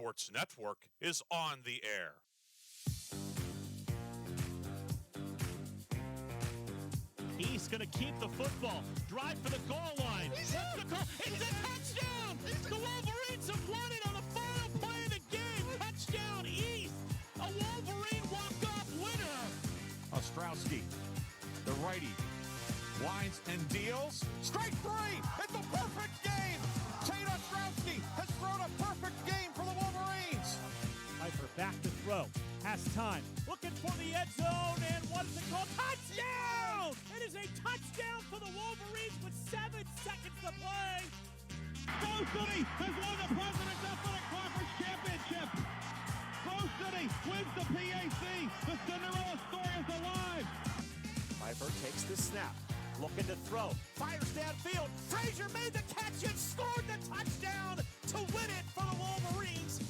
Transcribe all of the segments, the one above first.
Sports Network is on the air. He's going to keep the football. Drive for the goal line. It's a touchdown! The Wolverines have won it on the final play of the game. Touchdown East. A Wolverine walk-off winner. Ostrowski, the righty, winds and deals. Strike three! It's a perfect game! Tate Ostrowski has thrown a perfect game for the Wolverines. Piper back to throw. Has time. Looking for the end zone, and what is it called? Touchdown! It is a touchdown for the Wolverines with 7 seconds to play. Grove City has won the President's Athletic Conference Championship. Grove City wins the PAC. The Cinderella story is alive. Piper takes the snap. Looking to throw. Fires downfield. Frazier made the catch and scored the touchdown to win it for the Wolverines.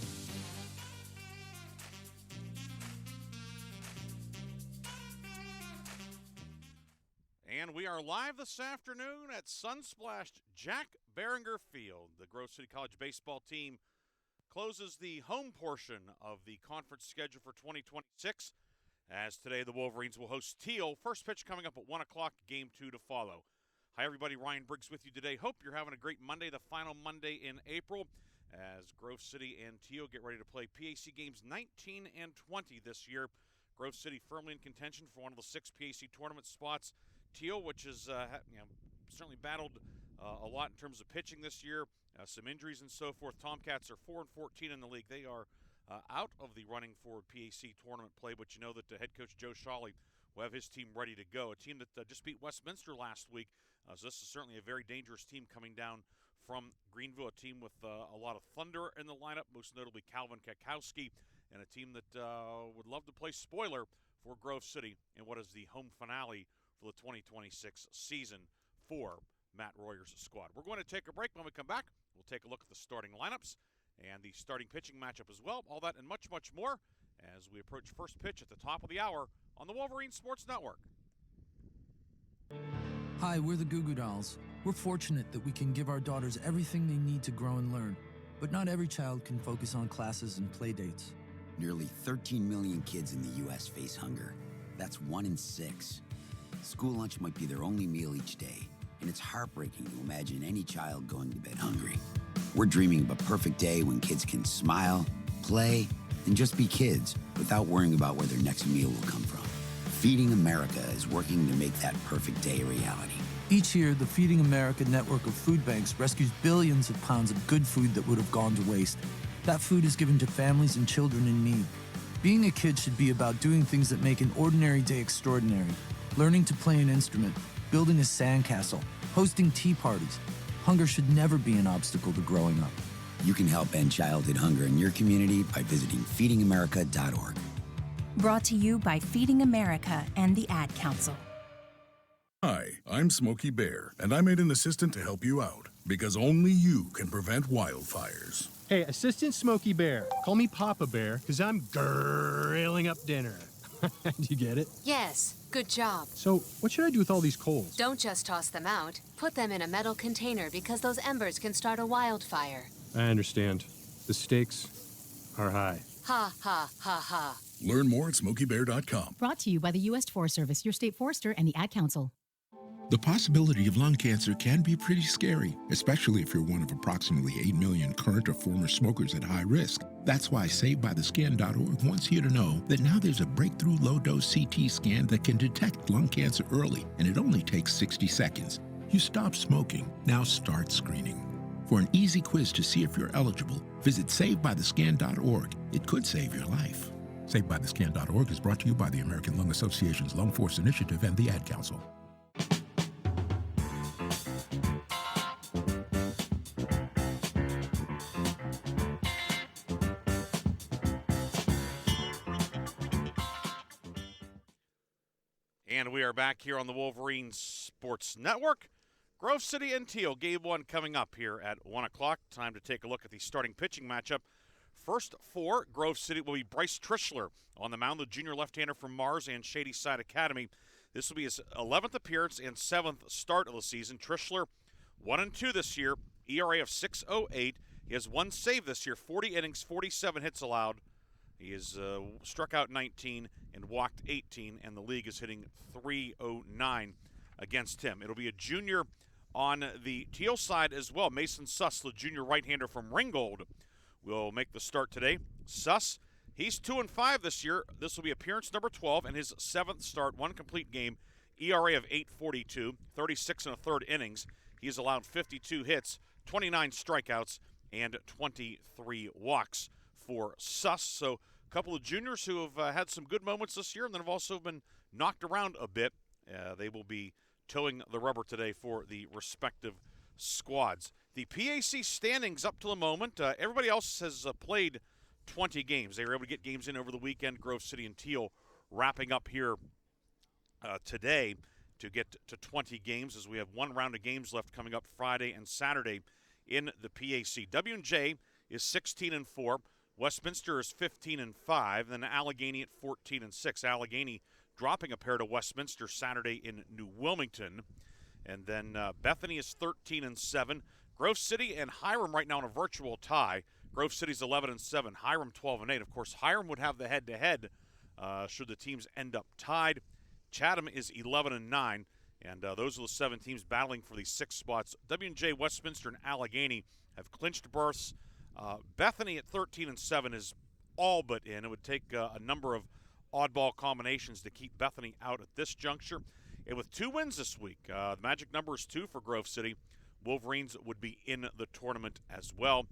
And we are live this afternoon at Sunsplashed Jack Behringer Field. The Grove City College baseball team closes the home portion of the conference schedule for 2026. As today the Wolverines will host Thiel. First pitch coming up at 1 o'clock, game 2 to follow. Hi everybody, Ryan Briggs with you today. Hope you're having a great Monday, the final Monday in April, as Grove City and Thiel get ready to play PAC games 19 and 20 this year. Grove City firmly in contention for one of the 6 PAC tournament spots. Thiel, which has certainly battled a lot in terms of pitching this year, some injuries and so forth. Tomcats are 4-14 in the league. They are out of the running for PAC tournament play, but you know that head coach Joe Shawley will have his team ready to go. A team that just beat Westminster last week, so this is certainly a very dangerous team coming down from Greenville, a team with a lot of thunder in the lineup, most notably Calvin Kakowski, and a team that would love to play spoiler for Grove City in what is the home finale for the 2026 season for Matt Royer's squad. We're going to take a break. When we come back, we'll take a look at the starting lineups and the starting pitching matchup as well. All that and much, much more as we approach first pitch at the top of the hour on the Wolverine Sports Network. Hi, we're the Goo Goo Dolls. We're fortunate that we can give our daughters everything they need to grow and learn. But not every child can focus on classes and play dates. Nearly 13 million kids in the U.S. face hunger. That's 1 in 6. School lunch might be their only meal each day, and it's heartbreaking to imagine any child going to bed hungry. We're dreaming of a perfect day when kids can smile, play, and just be kids without worrying about where their next meal will come from. Feeding America is working to make that perfect day a reality. Each year, the Feeding America network of food banks rescues billions of pounds of good food that would have gone to waste. That food is given to families and children in need. Being a kid should be about doing things that make an ordinary day extraordinary. Learning to play an instrument, building a sandcastle, hosting tea parties. Hunger should never be an obstacle to growing up. You can help end childhood hunger in your community by visiting feedingamerica.org. Brought to you by Feeding America and the Ad Council. Hi, I'm Smokey Bear, and I made an assistant to help you out, because only you can prevent wildfires. Hey, Assistant Smokey Bear, call me Papa Bear, because I'm grilling up dinner. Do you get it? Yes, good job. So, what should I do with all these coals? Don't just toss them out. Put them in a metal container because those embers can start a wildfire. I understand. The stakes are high. Ha, ha, ha, ha. Learn more at SmokeyBear.com. Brought to you by the U.S. Forest Service, your state forester, and the Ad Council. The possibility of lung cancer can be pretty scary, especially if you're one of approximately 8 million current or former smokers at high risk. That's why SaveByTheScan.org wants you to know that now there's a breakthrough low-dose CT scan that can detect lung cancer early, and it only takes 60 seconds. You stop smoking, now start screening. For an easy quiz to see if you're eligible, visit SaveByTheScan.org. It could save your life. SaveByTheScan.org is brought to you by the American Lung Association's Lung Force Initiative and the Ad Council. And we are back here on the Wolverine Sports Network. Grove City and Thiel, game 1 coming up here at 1 o'clock. Time to take a look at the starting pitching matchup. First for Grove City will be Bryce Trischler on the mound, the junior left-hander from Mars and Shady Side Academy. This will be his 11th appearance and 7th start of the season. Trischler 1-2 this year, ERA of 6.08. He has one save this year, 40 innings, 47 hits allowed. He has struck out 19 and walked 18, and the league is hitting .309 against him. It'll be a junior on the Thiel side as well. Mason Suss, the junior right-hander from Ringgold, will make the start today. Suss, he's 2-5 this year. This will be appearance number 12 and his 7th start, one complete game, ERA of 8.42, 36 and a third innings. He's allowed 52 hits, 29 strikeouts, and 23 walks for Suss. So a couple of juniors who have had some good moments this year and then have also been knocked around a bit. They will be towing the rubber today for the respective squads. The PAC standings up to the moment, everybody else has played 20 games. They were able to get games in over the weekend. Grove City and Thiel wrapping up here today to get to 20 games, as we have one round of games left coming up Friday and Saturday in the PAC. W&J is 16-4. Westminster is 15-5. Then Allegheny at 14-6. Allegheny dropping a pair to Westminster Saturday in New Wilmington. And then Bethany is 13-7. Grove City and Hiram right now in a virtual tie. Grove City's 11-7. Hiram 12-8. Of course, Hiram would have the head-to-head should the teams end up tied. Chatham is 11-9, and those are the 7 teams battling for these 6 spots. W&J, Westminster, and Allegheny have clinched berths. Bethany at 13-7 is all but in. It would take a number of oddball combinations to keep Bethany out at this juncture. And with 2 wins this week, the magic number is 2 for Grove City. Wolverines would be in the tournament as well.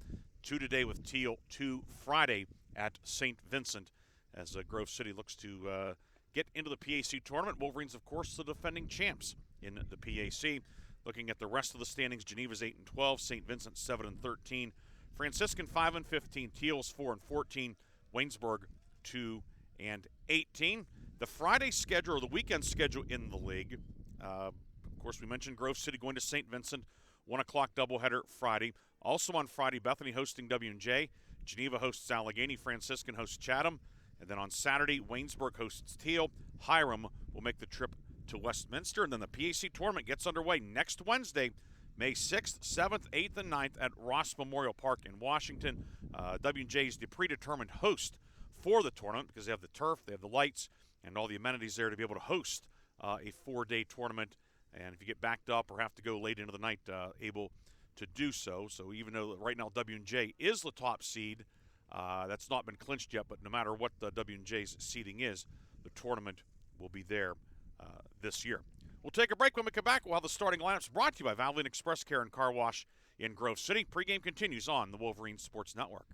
2 today with Thiel, 2 Friday at St. Vincent as Grove City looks to get into the PAC tournament. Wolverines, of course, the defending champs in the PAC. Looking at the rest of the standings, Geneva's 8-12, St. Vincent 7-13, Franciscan 5-15, Thiel's 4-14, Waynesburg 2-18. The Friday schedule, or the weekend schedule in the league, of course, we mentioned Grove City going to St. Vincent, 1 o'clock doubleheader Friday. Also on Friday, Bethany hosting W&J, Geneva hosts Allegheny, Franciscan hosts Chatham, and then on Saturday, Waynesburg hosts Thiel. Hiram will make the trip to Westminster, and then the PAC tournament gets underway next Wednesday, May 6th, 7th, 8th, and 9th at Ross Memorial Park in Washington. W&J is the predetermined host for the tournament because they have the turf, they have the lights, and all the amenities there to be able to host a 4-day tournament. And if you get backed up or have to go late into the night, able to do so. So even though right now W&J is the top seed, that's not been clinched yet, but no matter what the W&J's seeding is, the tournament will be there this year. We'll take a break. When we come back, we'll have the starting lineups brought to you by Valvoline Express Care and Car Wash in Grove City. Pregame continues on the Wolverine Sports Network.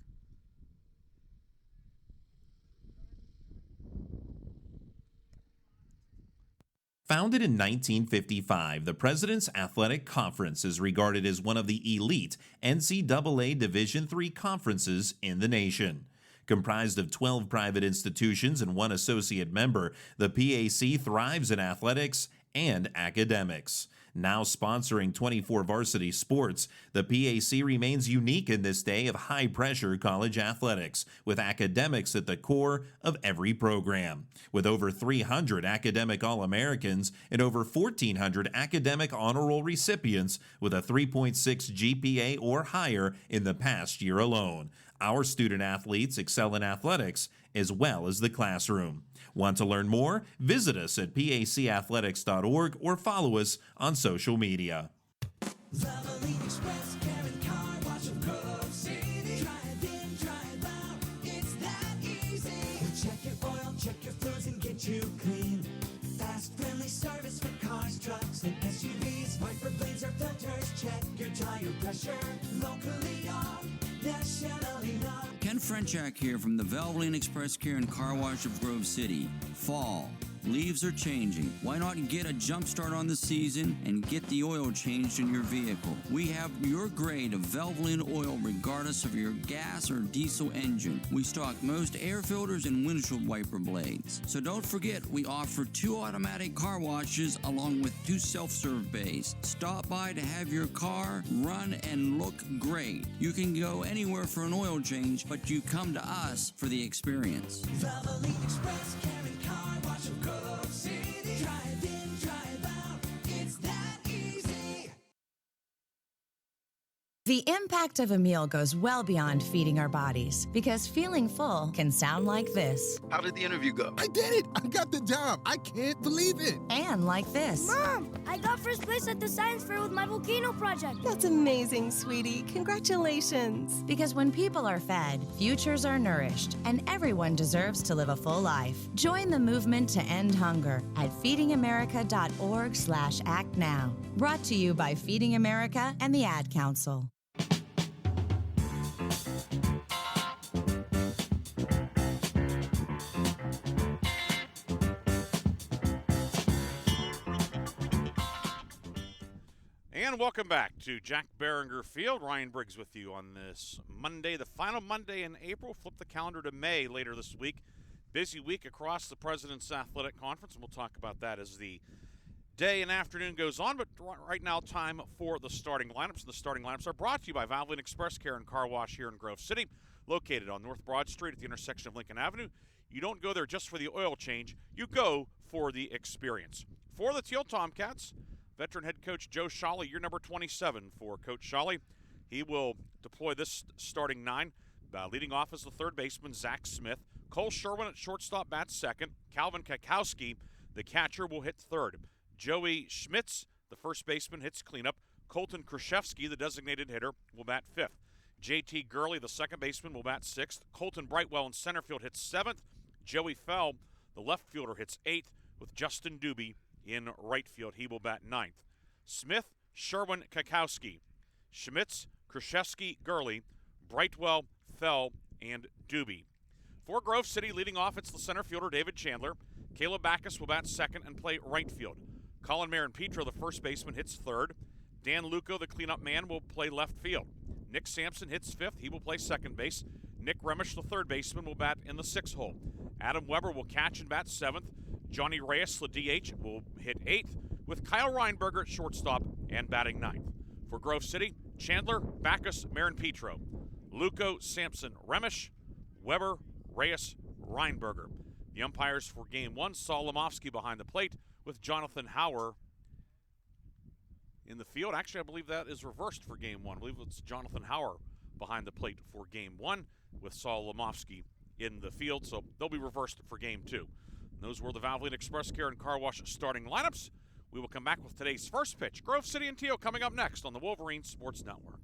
Founded in 1955, the President's Athletic Conference is regarded as one of the elite NCAA Division III conferences in the nation. Comprised of 12 private institutions and 1 associate member, the PAC thrives in athletics and academics. Now sponsoring 24 varsity sports, the PAC remains unique in this day of high-pressure college athletics, with academics at the core of every program. With over 300 academic All-Americans and over 1,400 academic honor roll recipients with a 3.6 GPA or higher in the past year alone. Our student-athletes excel in athletics as well as the classroom. Want to learn more? Visit us at pacathletics.org or follow us on social media. Valvoline Express Care and Car Wash of Grove City. Drive in, drive out, it's that easy. Check your oil, check your fluids, and get you clean. Fast, friendly service for cars, trucks, and SUVs. Wiper blades or filters, check your tire pressure. Locally owned, nationally known. Ken Frenchak here from the Valvoline Express Care and Car Wash of Grove City. Fall. Leaves are changing. Why not get a jump start on the season and get the oil changed in your vehicle? We have your grade of Valvoline oil regardless of your gas or diesel engine. We stock most air filters and windshield wiper blades. So don't forget, we offer 2 automatic car washes along with 2 self-serve bays. Stop by to have your car run and look great. You can go anywhere for an oil change, but you come to us for the experience. Valvoline Express Care and Car Wash of Grove The impact of a meal goes well beyond feeding our bodies, because feeling full can sound like this. How did the interview go? I did it! I got the job! I can't believe it! And like this. Mom, I got first place at the science fair with my volcano project. That's amazing, sweetie. Congratulations. Because when people are fed, futures are nourished, and everyone deserves to live a full life. Join the movement to end hunger at feedingamerica.org/act now. Brought to you by Feeding America and the Ad Council. And welcome back to Jack Behringer Field. Ryan Briggs with you on this Monday, the final Monday in April. Flip the calendar to May later this week. Busy week across the President's Athletic Conference, and we'll talk about that as the day and afternoon goes on. But right now, time for the starting lineups. And the starting lineups are brought to you by Valvoline Express Care and Car Wash here in Grove City, located on North Broad Street at the intersection of Lincoln Avenue. You don't go there just for the oil change. You go for the experience. For the Thiel Tomcats, veteran head coach Joe Shawley, year number 27 for Coach Shawley. He will deploy this starting nine. Leading off is the third baseman, Zach Smith. Cole Sherwin at shortstop bats second. Calvin Kakowski, the catcher, will hit third. Joey Schmitz, the first baseman, hits cleanup. Colton Krzyzewski, the designated hitter, will bat fifth. J.T. Gurley, the second baseman, will bat sixth. Colton Brightwell in center field hits seventh. Joey Fell, the left fielder, hits eighth, with Justin Doobie in right field. He will bat ninth. Smith, Sherwin, Kakowski, Schmitz, Krzyzewski, Gurley, Brightwell, Fell, and Doobie. For Grove City, leading off, it's the center fielder, David Chandler. Caleb Backus will bat second and play right field. Colin Marin-Petro, the first baseman, hits third. Dan Luco, the cleanup man, will play left field. Nick Sampson hits fifth. He will play second base. Nick Remish, the third baseman, will bat in the sixth hole. Adam Weber will catch and bat seventh. Johnny Reyes, the DH, will hit eighth, with Kyle Reinberger at shortstop and batting ninth. For Grove City, Chandler, Backus, Marin-Petro, Luco, Sampson, Remish, Weber, Reyes, Reinberger. The umpires for Game 1, Saul Lemofsky behind the plate, with Jonathan Hauer in the field. Actually, I believe that is reversed for Game 1. I believe it's Jonathan Hauer behind the plate for Game 1, with Saul Lemofsky in the field, so they'll be reversed for Game 2. Those were the Valvoline Express Care and Car Wash starting lineups. We will come back with today's first pitch. Grove City and Thiel coming up next on the Wolverine Sports Network.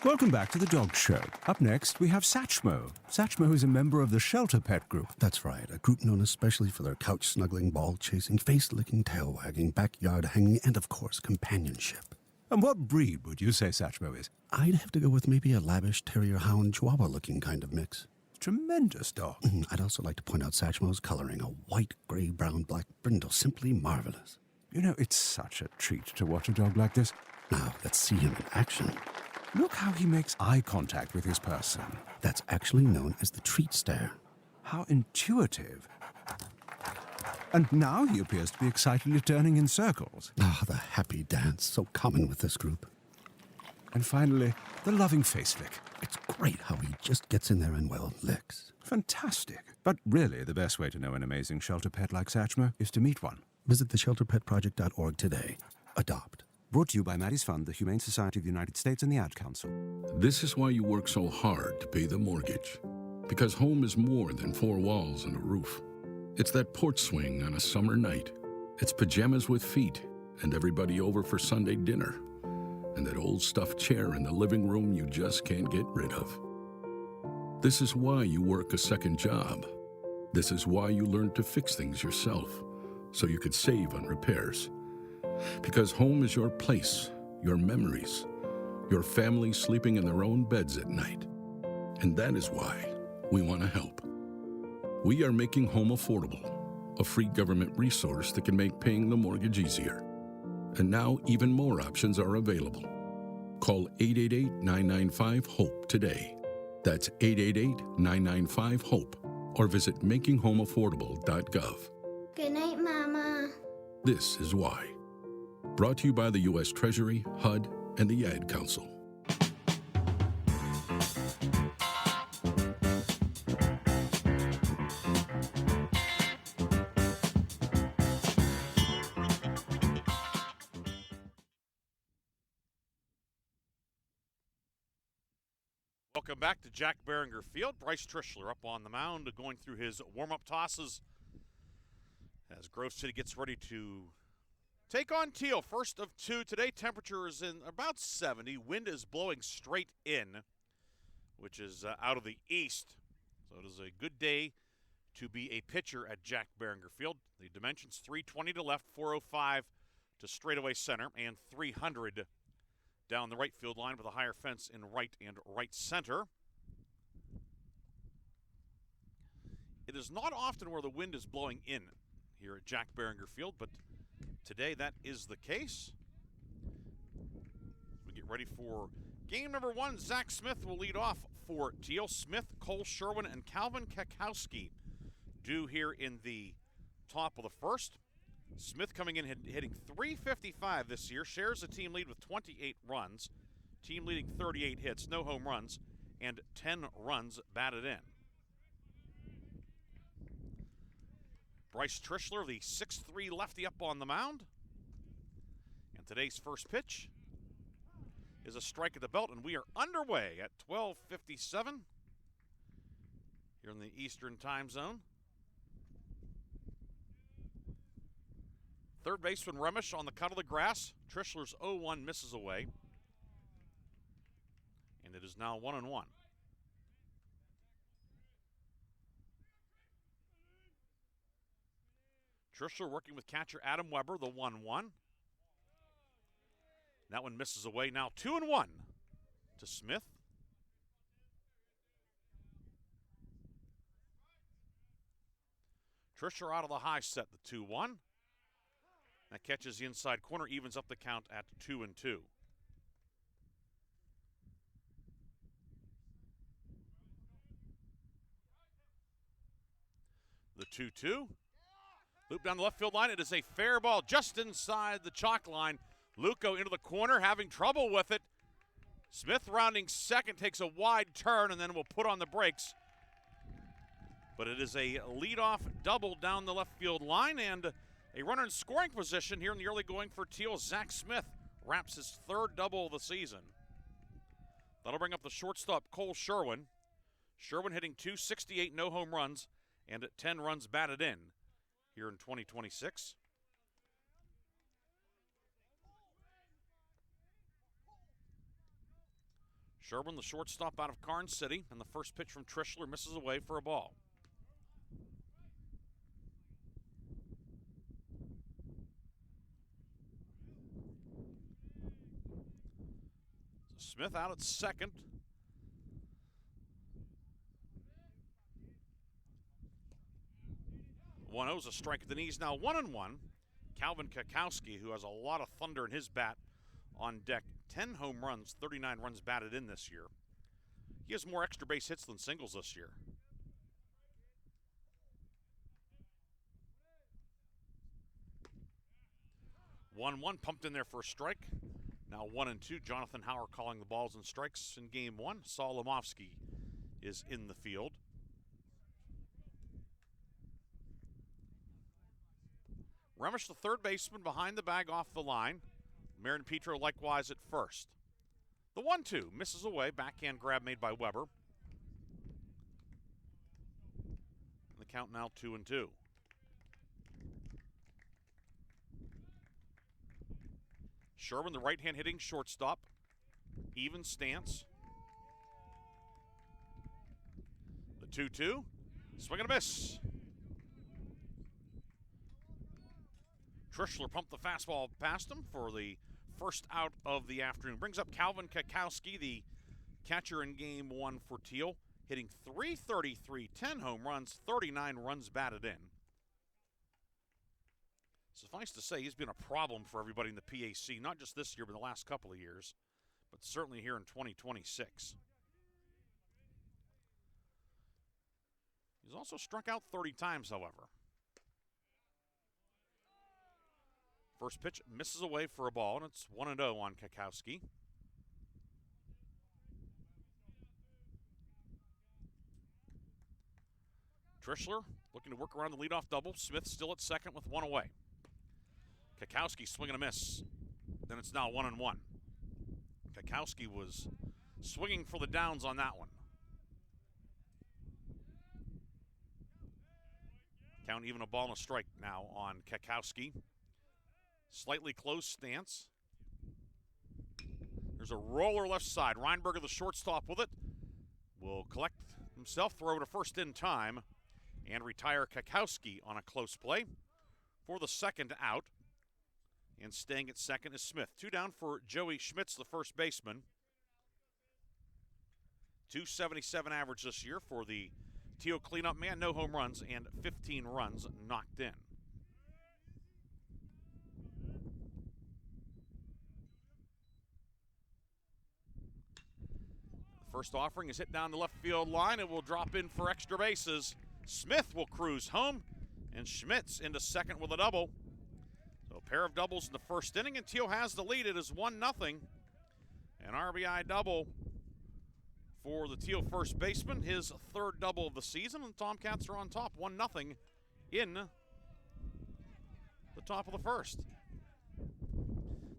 Welcome back to the Dog Show. Up next, we have Satchmo. Satchmo is a member of the Shelter Pet Group. That's right, a group known especially for their couch-snuggling, ball-chasing, face-licking, tail-wagging, backyard-hanging, and, of course, companionship. And what breed would you say Satchmo is? I'd have to go with maybe a lavish terrier-hound chihuahua-looking kind of mix. Tremendous dog. I'd also like to point out Satchmo's coloring, a white, gray, brown, black brindle, simply marvelous. You know, it's such a treat to watch a dog like this. Now, let's see him in action. Look how he makes eye contact with his person. That's actually known as the treat stare. How intuitive. And now he appears to be excitedly turning in circles. Ah, the happy dance, so common with this group. And finally, the loving face lick. It's great how he just gets in there and, well, licks. Fantastic. But really, the best way to know an amazing shelter pet like Satchmo is to meet one. Visit theshelterpetproject.org today. Adopt. Brought to you by Maddie's Fund, the Humane Society of the United States, and the Ad Council. This is why you work so hard to pay the mortgage. Because home is more than four walls and a roof. It's that porch swing on a summer night. It's pajamas with feet and everybody over for Sunday dinner. And that old stuffed chair in the living room you just can't get rid of. This is why you work a second job. This is why you learn to fix things yourself, so you could save on repairs. Because home is your place, your memories, your family sleeping in their own beds at night. And that is why we want to help. We are making home affordable, a free government resource that can make paying the mortgage easier. And now even more options are available. Call 888-995-HOPE today. That's 888-995-HOPE. Or visit makinghomeaffordable.gov. Good night, Mama. This is why. Brought to you by the U.S. Treasury, HUD, and the Ad Council. Welcome back to Jack Behringer Field. Bryce Trischler up on the mound going through his warm-up tosses as Grove City gets ready to take on Thiel. First of two today. Temperature is in about 70. Wind is blowing straight in, which is out of the east. So it is a good day to be a pitcher at Jack Behringer Field. The dimensions 320 to left, 405 to straightaway center, and 300 down the right field line with a higher fence in right and right center. It is not often where the wind is blowing in here at Jack Behringer Field, but today that is the case. We get ready for game number one. Zach Smith will lead off for Thiel. Smith, Cole Sherwin, and Calvin Kakowski due here in the top of the first. Smith coming in hitting .355 this year, shares the team lead with 28 runs, team leading 38 hits, no home runs, and 10 runs batted in. Bryce Trischler, the 6'3 lefty up on the mound. And today's first pitch is a strike at the belt, and we are underway at 12:57 here in the Eastern time zone. Third baseman Remish on the cut of the grass. Trischler's 0-1 misses away. And it is now 1-1. Trischler working with catcher Adam Weber, the 1-1. That one misses away. Now 2-1 to Smith. Trischler out of the high set, the 2-1. That catches the inside corner, evens up the count at 2-2. The 2-2. Loop down the left field line. It is a fair ball just inside the chalk line. Luco into the corner, having trouble with it. Smith rounding second, takes a wide turn, and then will put on the brakes. But it is a leadoff double down the left field line, and a runner in scoring position here in the early going for Thiel. Zach Smith wraps his third double of the season. That'll bring up the shortstop, Cole Sherwin. Sherwin hitting .268, no home runs, and 10 runs batted in here in 2026. Sherwin, the shortstop out of Karnes City, and the first pitch from Trischler misses away for a ball. Smith out at second. One is a strike at the knees. Now 1-1. Calvin Kakowski, who has a lot of thunder in his bat on deck. 10 home runs, 39 runs batted in this year. He has more extra base hits than singles this year. One pumped in there for a strike. Now 1-2. Jonathan Hauer calling the balls and strikes in game one. Saul Lemofsky is in the field. Remish, the third baseman, behind the bag off the line. Marion Petro likewise at first. The 1-2 misses away. Backhand grab made by Weber. The count now 2-2. Sherwin, the right-hand hitting shortstop. Even stance. The 2-2. Swing and a miss. Trischler pumped the fastball past him for the first out of the afternoon. Brings up Calvin Kakowski, the catcher in game one for Thiel, hitting .333, 10 home runs, 39 runs batted in. Suffice to say, he's been a problem for everybody in the PAC, not just this year, but the last couple of years, but certainly here in 2026. He's also struck out 30 times, however. First pitch misses away for a ball, and it's 1-0 on Kakowski. Trischler looking to work around the leadoff double. Smith still at second with one away. Kakowski swinging a miss. Then it's now 1-1. Kakowski was swinging for the downs on that one. Count even, a ball and a strike now on Kakowski. Slightly closed stance. There's a roller left side. Reinberger, the shortstop, with it, will collect himself, throw to first in time, and retire Kakowski on a close play for the second out. And staying at second is Smith. 2 down for Joey Schmitz, the first baseman. .277 average this year for the Thiel cleanup man. No home runs and 15 runs knocked in. The first offering is hit down the left field line. It will drop in for extra bases. Smith will cruise home, and Schmitz into second with a double. So a pair of doubles in the first inning, and Thiel has the lead. It is 1-0. An RBI double for the Thiel first baseman, his third double of the season, and the Tomcats are on top, 1-0 in the top of the first.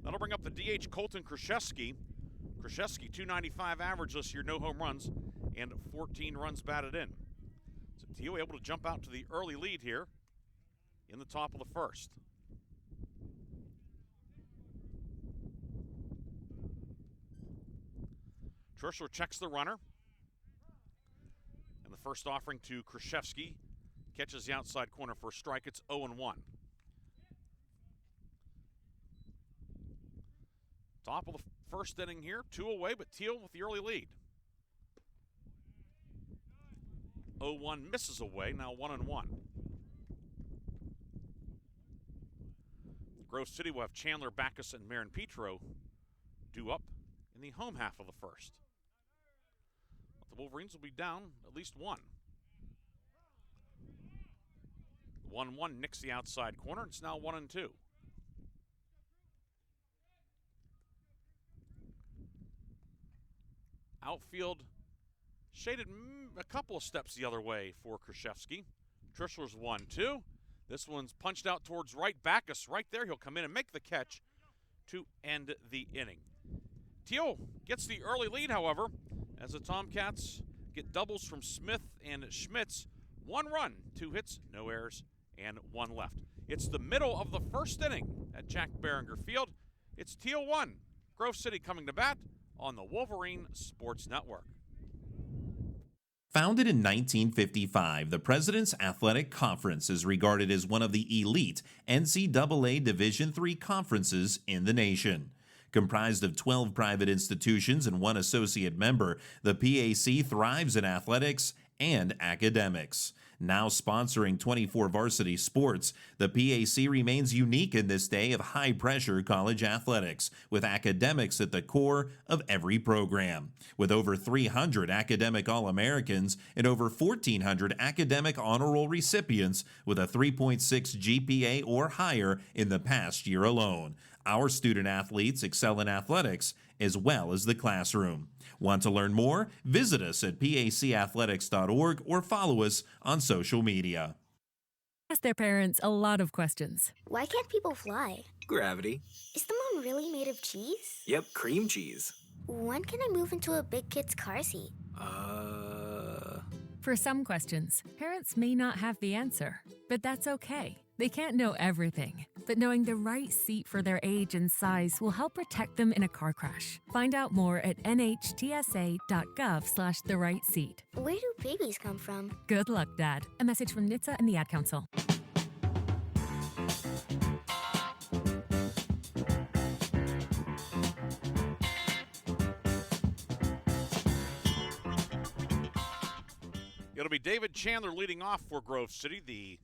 That'll bring up the DH Colton Krzyzewski. Krzyzewski, .295 average this year, no home runs, and 14 runs batted in. So Thiel able to jump out to the early lead here in the top of the first. Trishler checks the runner. And the first offering to Krzyzewski catches the outside corner for a strike. It's 0-1. Top of the first inning here, 2 away, but Thiel with the early lead. 0-1 misses away, now 1-1. Grove City will have Chandler, Backus, and Marin Petro due up in the home half of the first. But the Wolverines will be down at least one. 1-1 nicks the outside corner. It's now 1-2. Outfield shaded a couple of steps the other way for Krzyzewski. Trishler's 1-2. This one's punched out towards right. Backus right there. He'll come in and make the catch to end the inning. Thiel gets the early lead, however, as the Tomcats get doubles from Smith and Schmitz. 1 run, 2 hits, no errors, and 1 left. It's the middle of the first inning at Jack Behringer Field. It's Thiel 1, Grove City coming to bat on the Wolverine Sports Network. Founded in 1955, the President's Athletic Conference is regarded as one of the elite NCAA Division III conferences in the nation. Comprised of 12 private institutions and 1 associate member, the PAC thrives in athletics and academics. Now sponsoring 24 varsity sports, the PAC remains unique in this day of high-pressure college athletics, with academics at the core of every program. With over 300 academic All-Americans and over 1,400 academic honor roll recipients with a 3.6 GPA or higher in the past year alone. Our student athletes excel in athletics as well as the classroom. Want to learn more? Visit us at pacathletics.org or follow us on social media. Ask their parents a lot of questions. Why can't people fly? Gravity. Is the moon really made of cheese? Yep, cream cheese. When can I move into a big kid's car seat? For some questions, parents may not have the answer, but that's okay. They can't know everything, but knowing the right seat for their age and size will help protect them in a car crash. Find out more at nhtsa.gov/the-right-seat. Where do babies come from? Good luck, Dad. A message from NHTSA and the Ad Council. It'll be David Chandler leading off for Grove City. The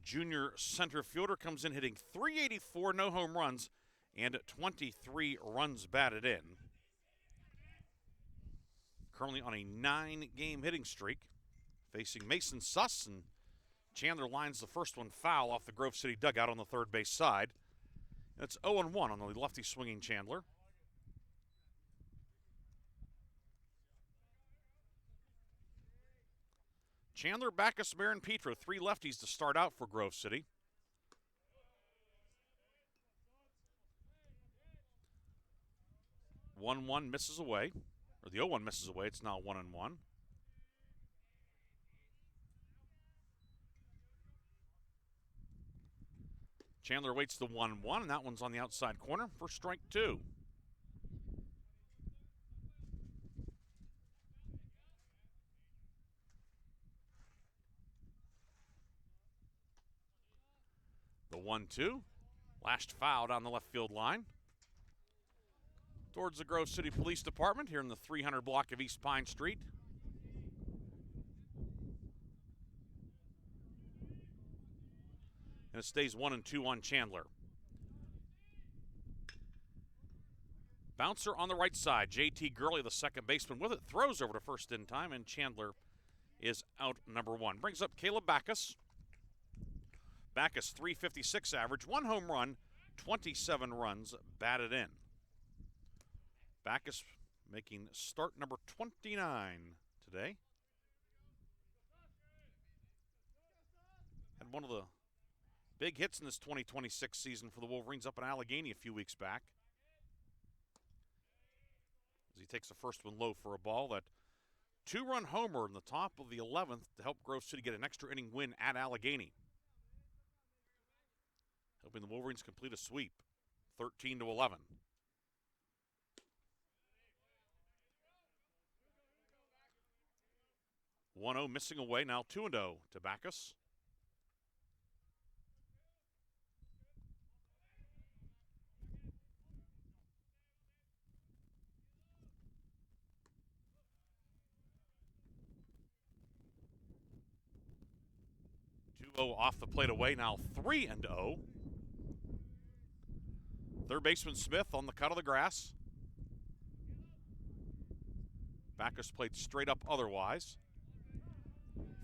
junior center fielder comes in hitting .384, no home runs, and 23 runs batted in. Currently on a 9-game hitting streak, facing Mason Suss, and Chandler lines the first one foul off the Grove City dugout on the third base side. That's 0-1 on the lefty swinging Chandler. Chandler, Backus, Marin, Petro, 3 lefties to start out for Grove City. One misses away. Or the 0-1 misses away. It's now 1-1. Chandler waits the 1-1, and that one's on the outside corner for strike 2. The 1-2. Lashed foul down the left field line. Towards the Grove City Police Department here in the 300 block of East Pine Street. And it stays 1-2 on Chandler. Bouncer on the right side. J.T. Gurley, the second baseman, with it. Throws over to first in time, and Chandler is out number 1. Brings up Caleb Backus. Backus, .356 average, 1 home run, 27 runs batted in. Backus making start number 29 today. Had one of the big hits in this 2026 season for the Wolverines up in Allegheny a few weeks back. As he takes the first one low for a ball. That 2-run homer in the top of the 11th to help Grove City get an extra inning win at Allegheny. Helping the Wolverines complete a sweep, 13-11. 1-0 missing away, now 2-0 to Backus. Off the plate away, now 3-0. Third baseman Smith on the cut of the grass. Backus played straight up otherwise.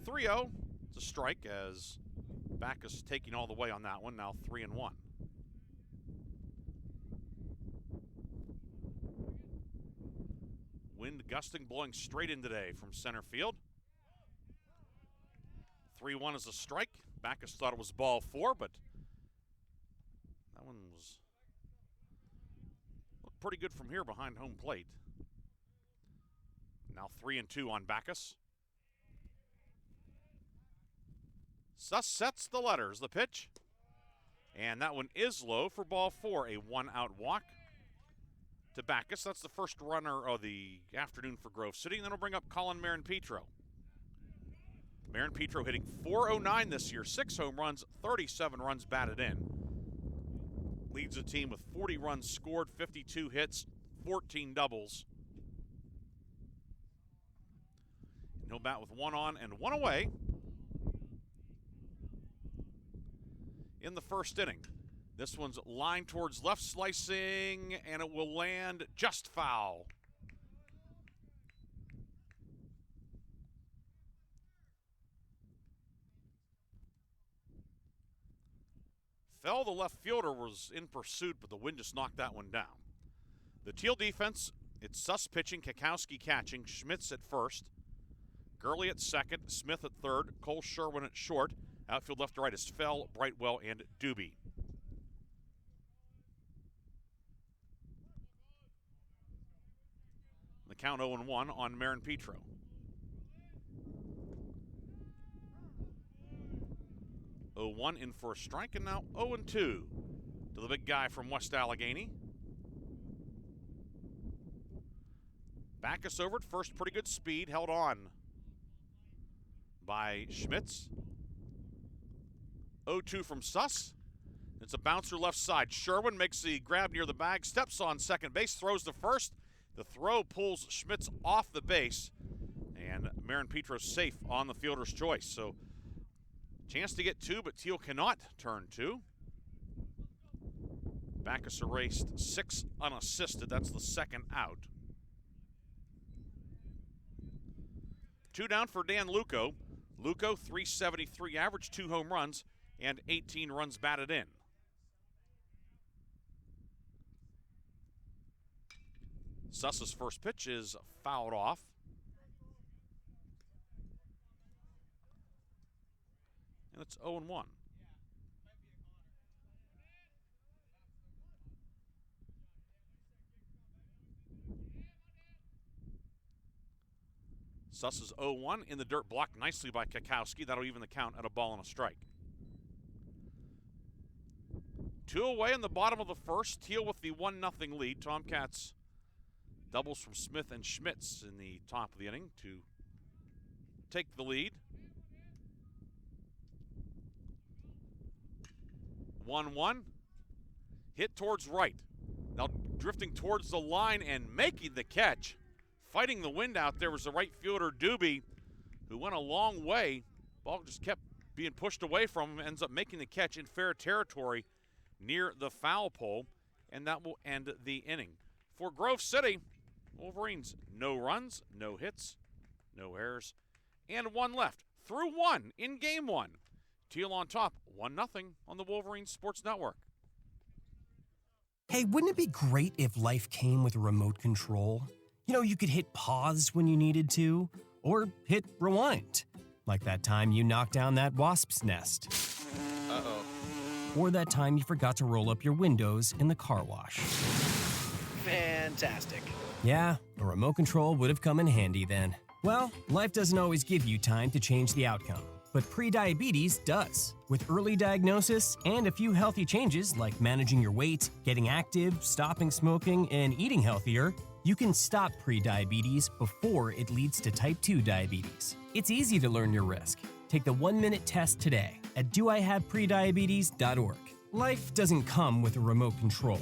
3-0. It's a strike as Backus taking all the way on that one, now 3-1. Wind gusting, blowing straight in today from center field. 3-1 is a strike. Backus thought it was ball 4, but that one looked pretty good from here behind home plate. Now 3-2 on Backus. Suss sets the letters, the pitch. And that one is low for ball 4, a 1-out walk to Backus. That's the first runner of the afternoon for Grove City. And then we'll bring up Colin Marin-Petro. Marin-Petro hitting .409 this year, 6 home runs, 37 runs batted in. Leads the team with 40 runs scored, 52 hits, 14 doubles. And he'll bat with 1 on and 1 away in the first inning. This one's lined towards left, slicing, and it will land just foul. Fell, the left fielder was in pursuit, but the wind just knocked that one down. The Thiel defense, it's Suss pitching, Kakowski catching, Schmitz at first, Gurley at second, Smith at third, Cole Sherwin at short. Outfield left to right is Fell, Brightwell, and Doobie. The count 0-1 on Marin-Petro. 0-1 in for a strike, and now 0-2 to the big guy from West Allegheny. Backus over at first, pretty good speed, held on by Schmitz. 0-2 from Suss. It's a bouncer left side. Sherwin makes the grab near the bag, steps on second base, throws to first. The throw pulls Schmitz off the base, and Marin-Petro's safe on the fielder's choice. So chance to get 2, but Thiel cannot turn 2. Backus erased 6 unassisted. That's the second out. 2 down for Dan Luco. Luco, .373 average, 2 home runs, and 18 runs batted in. Suss's first pitch is fouled off. And it's 0-1. Suss is 0-1 in the dirt, blocked nicely by Kakowski. That'll even the count at a ball and a strike. 2 away in the bottom of the first. Thiel with the 1-0 lead. Tomcats doubles from Smith and Schmitz in the top of the inning to take the lead. 1-1. Hit towards right. Now drifting towards the line and making the catch. Fighting the wind out there was the right fielder, Doobie, who went a long way. Ball just kept being pushed away from him, ends up making the catch in fair territory near the foul pole, and that will end the inning. For Grove City, Wolverines, no runs, no hits, no errors, and 1 left. Through 1 in game 1. Thiel on top, 1-0 on the Wolverines Sports Network. Hey, wouldn't it be great if life came with a remote control? You know, you could hit pause when you needed to, or hit rewind. Like that time you knocked down that wasp's nest. Uh-oh. Or that time you forgot to roll up your windows in the car wash. Fantastic. Yeah, a remote control would have come in handy then. Well, life doesn't always give you time to change the outcome, but prediabetes does. With early diagnosis and a few healthy changes like managing your weight, getting active, stopping smoking, and eating healthier, you can stop prediabetes before it leads to type 2 diabetes. It's easy to learn your risk. Take the 1-minute test today at doihaveprediabetes.org. Life doesn't come with a remote control.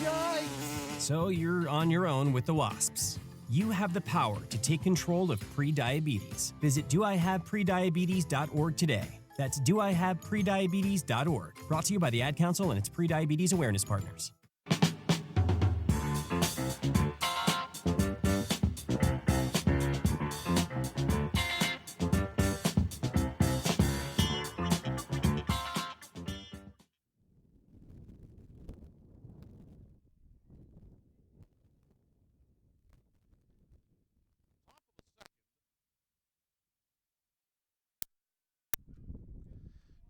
Yikes! So you're on your own with the wasps. You have the power to take control of prediabetes. Visit doihaveprediabetes.org today. That's doihaveprediabetes.org. Brought to you by the Ad Council and its prediabetes awareness partners.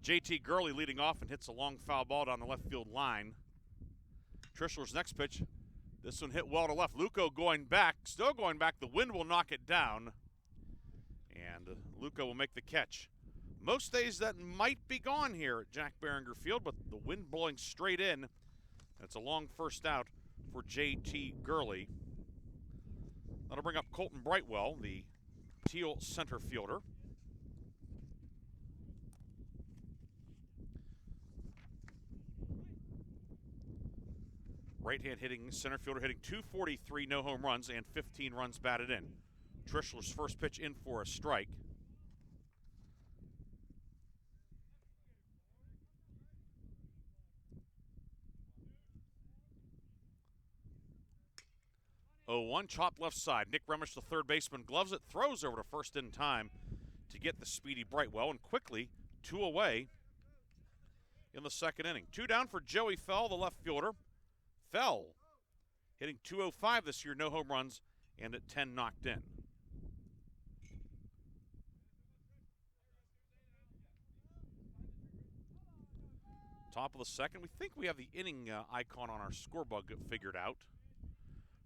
JT Gurley leading off and hits a long foul ball down the left field line. Trishler's next pitch. This one hit well to left. Luco going back, still going back. The wind will knock it down. And Luco will make the catch. Most days that might be gone here at Jack Behringer Field, but the wind blowing straight in. That's a long first out for JT Gurley. That'll bring up Colton Brightwell, the Thiel center fielder. Right-hand hitting center fielder, hitting .243, no home runs, and 15 runs batted in. Trishler's first pitch in for a strike. Oh, 1 chopped left side. Nick Remish, the third baseman, gloves it, throws over to first in time to get the speedy Brightwell, and quickly 2 away in the second inning. 2 down for Joey Fell, the left fielder. Fell hitting .205 this year, no home runs, and at 10 knocked in. Top of the second. We think we have the inning icon on our scorebug figured out.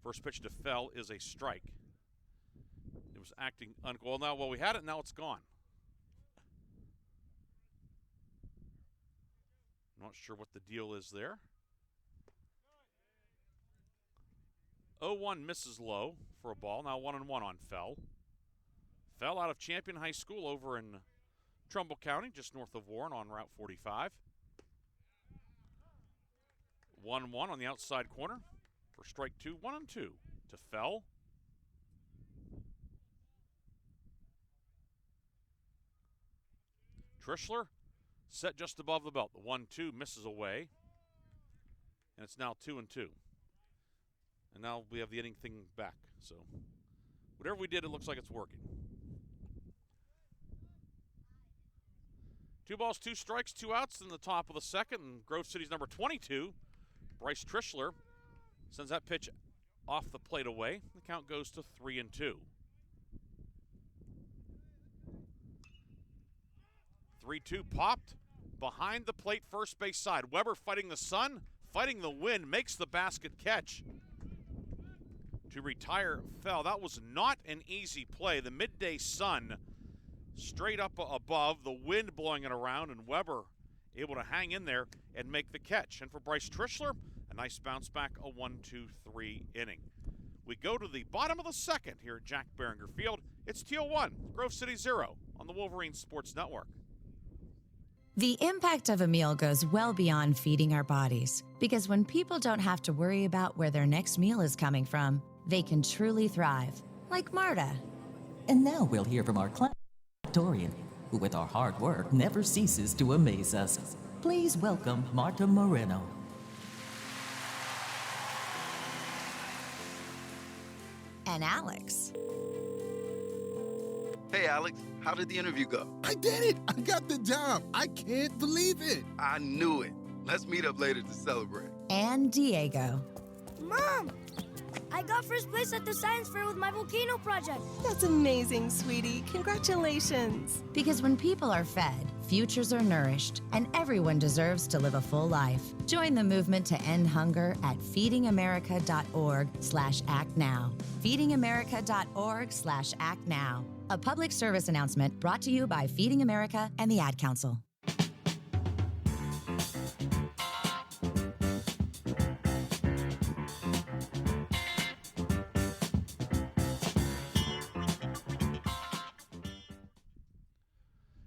First pitch to Fell is a strike. It was acting well. Now, well, we had it. Now it's gone. Not sure what the deal is there. 0-1 misses low for a ball. Now 1-1 on Fell. Fell out of Champion High School over in Trumbull County, just north of Warren on Route 45. 1-1 on the outside corner for strike 2. 1-2 to Fell. Trishler set just above the belt. The 1-2 misses away. And it's now 2-2. And now we have the inning thing back. So whatever we did, it looks like it's working. 2 balls, 2 strikes, 2 outs in the top of the second. And Grove City's number 22, Bryce Trishler, sends that pitch off the plate away. The count goes to 3-2. 3-2 popped behind the plate, first base side. Weber fighting the sun, fighting the wind, makes the basket catch. to retire fell. That was not an easy play. The midday sun straight up above, the wind blowing it around, and Weber able to hang in there and make the catch. And for Bryce Trischler, a nice bounce back, a 1-2-3 inning. We go to the bottom of the second here at Jack Behringer Field. It's Thiel 1, Grove City 0 on the Wolverine Sports Network. The impact of a meal goes well beyond feeding our bodies, because when people don't have to worry about where their next meal is coming from, they can truly thrive, like Marta. And now we'll hear from our class Dorian, who with our hard work never ceases to amaze us. Please welcome Marta Moreno. And Alex. Hey, Alex, how did the interview go? I did it! I got the job! I can't believe it! I knew it. Let's meet up later to celebrate. And Diego. Mom! I got first place at the science fair with my volcano project. That's amazing, sweetie. Congratulations. Because when people are fed, futures are nourished, and everyone deserves to live a full life. Join the movement to end hunger at feedingamerica.org/actnow. feedingamerica.org/actnow. A public service announcement brought to you by Feeding America and the Ad Council.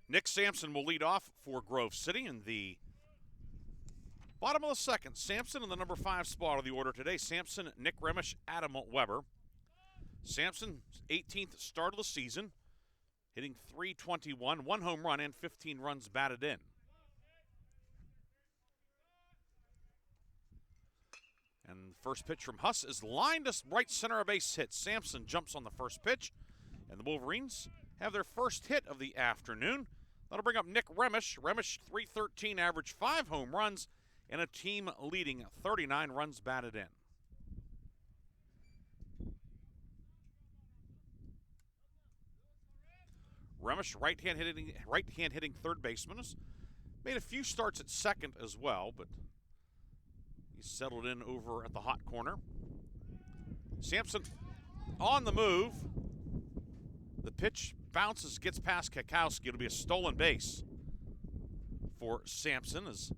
Nick Sampson will lead off for Grove City in the bottom of the second. Sampson in the number 5 spot of the order today. Sampson, Nick Remish, Adam Weber. Sampson's 18th start of the season, hitting .321, 1 home run and 15 runs batted in. And the first pitch from Huss is lined to right center, a base hit. Sampson jumps on the first pitch, and the Wolverines have their first hit of the afternoon. That'll bring up Nick Remish. Remish, .313 average, 5 home runs, and a team-leading 39 runs batted in. Remish, right-hand hitting third baseman, has made a few starts at second as well, but he's settled in over at the hot corner. Sampson on the move. The pitch bounces, gets past Kakowski. It'll be a stolen base for Sampson as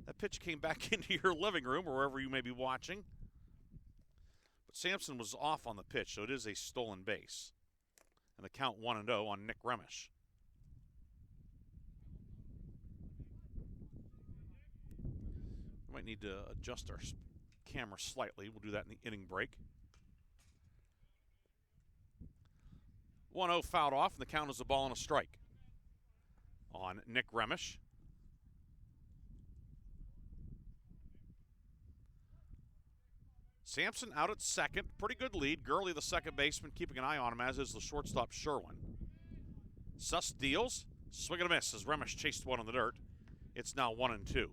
that pitch came back into your living room or wherever you may be watching. But Sampson was off on the pitch, so it is a stolen base. And the count 1-0 on Nick Remish. We might need to adjust our camera slightly. We'll do that in the inning break. 1-0 fouled off, and the count is a ball and a strike on Nick Remish. Sampson out at second. Pretty good lead. Gurley, the second baseman, keeping an eye on him, as is the shortstop Sherwin. Suss deals. Swing and a miss as Remish chased one in the dirt. It's now 1-2.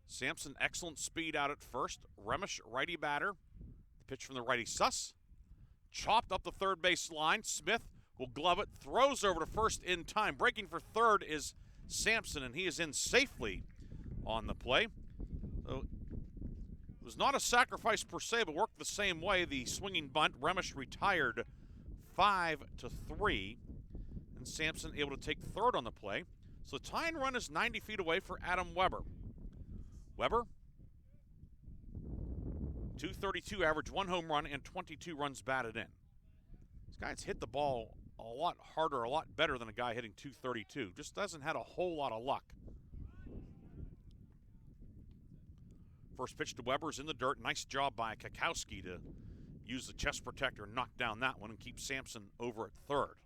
Sampson, excellent speed out at first. Remish, righty batter. The pitch from the righty, Suss. Chopped up the third base line. Smith will glove it, throws over to first in time. Breaking for third is Sampson, and he is in safely on the play. So it was not a sacrifice per se, but worked the same way. The swinging bunt, Remish retired 5-3, and Sampson able to take third on the play. So the tying run is 90 feet away for Adam Weber. Weber, .232 average, 1 home run, and 22 runs batted in. This guy's hit the ball a lot harder, a lot better than a guy hitting .232. Just hasn't had a whole lot of luck. First pitch to Weber is in the dirt. Nice job by Kakowski to use the chest protector, knock down that one, and keep Sampson over at third.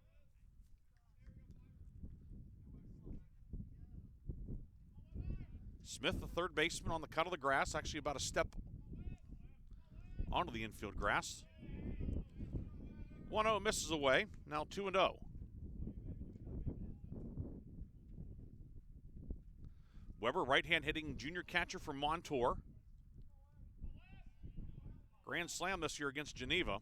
Smith, the third baseman, on the cut of the grass, actually about a step onto the infield grass. 1-0 misses away, now 2-0. Weber, right-hand hitting junior catcher from Montour. Grand slam this year against Geneva.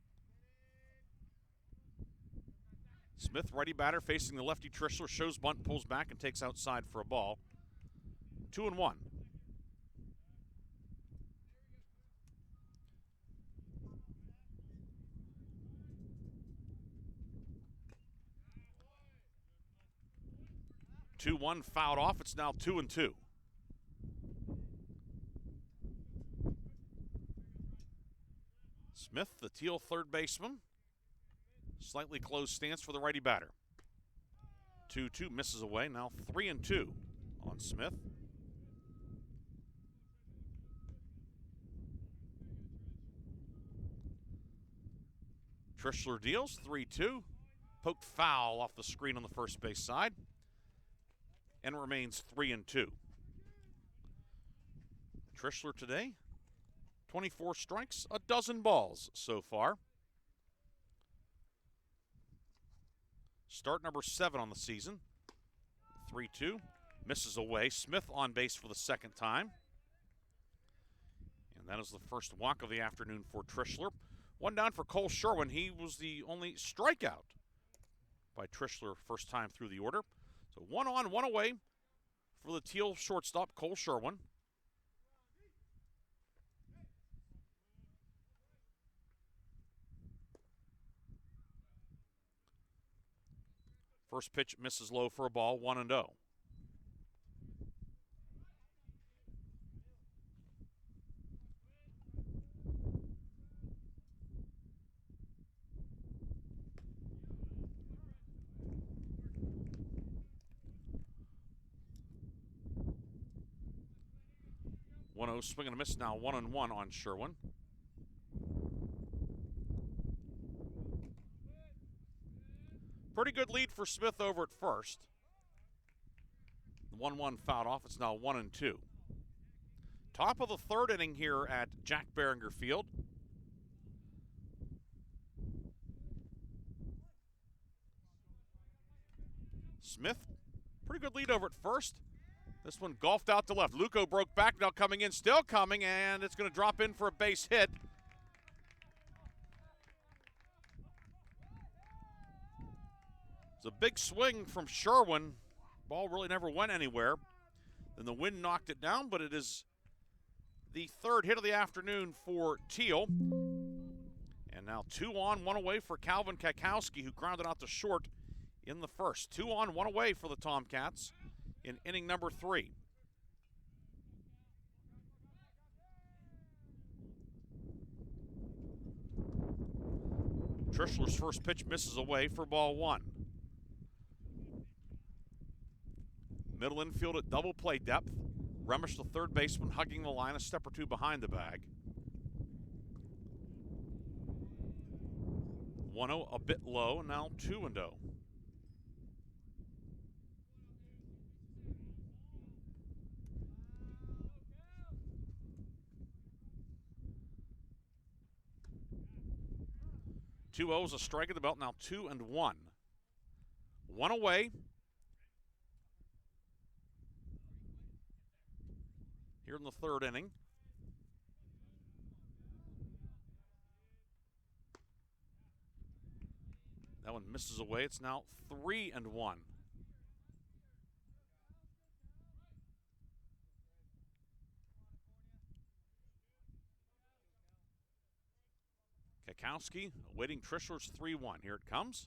Smith, righty batter, facing the lefty Trishler, shows bunt, pulls back, and takes outside for a ball. 2-1. Two-one fouled off. It's now 2-2. Smith, the Thiel third baseman. Slightly closed stance for the righty batter. 2-2 misses away. Now 3-2 on Smith. Trishler deals 3-2. Poked foul off the screen on the first base side. And remains 3-2. Trishler today, 24 strikes, a dozen balls so far. Start number 7 on the season. 3-2, misses away. Smith on base for the second time. And that is the first walk of the afternoon for Trishler. One down for Cole Sherwin. He was the only strikeout by Trishler first time through the order. So 1 on, 1 away for the Thiel shortstop, Cole Sherwin. First pitch misses low for a ball, 1-0. Swing and a miss now, 1-1 on Sherwin. Pretty good lead for Smith over at first. The 1-1 fouled off. It's now 1-2. Top of the third inning here at Jack Behringer Field. Smith, pretty good lead over at first. This one golfed out to left. Luco broke back, now coming in, still coming, and it's going to drop in for a base hit. It's a big swing from Sherwin. Ball really never went anywhere. Then the wind knocked it down, but it is the third hit of the afternoon for Thiel. And now 2 on, 1 away for Calvin Kakowski, who grounded out to short in the first. 2 on, 1 away for the Tomcats in inning number 3. Trishler's first pitch misses away for ball 1. Middle infield at double play depth. Remish, the third baseman, hugging the line, a step or two behind the bag. 1-0 a bit low, now 2-0. Two O's, a strike at the belt, now 2-1. 1 away. Here in the third inning. That one misses away. It's now 3-1. Kakowski awaiting Trishler's 3-1. Here it comes.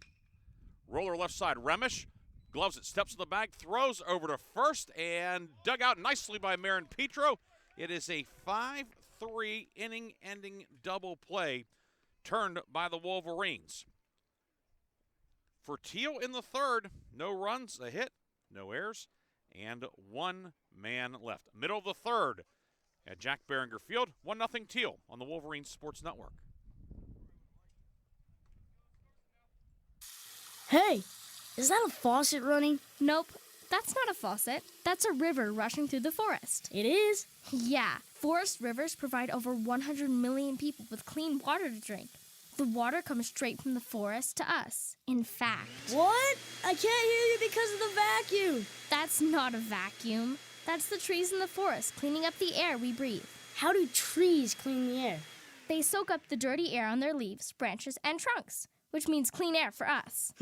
Roller left side. Remish gloves it, steps in the bag, throws over to first, and dug out nicely by Marin Petro. It is a 5-3 inning-ending double play turned by the Wolverines. For Thiel in the third, no runs, a hit, no errors, and 1 man left. Middle of the third at Jack Behringer Field, 1-0 Thiel on the Wolverines Sports Network. Hey, is that a faucet running? Nope, that's not a faucet. That's a river rushing through the forest. It is? Yeah, forest rivers provide over 100 million people with clean water to drink. The water comes straight from the forest to us. In fact... What? I can't hear you because of the vacuum. That's not a vacuum. That's the trees in the forest cleaning up the air we breathe. How do trees clean the air? They soak up the dirty air on their leaves, branches, and trunks, which means clean air for us.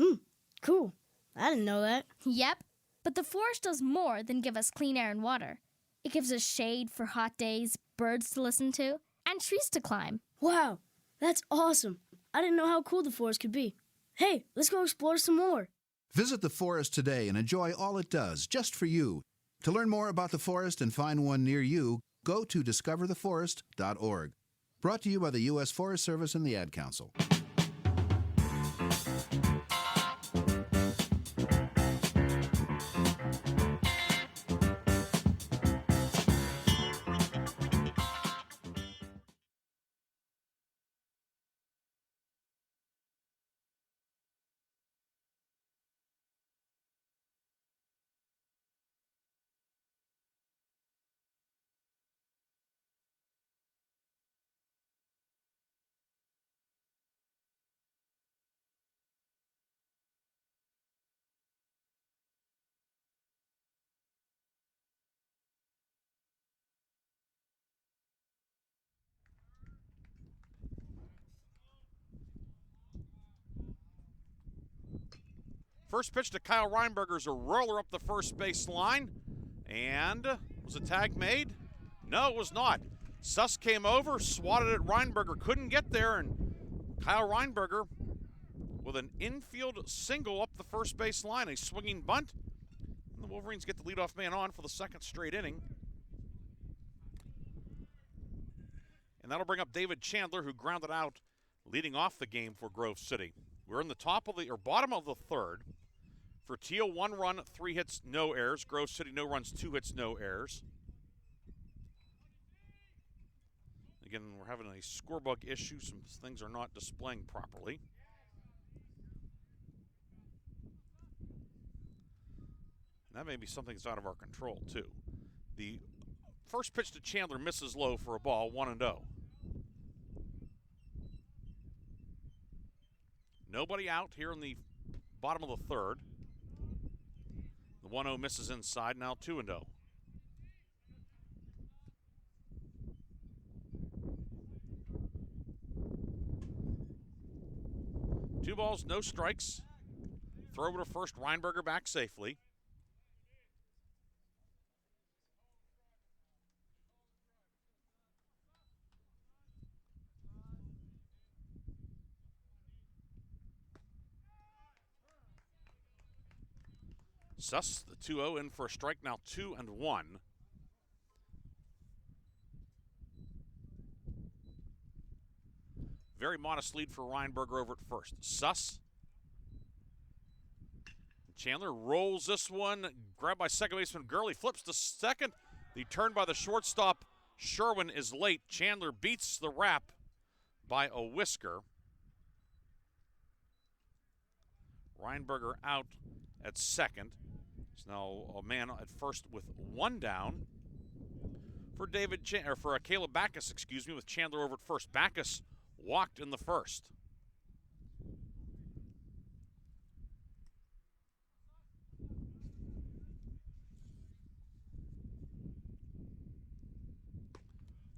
Cool. I didn't know that. Yep, but the forest does more than give us clean air and water. It gives us shade for hot days, birds to listen to, and trees to climb. Wow, that's awesome. I didn't know how cool the forest could be. Hey, let's go explore some more. Visit the forest today and enjoy all it does just for you. To learn more about the forest and find one near you, go to discovertheforest.org. Brought to you by the U.S. Forest Service and the Ad Council. First pitch to Kyle Reinberger's a roller up the first base line. And was a tag made? No, it was not. Suss came over, swatted at Reinberger, couldn't get there, and Kyle Reinberger with an infield single up the first base line, a swinging bunt. And the Wolverines get the leadoff man on for the second straight inning. And that'll bring up David Chandler, who grounded out leading off the game for Grove City. We're in the bottom of the third. For Thiel, 1 run, 3 hits, no errors. Grove City, no runs, 2 hits, no errors. Again, we're having a score bug issue. Some things are not displaying properly. And that may be something that's out of our control, too. The first pitch to Chandler misses low for a ball, 1-0. Nobody out here in the bottom of the third. The 1-0 misses inside, now 2-0. Two balls, no strikes. Throw over to first, Reinberger back safely. Suss, the 2-0 in for a strike, now 2-1. Very modest lead for Reinberger over at first. Suss. Chandler rolls this one, grabbed by second baseman Gurley, flips to second. The turn by the shortstop Sherwin is late. Chandler beats the wrap by a whisker. Reinberger out at second. It's now a man at first with 1 down for Caleb Backus, with Chandler over at first. Backus walked in the first.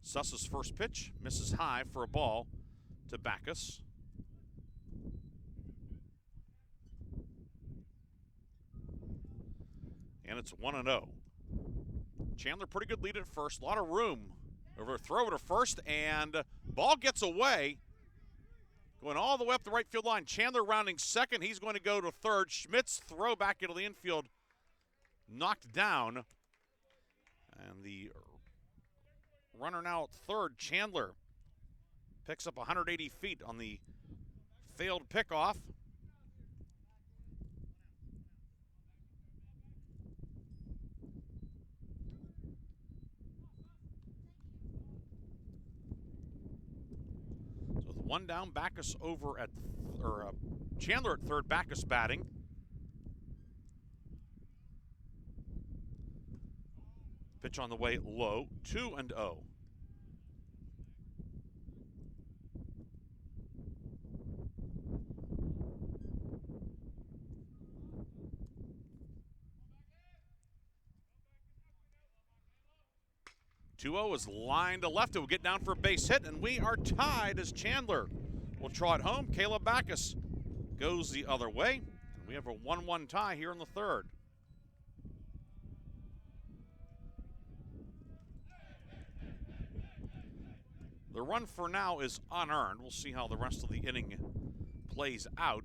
Suss's first pitch misses high for a ball to Backus. And it's 1-0. Chandler, pretty good lead at first. A lot of room. Throw to first, and ball gets away. Going all the way up the right field line. Chandler rounding second. He's going to go to third. Schmidt's throw back into the infield. Knocked down. And the runner now at third, Chandler, picks up 180 feet on the failed pickoff. So with 1 down, Backus over at, Chandler at third, Backus batting. Pitch on the way low, 2-0. Is lined to left. It will get down for a base hit, and we are tied as Chandler will trot home. Caleb Backus goes the other way, and We have a 1-1 tie here in the third. The run for now is unearned. We'll see how the rest of the inning plays out.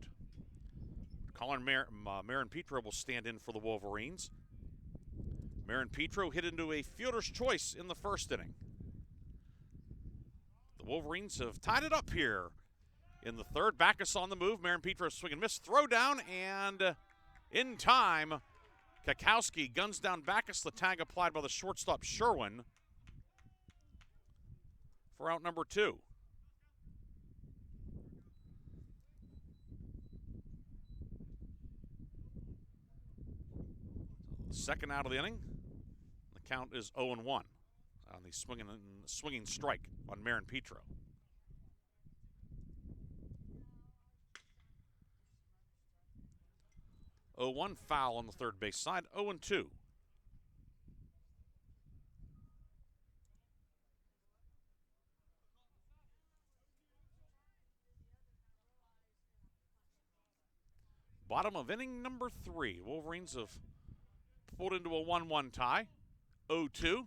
Colin Marin Petro will stand in for the Wolverines. Marin Petro hit into a fielder's choice in the first inning. The Wolverines have tied it up here in the third. Backus on the move. Marin Petro swing and miss. Throw down, and in time, Kakowski guns down Backus. The tag applied by the shortstop Sherwin for out number 2. Second out of the inning. The count is 0-1 on the swinging strike on Marin Petro. 0-1 foul on the third base side. 0-2. Bottom of inning number 3. Wolverines have pulled into a 1-1 tie. 0-2.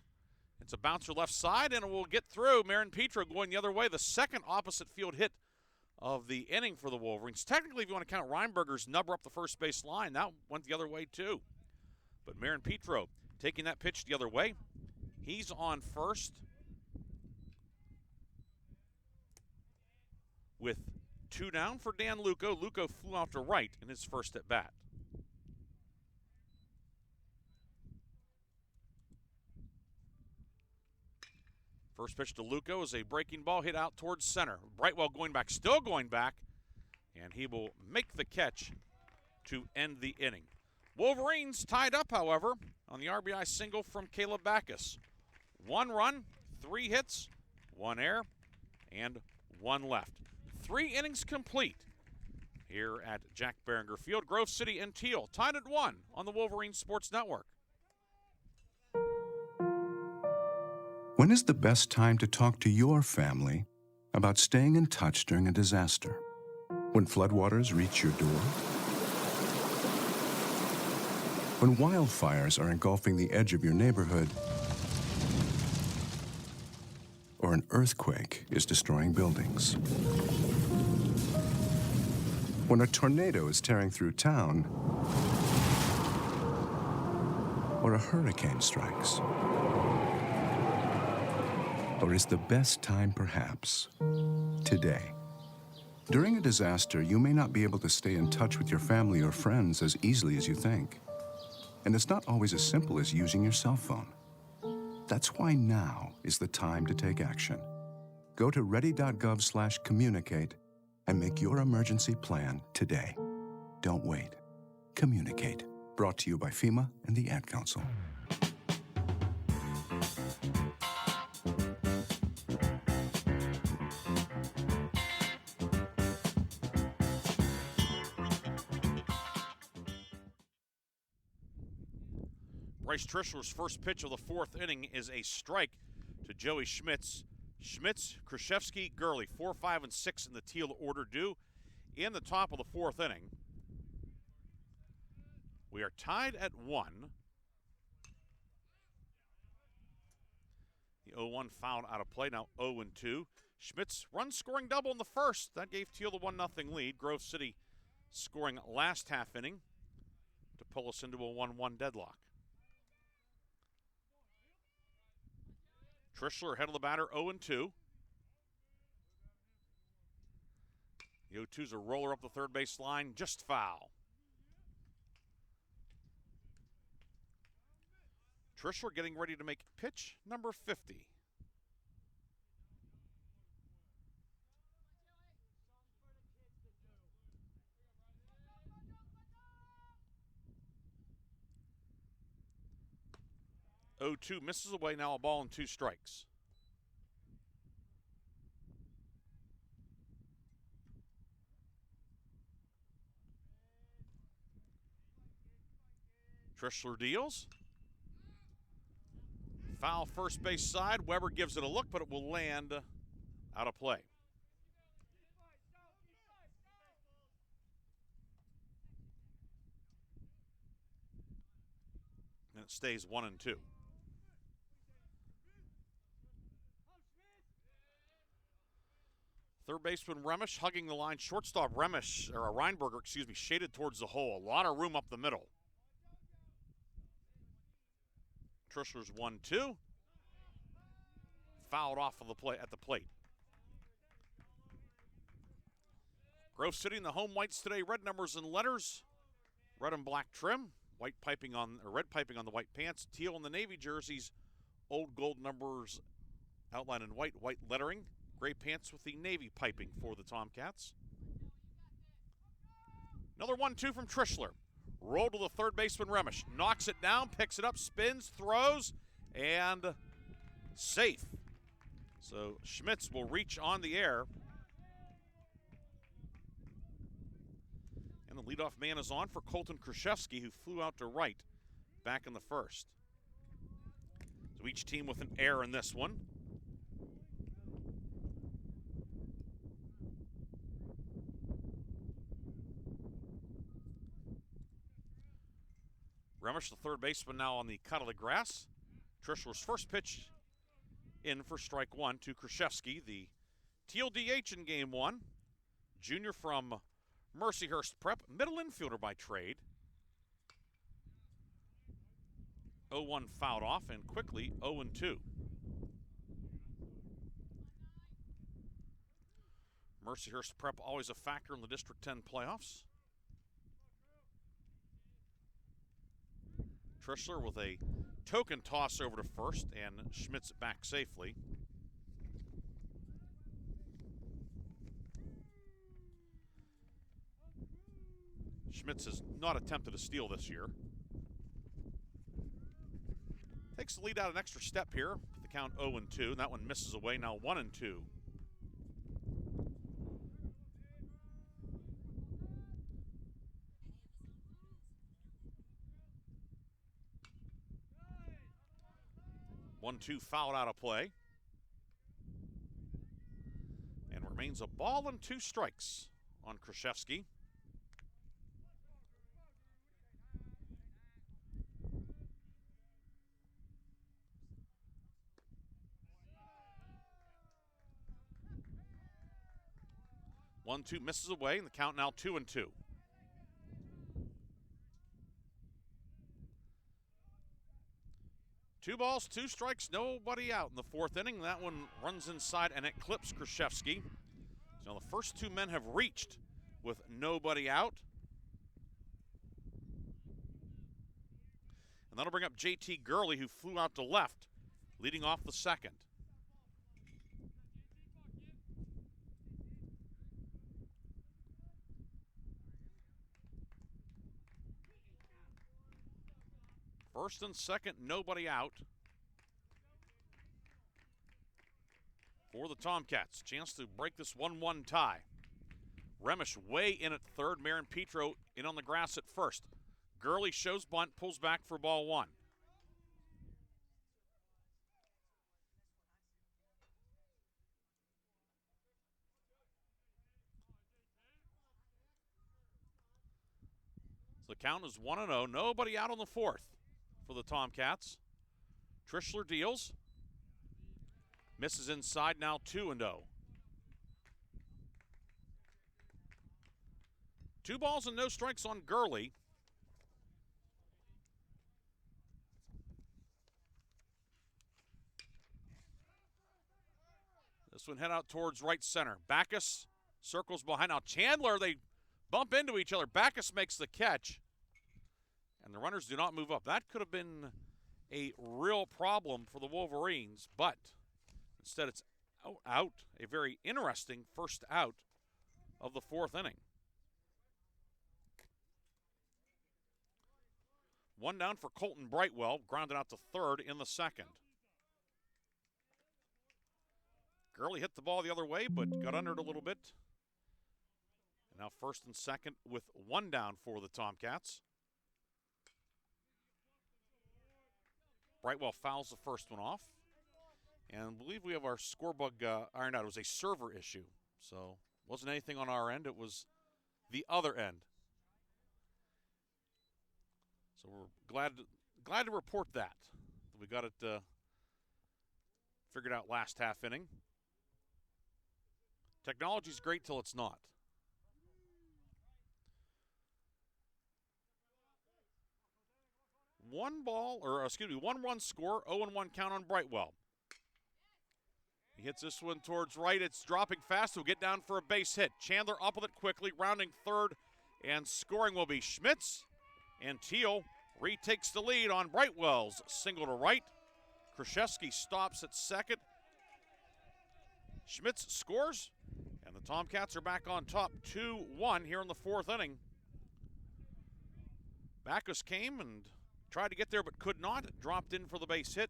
It's a bouncer left side, and it will get through. Marin Petro going the other way. The second opposite field hit of the inning for the Wolverines. Technically, if you want to count Reinberger's number up the first base line, that went the other way too. But Marin Petro taking that pitch the other way. He's on first with 2 down for Dan Luco. Luco flew out to right in his first at bat. First pitch to Luco is a breaking ball hit out towards center. Brightwell going back, still going back, and he will make the catch to end the inning. Wolverines tied up, however, on the RBI single from Caleb Backus. 1 run, 3 hits, 1 error, and 1 left. 3 innings complete here at Jack Behringer Field. Grove City and Thiel tied at 1 on the Wolverine Sports Network. When is the best time to talk to your family about staying in touch during a disaster? When floodwaters reach your door? When wildfires are engulfing the edge of your neighborhood? Or an earthquake is destroying buildings? When a tornado is tearing through town? Or a hurricane strikes? Or is the best time perhaps today? During a disaster, you may not be able to stay in touch with your family or friends as easily as you think. And it's not always as simple as using your cell phone. That's why now is the time to take action. Go to ready.gov/communicate and make your emergency plan today. Don't wait. Communicate. Brought to you by FEMA and the Ad Council. Bryce Trishler's first pitch of the 4th inning is a strike to Joey Schmitz. Schmitz, Krzyzewski, Gurley, 4, 5, and 6 in the Thiel order due in the top of the 4th inning. We are tied at 1. The 0-1 foul out of play, now 0-2. Schmitz runs scoring double in the first. That gave Thiel the 1-0 lead. Grove City scoring last half inning to pull us into a 1-1 deadlock. Trishler ahead of the batter, 0-2. The 0-2's a roller up the third base line, just foul. Trishler getting ready to make pitch number 50. Oh-2 misses away, now a ball and 2 strikes. Trishler deals. Foul first base side. Weber gives it a look, but it will land out of play. stays 1-2. Third baseman Remish hugging the line. Shortstop Reinberger, shaded towards the hole. A lot of room up the middle. Trishler's 1-2. Fouled off of the play at the plate. Grove City in the home whites today. Red numbers and letters. Red and black trim. Red piping on the white pants. Teal in the navy jerseys. Old gold numbers outlined in white lettering. Gray pants with the navy piping for the Tomcats. Another 1-2 from Trishler. Roll to the third baseman Remish. Knocks it down, picks it up, spins, throws, and safe. So Schmitz will reach on the air. And the leadoff man is on for Colton Krzyzewski, who flew out to right back in the first. So each team with an error in this one. Remish, the third baseman, now on the cut of the grass. Trishler's first pitch in for strike one to Krzyzewski, the Thiel DH in game one. Junior from Mercyhurst Prep, middle infielder by trade. 0-1 fouled off, and quickly 0-2. Mercyhurst Prep always a factor in the District 10 playoffs. Trishler with a token toss over to first, and Schmitz back safely. Schmitz has not attempted a steal this year. Takes the lead out an extra step here. The count 0-2, and that one misses away. Now 1-2. One-two fouled out of play. And remains a ball and two strikes on Krzyzewski. One-two misses away, and the count now 2-2. Two balls, two strikes, nobody out in the fourth inning. That one runs inside and it clips Krzyzewski. So the first two men have reached with nobody out. And that'll bring up J.T. Gurley, who flew out to left, leading off the second. First and second, nobody out for the Tomcats. Chance to break this 1-1 tie. Remish way in at third. Marin Petro in on the grass at first. Gurley shows bunt, pulls back for ball one. So the count is 1-0. Nobody out on the fourth for the Tomcats. Trishler deals. Misses inside, now 2-0. Two balls and no strikes on Gurley. This one head out towards right center. Backus circles behind. Now Chandler, they bump into each other. Backus makes the catch. And the runners do not move up. That could have been a real problem for the Wolverines, but instead it's out. A very interesting first out of the fourth inning. One down for Colton Brightwell, grounded out to third in the second. Gurley hit the ball the other way, but got under it a little bit. And now first and second with one down for the Tomcats. Brightwell fouls the first one off. And I believe we have our score bug ironed out. It was a server issue. So it wasn't anything on our end. It was the other end. So we're glad to report that. We got it figured out last half inning. Technology's great till it's not. One run score, 0-1 count on Brightwell. He hits this one towards right. It's dropping fast. He'll get down for a base hit. Chandler up with it quickly, rounding third, and scoring will be Schmitz. And Thiel retakes the lead on Brightwell's single to right. Krzyzewski stops at second. Schmitz scores, and the Tomcats are back on top 2-1 here in the fourth inning. Backus came and tried to get there but could not. Dropped in for the base hit.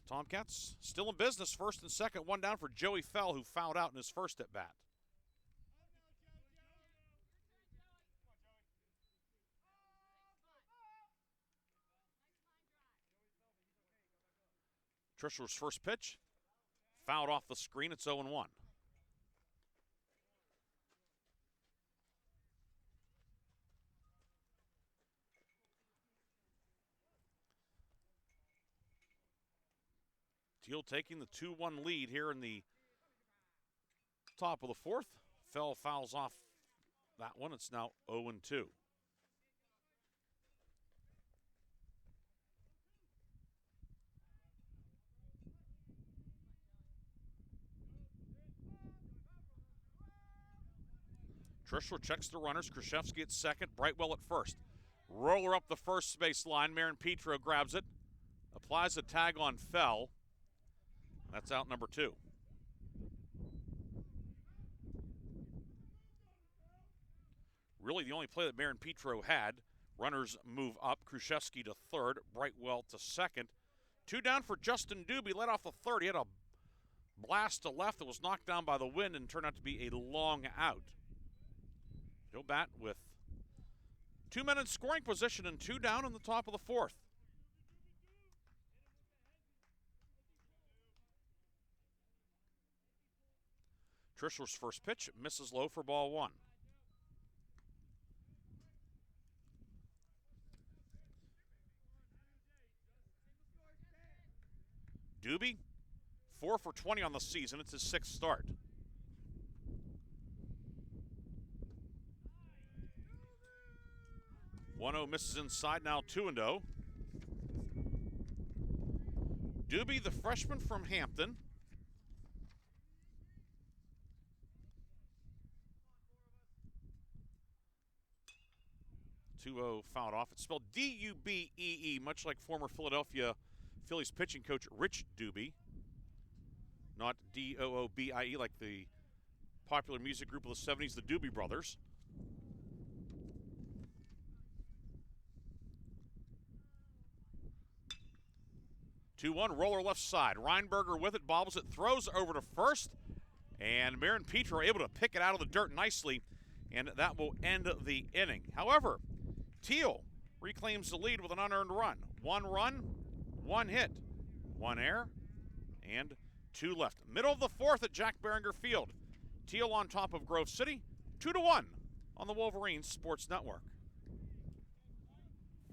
Tomcats still in business, first and second. One down for Joey Fell, who fouled out in his first at bat. Trishler's first pitch, fouled off the screen. It's 0-1. Thiel taking the 2-1 lead here in the top of the fourth. Fell fouls off that one. It's now 0-2. Trishler checks the runners. Krzyzewski at second. Brightwell at first. Roller up the first base line. Marin Petro grabs it. Applies a tag on Fell. That's out number 2. Really the only play that Marin Petro had. Runners move up. Krzyzewski to third. Brightwell to second. 2 down for Justin Doobie. Led off the third. He had a blast to left that was knocked down by the wind and turned out to be a long out. He'll bat with 2 men in scoring position and 2 down in the top of the fourth. Trishler's first pitch misses low for ball 1. Doobie, 4 for 20 on the season. It's his 6th start. 1-0 misses inside, now 2-0. Doobie, the freshman from Hampton. Fouled off. It's spelled D-U-B-E-E, much like former Philadelphia Phillies pitching coach Rich Doobie. Not D-O-O-B-I-E like the popular music group of the 70s, the Doobie Brothers. Two-one, roller left side. Reinberger with it, bobbles it, throws over to first, and Marin Petro able to pick it out of the dirt nicely, and that will end the inning. However, Thiel reclaims the lead with an unearned run. 1 run, 1 hit, 1 error, and 2 left. Middle of the fourth at Jack Behringer Field. Thiel on top of Grove City, 2-1 on the Wolverines Sports Network.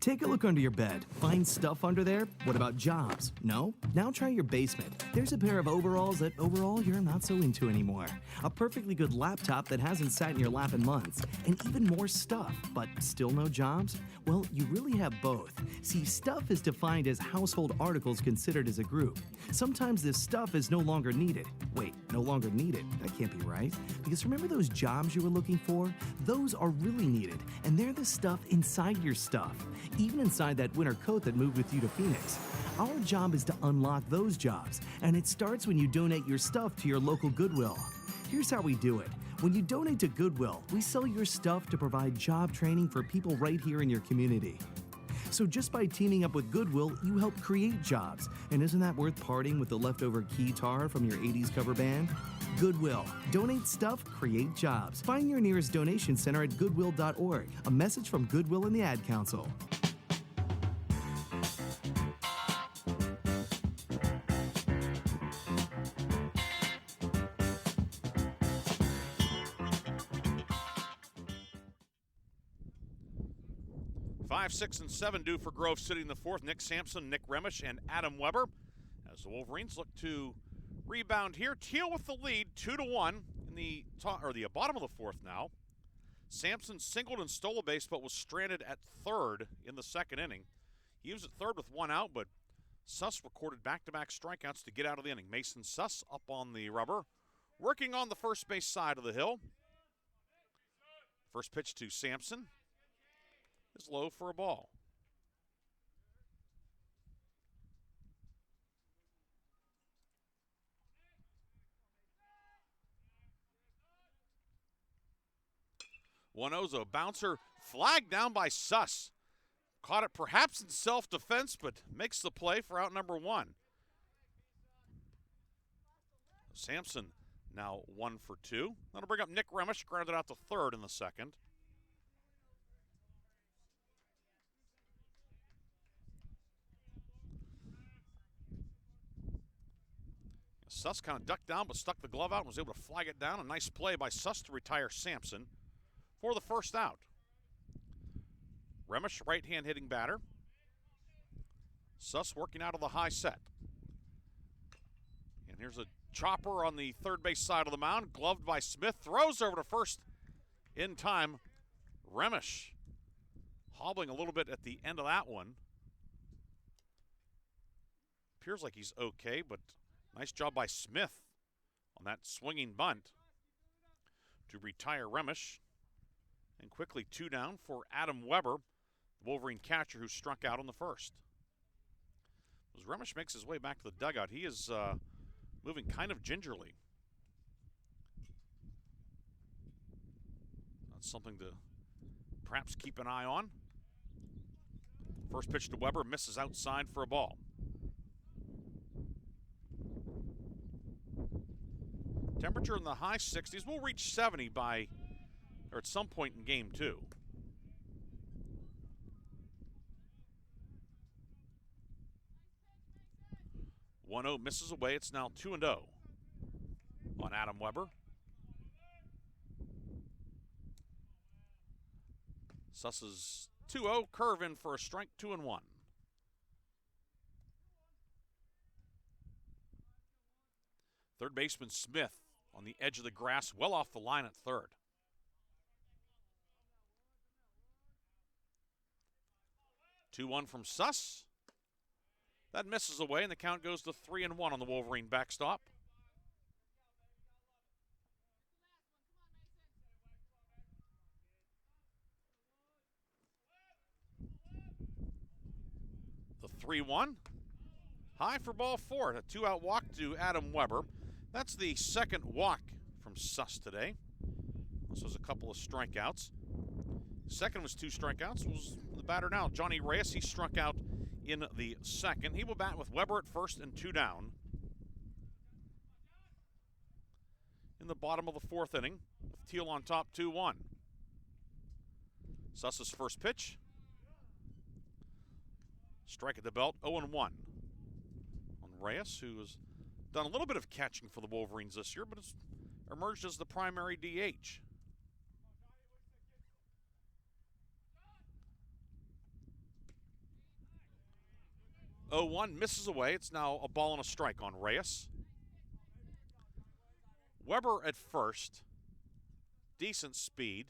Take a look under your bed. Find stuff under there? What about jobs? No? Now try your basement. There's a pair of overalls that overall you're not so into anymore. A perfectly good laptop that hasn't sat in your lap in months. And even more stuff, but still no jobs? Well, you really have both. See, stuff is defined as household articles considered as a group. Sometimes this stuff is no longer needed. Wait, no longer needed? That can't be right. Because remember those jobs you were looking for? Those are really needed, and they're the stuff inside your stuff. Even inside that winter coat that moved with you to Phoenix. Our job is to unlock those jobs, and it starts when you donate your stuff to your local Goodwill. Here's how we do it. When you donate to Goodwill, we sell your stuff to provide job training for people right here in your community. So just by teaming up with Goodwill, you help create jobs. And isn't that worth parting with the leftover guitar from your 80s cover band? Goodwill. Donate stuff, create jobs. Find your nearest donation center at goodwill.org. A message from Goodwill and the Ad Council. 5, 6, and 7 due for Grove City in the fourth. Nick Sampson, Nick Remish, and Adam Weber. As the Wolverines look to rebound here. Thiel with the lead, 2-1 in the bottom of the fourth now. Sampson singled and stole a base, but was stranded at third in the second inning. He was at third with one out, but Suss recorded back-to-back strikeouts to get out of the inning. Mason Suss up on the rubber, working on the first base side of the hill. First pitch to Sampson is low for a ball. One Ozo bouncer flagged down by Suss. Caught it perhaps in self-defense, but makes the play for out number one. Sampson now 1 for 2. That'll bring up Nick Remish, grounded out to third in the second. Suss kind of ducked down but stuck the glove out and was able to flag it down. A nice play by Suss to retire Sampson for the first out. Remish, right-hand hitting batter. Suss working out of the high set. And here's a chopper on the third base side of the mound, gloved by Smith, throws over to first in time. Remish hobbling a little bit at the end of that one. Appears like he's okay, but nice job by Smith on that swinging bunt to retire Remish. And quickly 2 down for Adam Weber, the Wolverine catcher who struck out on the first. As Remish makes his way back to the dugout, he is moving kind of gingerly. That's something to perhaps keep an eye on. First pitch to Weber, misses outside for a ball. Temperature in the high 60s. We'll reach 70 at some point in game 2. One 0 misses away. It's now 2-0 on Adam Weber. Suss's 2-0 curve in for a strike, 2-1. Third baseman Smith on the edge of the grass, well off the line at third. Two 2-1 from Suss. That misses away, and the count goes to 3-1 on the Wolverine backstop. The 3-1. High for ball 4. A 2-out walk to Adam Weber. That's the second walk from Suss today. This was a couple of strikeouts. Second was 2 strikeouts. Was the batter now, Johnny Reyes. He struck out in the second. He will bat with Weber at first and 2 down. In the bottom of the fourth inning, with Thiel on top, 2-1. Suss's first pitch. Strike at the belt, 0-1. On Reyes, who has done a little bit of catching for the Wolverines this year, but has emerged as the primary DH. Misses away. It's now a ball and a strike on Reyes. Weber at first. Decent speed.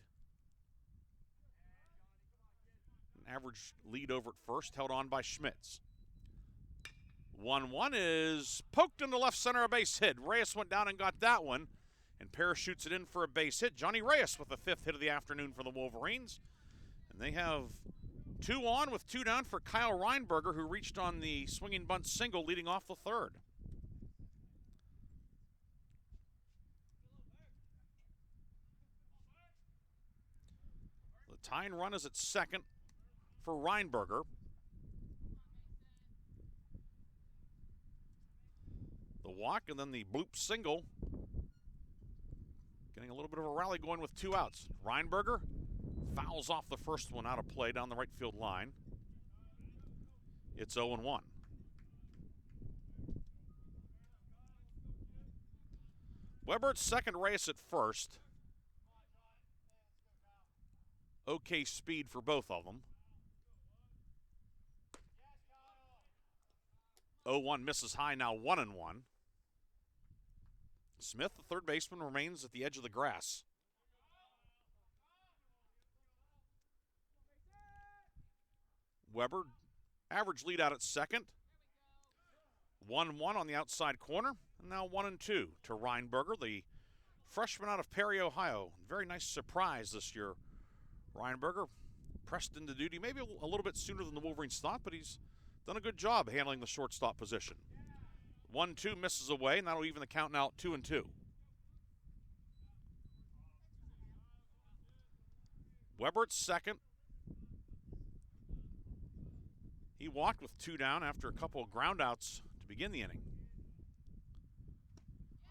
An average lead over at first, held on by Schmitz. 1-1 is poked into left center, a base hit. Reyes went down and got that one and parachutes it in for a base hit. Johnny Reyes with the 5th hit of the afternoon for the Wolverines. And they have 2 on with 2 down for Kyle Reinberger, who reached on the swinging bunt single leading off the third. The tying run is at second for Reinberger. The walk and then the bloop single. Getting a little bit of a rally going with 2 outs. Reinberger fouls off the first one out of play down the right field line. It's 0-1. Weber at second, Reyes at first. Okay speed for both of them. 0-1 misses high, now 1-1. Smith, the third baseman, remains at the edge of the grass. Weber, average lead out at second. 1-1 on the outside corner, and now 1-2 to Reinberger, the freshman out of Perry, Ohio. Very nice surprise this year. Reinberger pressed into duty maybe a little bit sooner than the Wolverines thought, but he's done a good job handling the shortstop position. 1-2 misses away, and that'll even the count now 2-2. Weber at second. He walked with 2 down after a couple of groundouts to begin the inning.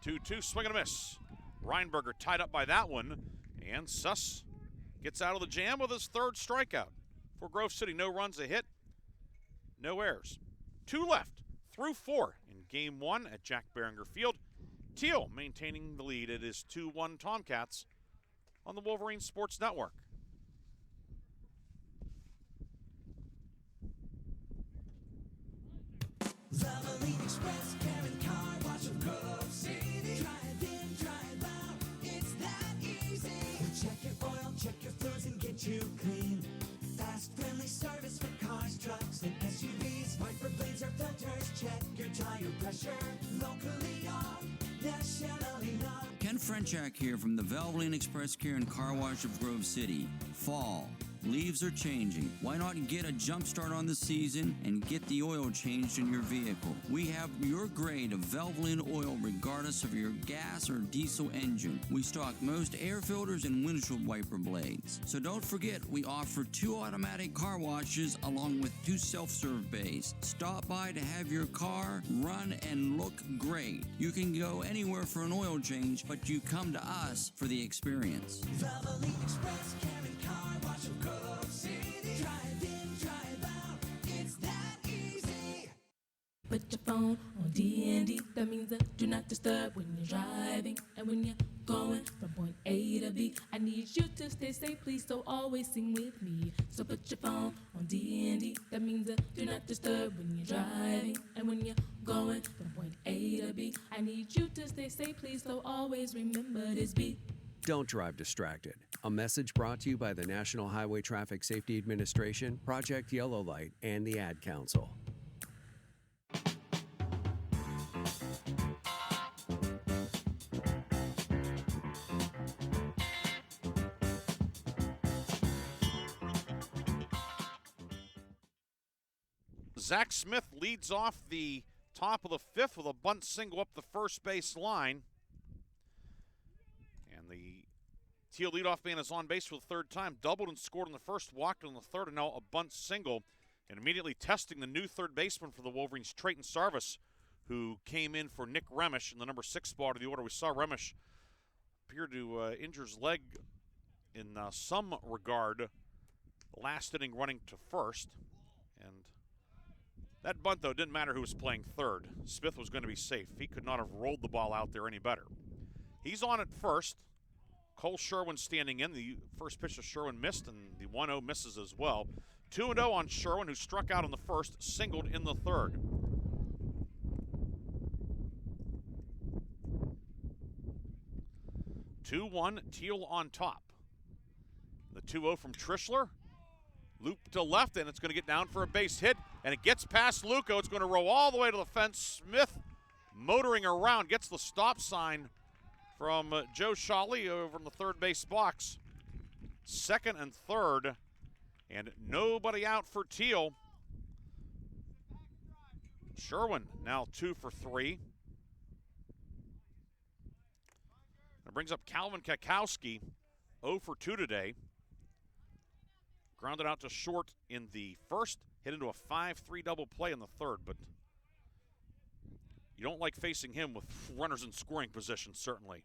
2-2, swing and a miss. Reinberger tied up by that one, and Suss gets out of the jam with his third strikeout. For Grove City, no runs, a hit, no errors. 2 left through 4 in Game 1 at Jack Behringer Field. Thiel maintaining the lead. It is 2-1 Tomcats on the Wolverine Sports Network. Valvoline Express, Karen Car Wash of Grove City. Drive in, drive out, it's that easy. Check your oil, check your fluids, and get you clean. Fast, friendly service for cars, trucks, and SUVs. Wiper blades or filters, check your tire pressure. Locally owned, nationally known. Ken Frenchak here from the Valvoline Express Care and Car Wash of Grove City. Fall. Leaves are changing. Why not get a jump start on the season and get the oil changed in your vehicle? We have your grade of Valvoline oil regardless of your gas or diesel engine. We stock most air filters and windshield wiper blades. So don't forget, we offer 2 automatic car washes along with 2 self-serve bays. Stop by to have your car run and look great. You can go anywhere for an oil change, but you come to us for the experience. Valvoline Express, Karen Car Wash of Grove City. Drive in, drive out, it's that easy. Put your phone on D&D, that means do not disturb when you're driving. And when you're going from point A to B, I need you to stay safe, please, so always sing with me. So put your phone on D&D, that means do not disturb when you're driving. And when you're going from point A to B, I need you to stay safe, please, so always remember this beat. Don't drive distracted. A message brought to you by the National Highway Traffic Safety Administration, Project Yellow Light, and the Ad Council. Zach Smith leads off the top of the 5th with a bunt single up the first base line. And the Thiel leadoff man is on base for the 3rd time. Doubled and scored in the first, walked in the 3rd, and now a bunt single. And immediately testing the new 3rd baseman for the Wolverines, Trayton Sarvis, who came in for Nick Remish in the number 6 spot of the order. We saw Remish appear to injure his leg in some regard last inning running to first. And that bunt, though, didn't matter who was playing 3rd. Smith was going to be safe. He could not have rolled the ball out there any better. He's on at first. Cole Sherwin standing in. The first pitch of Sherwin missed, and the 1-0 misses as well. 2-0 on Sherwin, who struck out in the first, singled in the 3rd. Two-one, Thiel on top. The 2-0 from Trischler. Loop to left, and it's going to get down for a base hit, and it gets past Luco. It's going to roll all the way to the fence. Smith motoring around, gets the stop sign from Joe Shawley over in the 3rd base box. 2nd and 3rd, and nobody out for Thiel. Sherwin now 2 for 3. That brings up Calvin Kakowski, 0 for 2 today. Grounded out to short in the 1st, hit into a 5-3 double play in the 3rd, but you don't like facing him with runners in scoring position, certainly.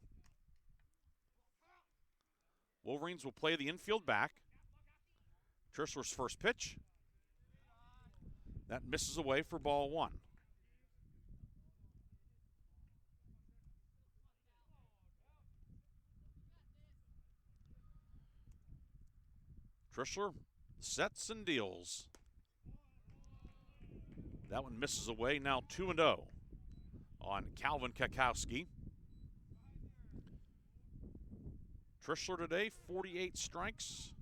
Wolverines will play the infield back. Trischler's first pitch. That misses away for ball 1. Trischler sets and deals. That one misses away. Now 2-0 on Calvin Kakowski. Trishler today, 48 strikes,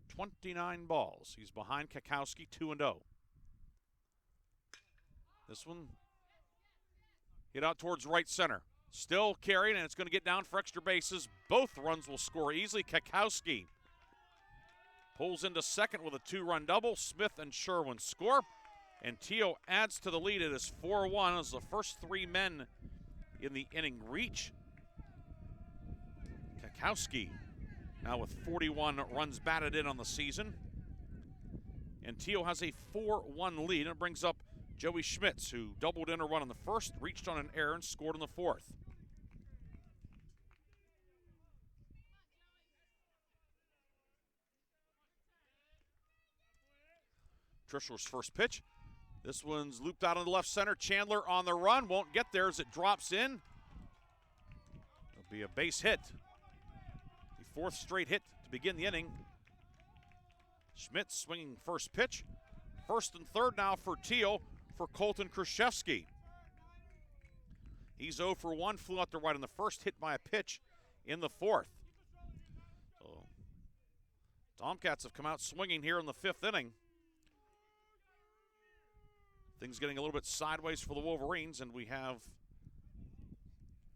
29 balls. He's behind Kakowski, 2-0. This one hit out towards right center. Still carried, and it's going to get down for extra bases. Both runs will score easily. Kakowski pulls into second with a 2-run double. Smith and Sherwin score, and Thiel adds to the lead. It is 4-1 as the first three men in the inning reach. Kakowski now with 41 runs batted in on the season. And Thiel has a 4-1 lead, and it brings up Joey Schmitz, who doubled in a run in the first, reached on an error, and scored in the fourth. Trishler's first pitch. This one's looped out on the left center. Chandler on the run. Won't get there as it drops in. It'll be a base hit. The fourth straight hit to begin the inning. Schmitz swinging first pitch. First and third now for Thiel for Colton Krzyzewski. He's 0 for 1. Flew out to right on the first, hit by a pitch in the fourth. So Tomcats have come out swinging here in the fifth inning. Things getting a little bit sideways for the Wolverines, and we have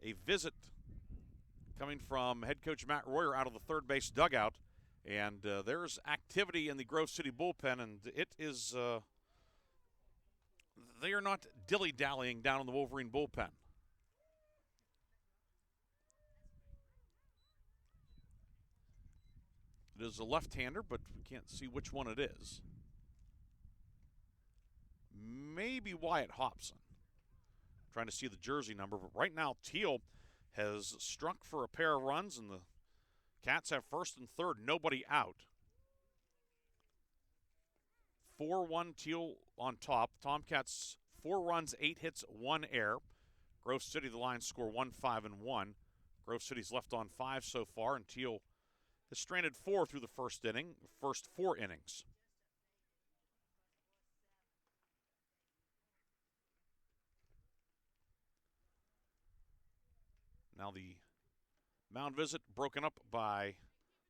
a visit coming from head coach Matt Royer out of the third base dugout. And there's activity in the Grove City bullpen, and it is, they are not dilly-dallying down in the Wolverine bullpen. It is a left-hander, but we can't see which one it is. Maybe Wyatt Hobson. Trying to see the jersey number, but right now Thiel has struck for a pair of runs, and the Cats have first and third, nobody out. 4-1 Thiel on top. Tomcats 4 runs, 8 hits, 1 error. Grove City, the Lions score 1-5-1. Grove City's left on 5 so far, and Thiel has stranded 4 through the first 4 innings. Now the mound visit broken up by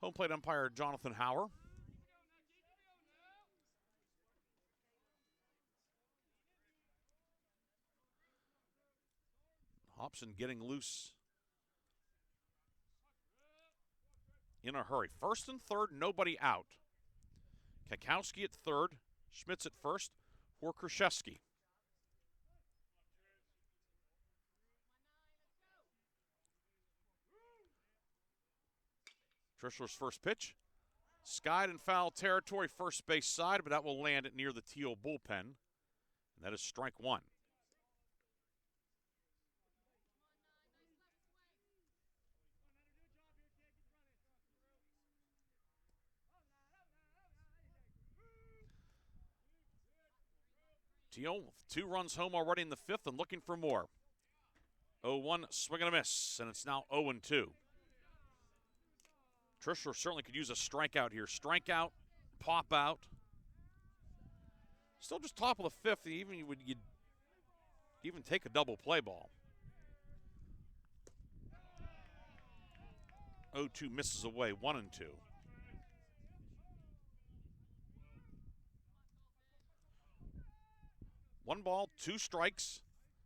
home plate umpire Jonathan Hauer. Hobson getting loose in a hurry. First and third, nobody out. Kakowski at third, Schmitz at first for Krzyzewski. Trishler's first pitch. Skied in foul territory, first base side, but that will land it near the Thiel bullpen. And that is strike one. Thiel with 2 runs home already in the fifth and looking for more. 0-1, swing and a miss, and it's now 0-2. Trishler certainly could use a strikeout here. Strikeout, pop out. Still just top of the fifth. You'd even take a double play ball. 0-2 misses away, 1-2. One ball, 2 strikes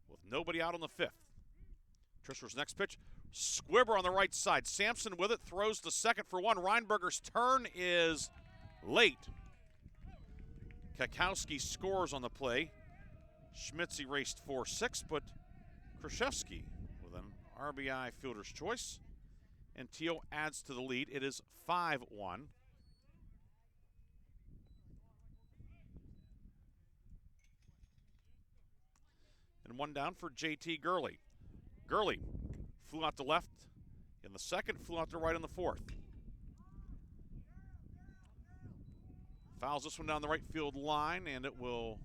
with nobody out on the fifth. Trishler's next pitch. Squibber on the right side. Sampson with it, throws to second for 1. Reinberger's turn is late. Kakowski scores on the play. Schmitz erased 4-6, but Krzyzewski with an RBI fielder's choice. And Thiel adds to the lead. It is 5-1. And 1 down for JT Gurley. Gurley flew out to left in the second, flew out to right in the fourth. Fouls this one down the right field line, and it will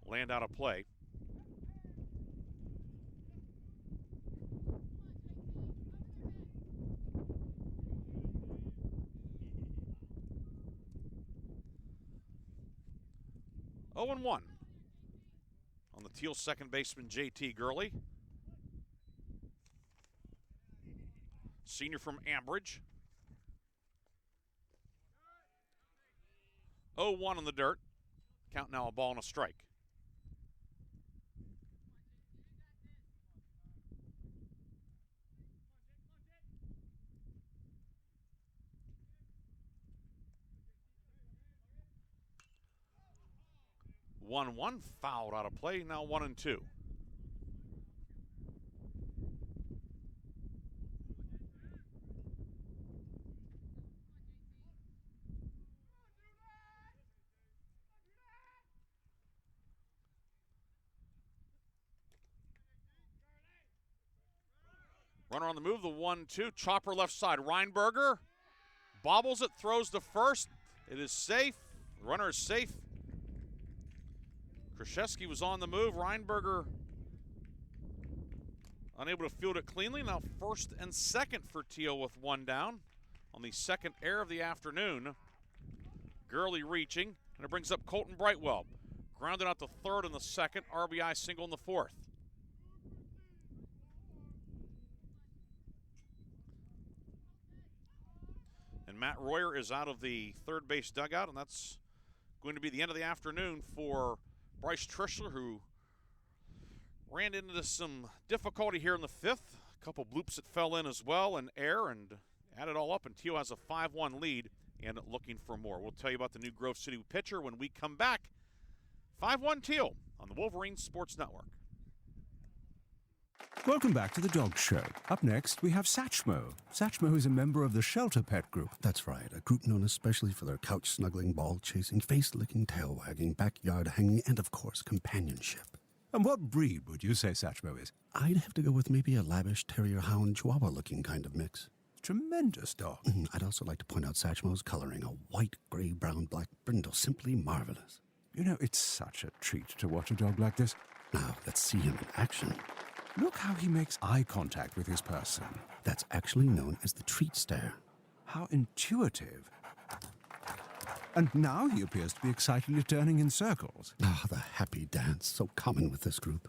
land out of play. Oh, 0-1. Thiel second baseman J.T. Gurley. Senior from Ambridge. 0-1 on the dirt. Count now a ball and a strike. One fouled out of play. Now 1-2. Runner on the move, the 1-2. Chopper left side. Reinberger bobbles it, throws to first. It is safe. The runner is safe. Krzyzewski was on the move. Reinberger unable to field it cleanly. Now first and second for Thiel with one down on the second error of the afternoon. Gurley reaching, and it brings up Colton Brightwell. Grounded out to third in the second. RBI single in the fourth. And Matt Royer is out of the third base dugout, and that's going to be the end of the afternoon for Bryce Trishler, who ran into some difficulty here in the fifth. A couple bloops that fell in as well, and air, and added all up, and Thiel has a 5-1 lead and looking for more. We'll tell you about the new Grove City pitcher when we come back. 5-1 Thiel on the Wolverines Sports Network. Welcome back to the Dog Show. Up next, we have Satchmo. Satchmo is a member of the Shelter Pet Group. That's right, a group known especially for their couch-snuggling, ball-chasing, face-licking, tail-wagging, backyard-hanging, and, of course, companionship. And what breed would you say Satchmo is? I'd have to go with maybe a lavish terrier-hound chihuahua-looking kind of mix. Tremendous dog. I'd also like to point out Satchmo's coloring, a white, gray, brown, black brindle, simply marvelous. You know, it's such a treat to watch a dog like this. Now, let's see him in action. Look how he makes eye contact with his person. That's actually known as the treat stare. How intuitive. And now he appears to be excitedly turning in circles. Ah, the happy dance, so common with this group.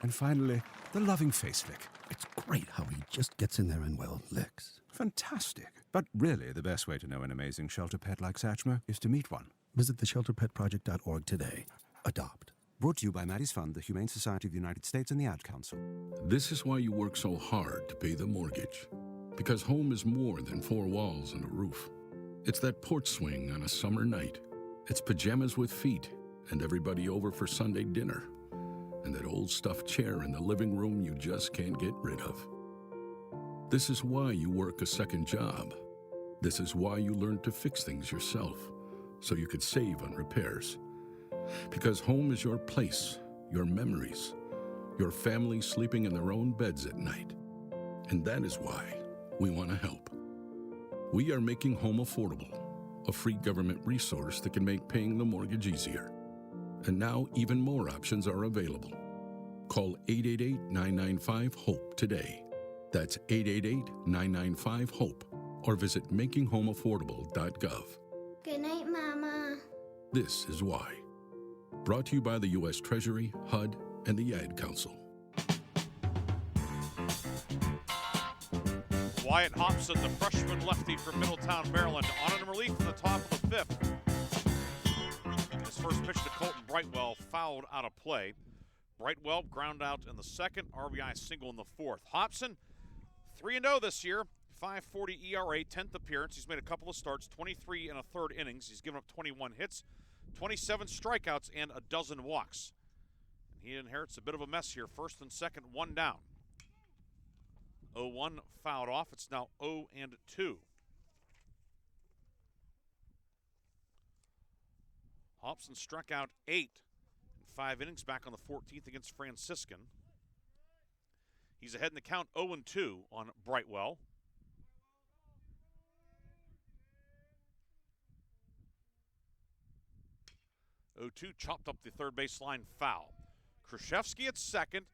And finally, the loving face lick. It's great how he just gets in there and, well, licks. Fantastic. But really, the best way to know an amazing shelter pet like Satchmo is to meet one. Visit theshelterpetproject.org today. Adopt. Brought to you by Maddie's Fund, the Humane Society of the United States, and the Ad Council. This is why you work so hard to pay the mortgage. Because home is more than four walls and a roof. It's that porch swing on a summer night. It's pajamas with feet and everybody over for Sunday dinner. And that old stuffed chair in the living room you just can't get rid of. This is why you work a second job. This is why you learn to fix things yourself, so you could save on repairs. Because home is your place, your memories, your family sleeping in their own beds at night. And that is why we want to help. We are making home affordable, a free government resource that can make paying the mortgage easier. And now even more options are available. Call 888-995-HOPE today. That's 888-995-HOPE. Or visit makinghomeaffordable.gov. Good night, Mama. This is why. Brought to you by the U.S. Treasury, HUD, and the Ad Council. Wyatt Hobson, the freshman lefty from Middletown, Maryland, on in relief in the top of the fifth. His first pitch to Colton Brightwell fouled out of play. Brightwell ground out in the second, RBI single in the fourth. Hobson, 3-0 this year, 5.40 ERA, 10th appearance. He's made a couple of starts, 23 and a third innings. He's given up 21 hits, 27 strikeouts, and a dozen walks. And he inherits a bit of a mess here. First and second, one down. 0-1 fouled off. It's now 0-2. Hobson struck out 8 in 5 innings back on the 14th against Franciscan. He's ahead in the count 0-2 on Brightwell. Chopped up the third baseline foul. Krzyzewski at second.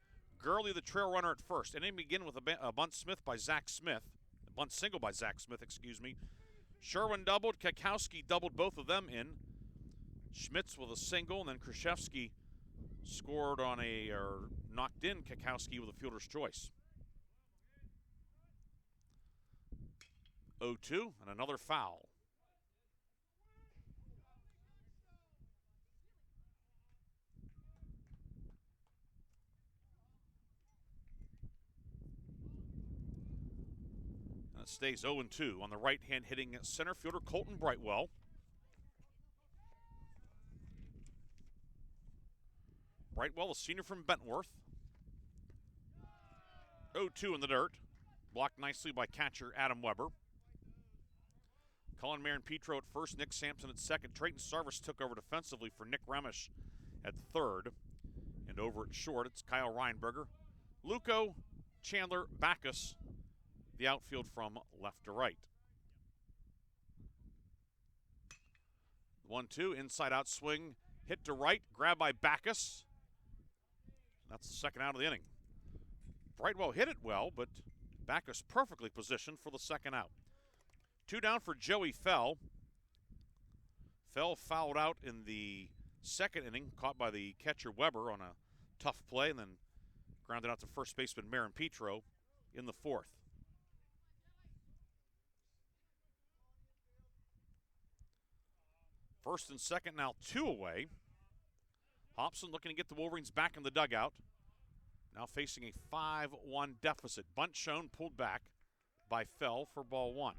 Gurley, the trail runner, at first. And they begin with a bunt Smith by Zach Smith. A bunt single by Zach Smith, excuse me. Sherwin doubled. Kakowski doubled both of them in. Schmitz with a single, and then Krzyzewski scored on or knocked in Kekowski with a fielder's choice. 0-2 and another foul. And it stays 0-2 on the right-hand hitting center fielder Colton Brightwell. Brightwell, a senior from Bentworth. 0-2 in the dirt. Blocked nicely by catcher Adam Weber. Colin Marin Petro at first, Nick Sampson at second. Trayton Sarvis took over defensively for Nick Remish at third. And over at short, it's Kyle Reinberger. Luco, Chandler, Backus, the outfield from left to right. 1-2, inside-out swing, hit to right, grab by Backus. That's the second out of the inning. Brightwell hit it well, but Backus perfectly positioned for the second out. 2 down for Joey Fell. Fell fouled out in the second inning, caught by the catcher Weber on a tough play, and then grounded out to first baseman Marin Petro in the fourth. First and second now 2 away. Hobson looking to get the Wolverines back in the dugout. Now facing a 5-1 deficit. Bunt shown, pulled back by Fell for ball 1.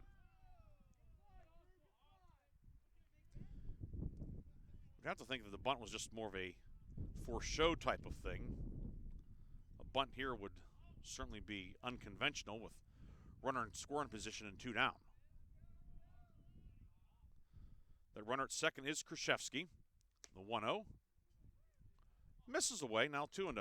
We'd have to think that the bunt was just more of a for show type of thing. A bunt here would certainly be unconventional with runner in scoring position and 2 down. The runner at second is Krzyzewski. The 1-0. Misses away, now 2-0.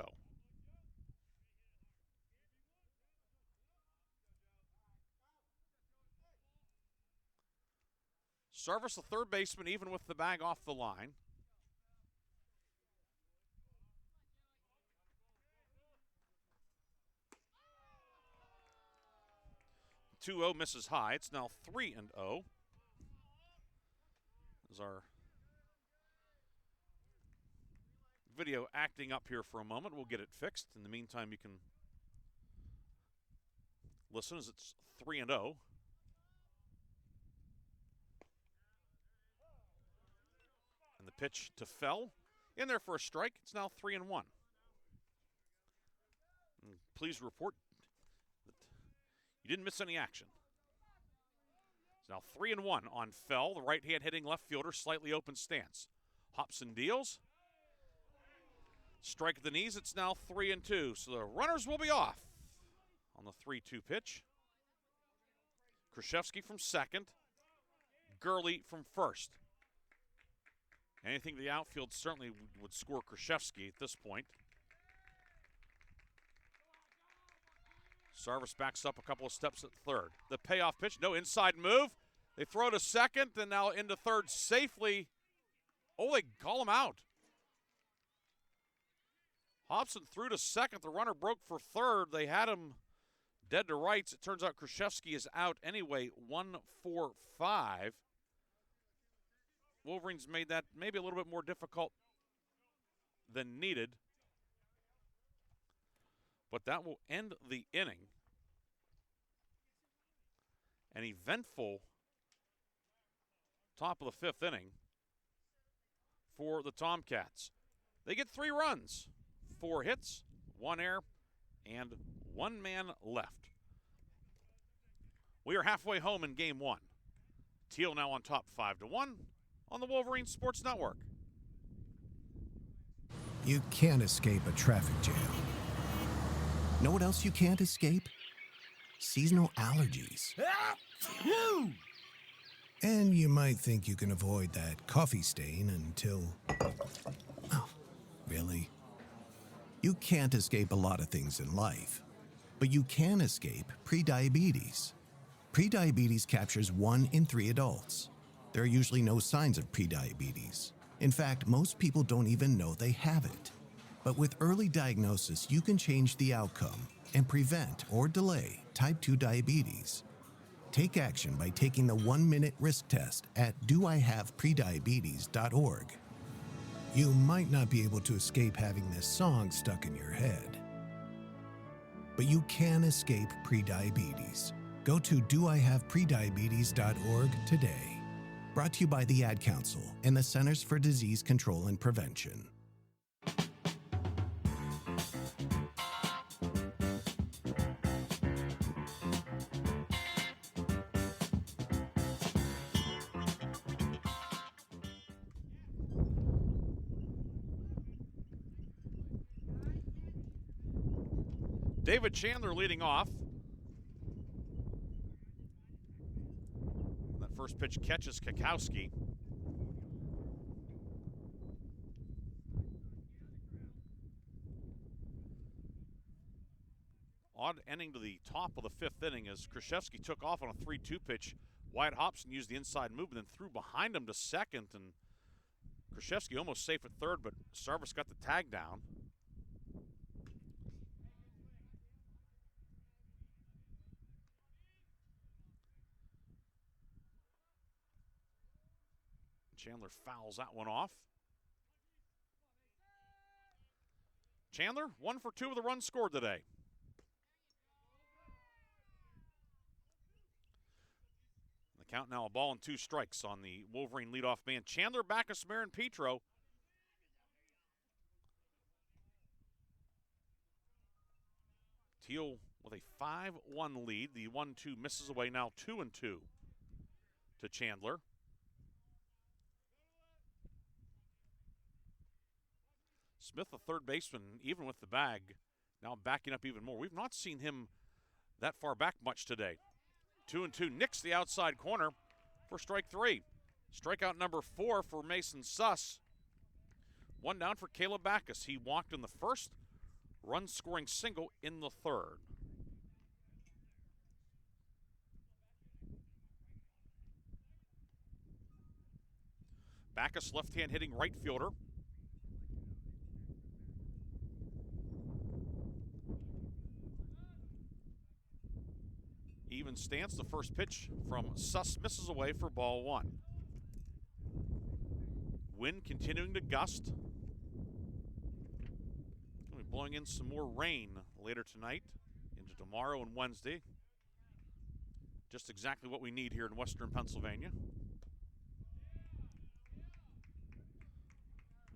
Sarvis, the third baseman, even with the bag off the line. The 2-0 misses high. It's now 3-0. As our video acting up here for a moment, we'll get it fixed. In the meantime, you can listen as it's 3-0. And the pitch to Fell. In there for a strike. It's now 3-1. And please report that you didn't miss any action. It's now 3-1 on Fell, the right-hand hitting left fielder, slightly open stance. Hobson deals. Strike at the knees. It's now 3-2. So the runners will be off on the 3-2 pitch. Krzyzewski from second. Gurley from first. Anything to the outfield certainly would score Krzyzewski at this point. Sarvis backs up a couple of steps at third. The payoff pitch, no inside move. They throw to second and now into third safely. Oh, they call him out. Hobson threw to second. The runner broke for third. They had him dead to rights. It turns out Krzyzewski is out anyway, 1-4-5. Wolverines made that maybe a little bit more difficult than needed. But that will end the inning. An eventful top of the fifth inning for the Tomcats. They get 3 runs, 4 hits, 1 error, and 1 man left. We are halfway home in game 1. Thiel now on top 5-1 on the Wolverine Sports Network. You can't escape a traffic jam. Know what else you can't escape? Seasonal allergies. And you might think you can avoid that coffee stain until... Oh, really? You can't escape a lot of things in life, but you can escape prediabetes. Prediabetes captures 1 in 3 adults. There are usually no signs of prediabetes. In fact, most people don't even know they have it. But with early diagnosis, you can change the outcome and prevent or delay type 2 diabetes. Take action by taking the 1-minute risk test at doihaveprediabetes.org. You might not be able to escape having this song stuck in your head, but you can escape prediabetes. Go to doihaveprediabetes.org today. Brought to you by the Ad Council and the Centers for Disease Control and Prevention. David Chandler leading off. That first pitch catches Kakowski. Odd ending to the top of the fifth inning as Krzyzewski took off on a 3-2 pitch. Wyatt Hobson used the inside move and then threw behind him to second, and Krzyzewski almost safe at third, but Sarvis got the tag down. Chandler fouls that one off. Chandler, 1 for 2 with a run scored today. The count now a ball and 2 strikes on the Wolverine leadoff man. Chandler, Backus, Marin, Petro. Thiel with a 5-1 lead. The 1-2 misses away, now 2-2 to Chandler. Smith, the third baseman, even with the bag, now backing up even more. We've not seen him that far back much today. 2-2, nicks the outside corner for strike 3. Strikeout number 4 for Mason Suss. 1 down for Caleb Backus. He walked in the first, run-scoring single in the third. Backus, left-hand hitting right fielder. Even stance, the first pitch from Suss misses away for ball 1. Wind continuing to gust. We'll be blowing in some more rain later tonight into tomorrow and Wednesday. Just exactly what we need here in western Pennsylvania.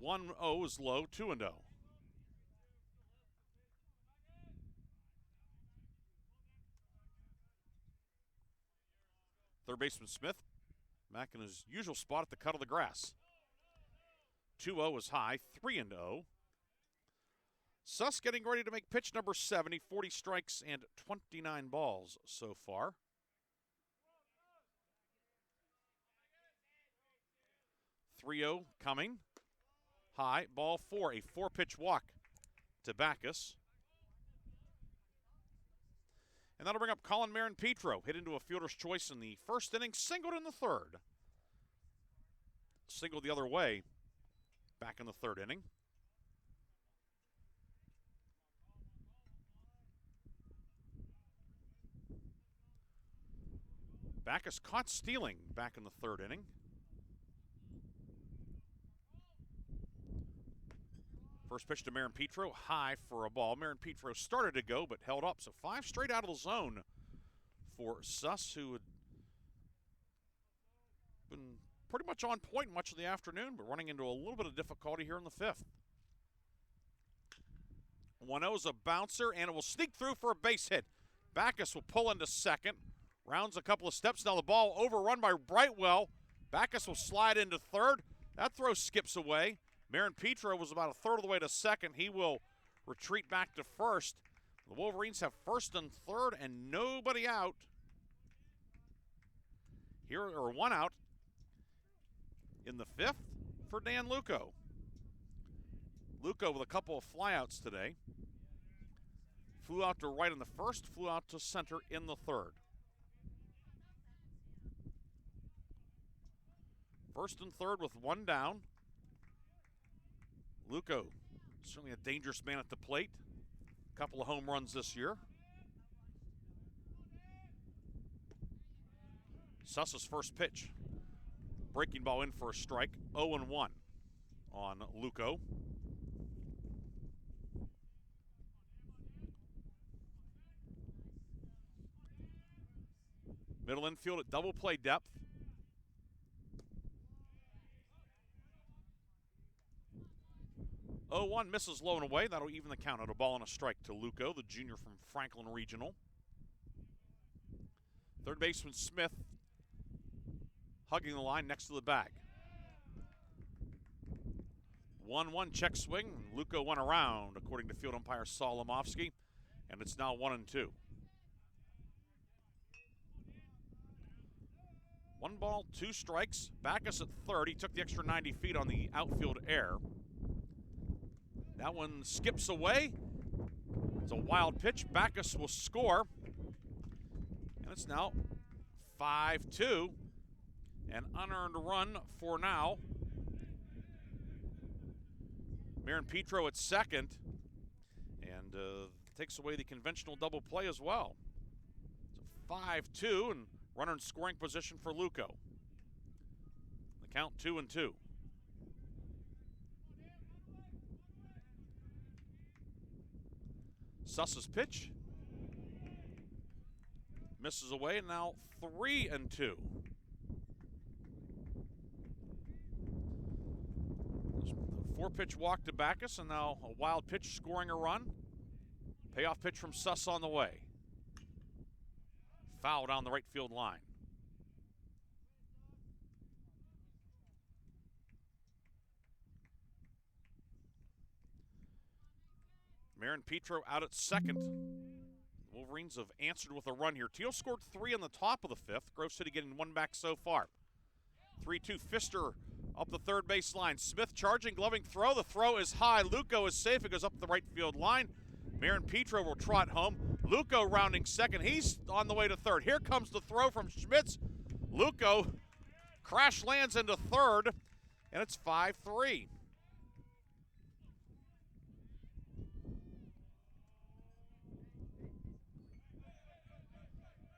1-0 is low, 2-0. Third baseman Smith back in his usual spot at the cut of the grass. 2-0 is high, 3-0. Suss getting ready to make pitch number 70, 40 strikes and 29 balls so far. .30 coming. High, ball 4, a 4-pitch walk to Backus. And that'll bring up Colin Marin Petro. Hit into a fielder's choice in the first inning, singled in the third. Singled the other way back in the third inning. Backus caught stealing back in the third inning. First pitch to Marin Petro, high for a ball. Marin Petro started to go, but held up. So 5 straight out of the zone for Suss, who had been pretty much on point much of the afternoon, but running into a little bit of difficulty here in the 5th. 1-0 is a bouncer, and it will sneak through for a base hit. Backus will pull into second, rounds a couple of steps. Now the ball overrun by Brightwell. Backus will slide into third. That throw skips away. Marin Petro was about a third of the way to second. He will retreat back to first. The Wolverines have first and third and nobody out. Here are 1 out in the 5th for Dan Luco. Luco with a couple of flyouts today. Flew out to right in the first, flew out to center in the third. First and third with 1 down. Luco, certainly a dangerous man at the plate. A couple of home runs this year. Suss's first pitch. Breaking ball in for a strike, 0-1 on on Luco. Middle infield at double play depth. 0-1 misses low and away. That'll even the count at a ball and a strike to Luco, the junior from Franklin Regional. Third baseman Smith hugging the line next to the bag. 1-1 check swing. Luco went around, according to field umpire Saul Lemofsky, and it's now 1-2. 1 ball, 2 strikes. Backus at third. He took the extra 90 feet on the outfield air. That one skips away. It's a wild pitch. Backus will score. And it's now 5-2. An unearned run for now. Marin Petro at second. And takes away the conventional double play as well. So 5-2 and runner in scoring position for Luco. The count 2-2. Suss's pitch. Misses away, and now 3-2. 4-pitch walk to Backus, and now a wild pitch scoring a run. Payoff pitch from Suss on the way. Foul down the right field line. Marin Petro out at second. The Wolverines have answered with a run here. Thiel scored 3 in the top of the 5th. Grove City getting 1 back so far. 3-2 Pfister up the third base line. Smith charging, gloving throw. The throw is high. Luco is safe. It goes up the right field line. Marin Petro will trot home. Luco rounding second. He's on the way to third. Here comes the throw from Schmitz. Luco crash lands into third, and it's 5-3.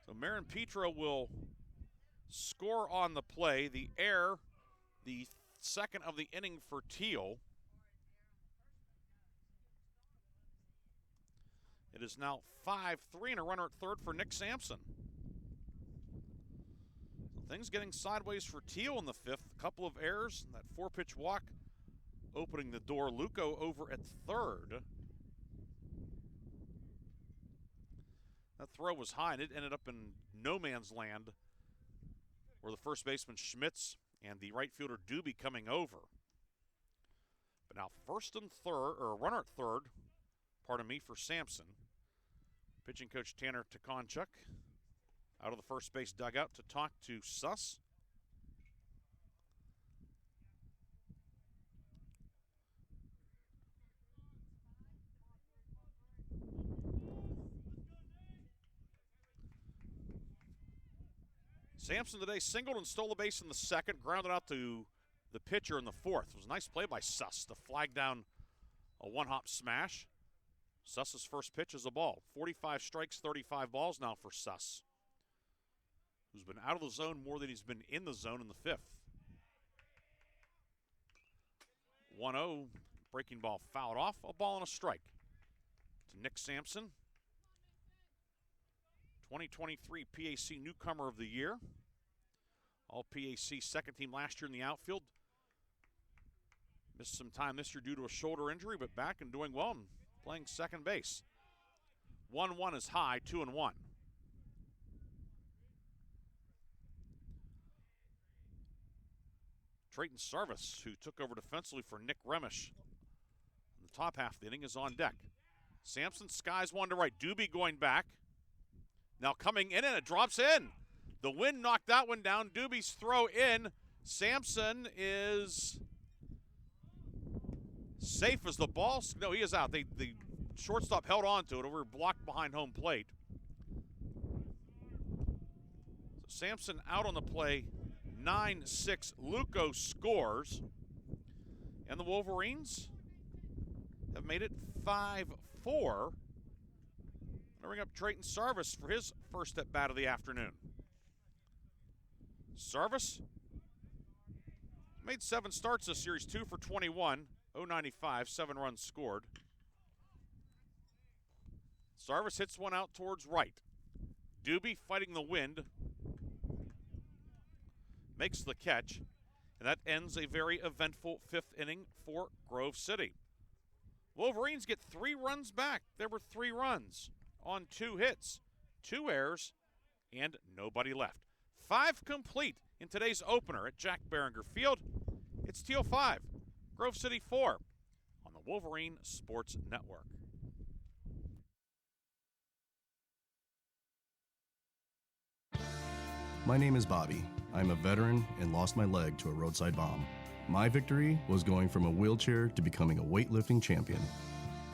So Marin Petro will score on the play. The error, the second of the inning for Thiel. It is now 5-3 and a runner at third for Nick Sampson. So things getting sideways for Thiel in the 5th. A couple of errors, and that 4-pitch walk opening the door. Luco over at third. That throw was high, and it ended up in no man's land where the first baseman Schmitz and the right fielder Doobie coming over. But now first and third, or runner at third, pardon me, for Sampson. Pitching coach Tanner Takonchuk out of the first base dugout to talk to Suss. Sampson today singled and stole a base in the 2nd, grounded out to the pitcher in the 4th. It was a nice play by Suss to flag down a one-hop smash. Suss's first pitch is a ball. 45 strikes, 35 balls now for Suss, who's been out of the zone more than he's been in the zone in the 5th. 1-0, breaking ball fouled off, a ball and a strike to Nick Sampson. 2023 PAC Newcomer of the Year. All PAC second team last year in the outfield. Missed some time this year due to a shoulder injury, but back and doing well and playing second base. 1-1 is high, 2-1. Trayton Sarvis, who took over defensively for Nick Remish in the top half of the inning, is on deck. Sampson skies one to right. Doobie going back. Now coming in, and it drops in. The wind knocked that one down. Doobie's throw in. Sampson is safe as the ball. No, he is out. The shortstop held on to it over, blocked behind home plate. So Sampson out on the play. 9-6. Luco scores. And the Wolverines have made it 5-4. I'll bring up Trayton Sarvis for his first at bat of the afternoon. Sarvis Made 7 starts this series, 2 for 21, 095, 7 runs scored. Sarvis hits one out towards right. Doobie fighting the wind, makes the catch, and that ends a very eventful 5th inning for Grove City. Wolverines get 3 runs back. There were 3 runs on 2 hits, 2 errors, and nobody left. 5 complete in today's opener at Jack Behringer Field. It's Thiel 5, Grove City 4 on the Wolverine Sports Network. My name is Bobby. I'm a veteran and lost my leg to a roadside bomb. My victory was going from a wheelchair to becoming a weightlifting champion.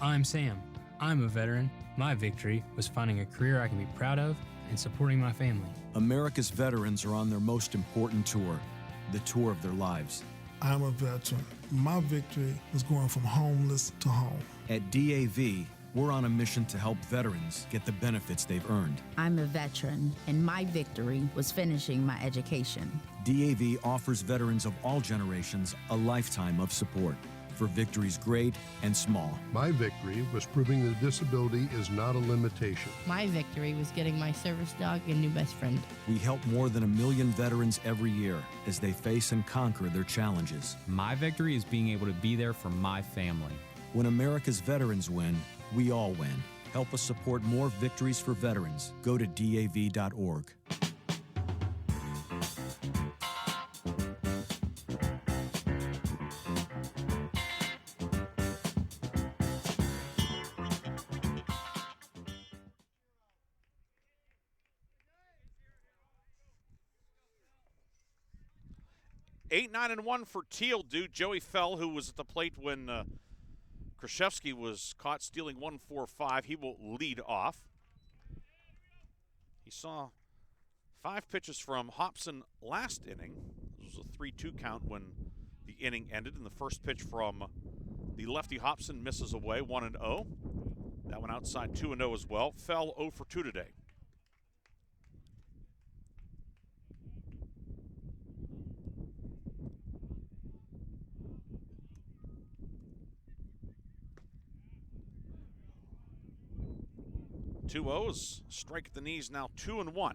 I'm Sam. I'm a veteran. My victory was finding a career I can be proud of and supporting my family. America's veterans are on their most important tour, the tour of their lives. I'm a veteran. My victory was going from homeless to home. At DAV, we're on a mission to help veterans get the benefits they've earned. I'm a veteran, and my victory was finishing my education. DAV offers veterans of all generations a lifetime of support for victories great and small. My victory was proving that disability is not a limitation. My victory was getting my service dog a new best friend. We help more than 1 million veterans every year as they face and conquer their challenges. My victory is being able to be there for my family. When America's veterans win, we all win. Help us support more victories for veterans. Go to DAV.org. Eight, 9, and 1 for Thiel. Joey Fell, who was at the plate when Krzyzewski was caught stealing 1-4-5. He will lead off. He saw 5 pitches from Hobson last inning. This was a 3-2 count when the inning ended. And the first pitch from the lefty Hobson misses away, 1-0. That one outside 2-0 as well. Fell 0 for 2 today. Two O's, strike at the knees now 2-1.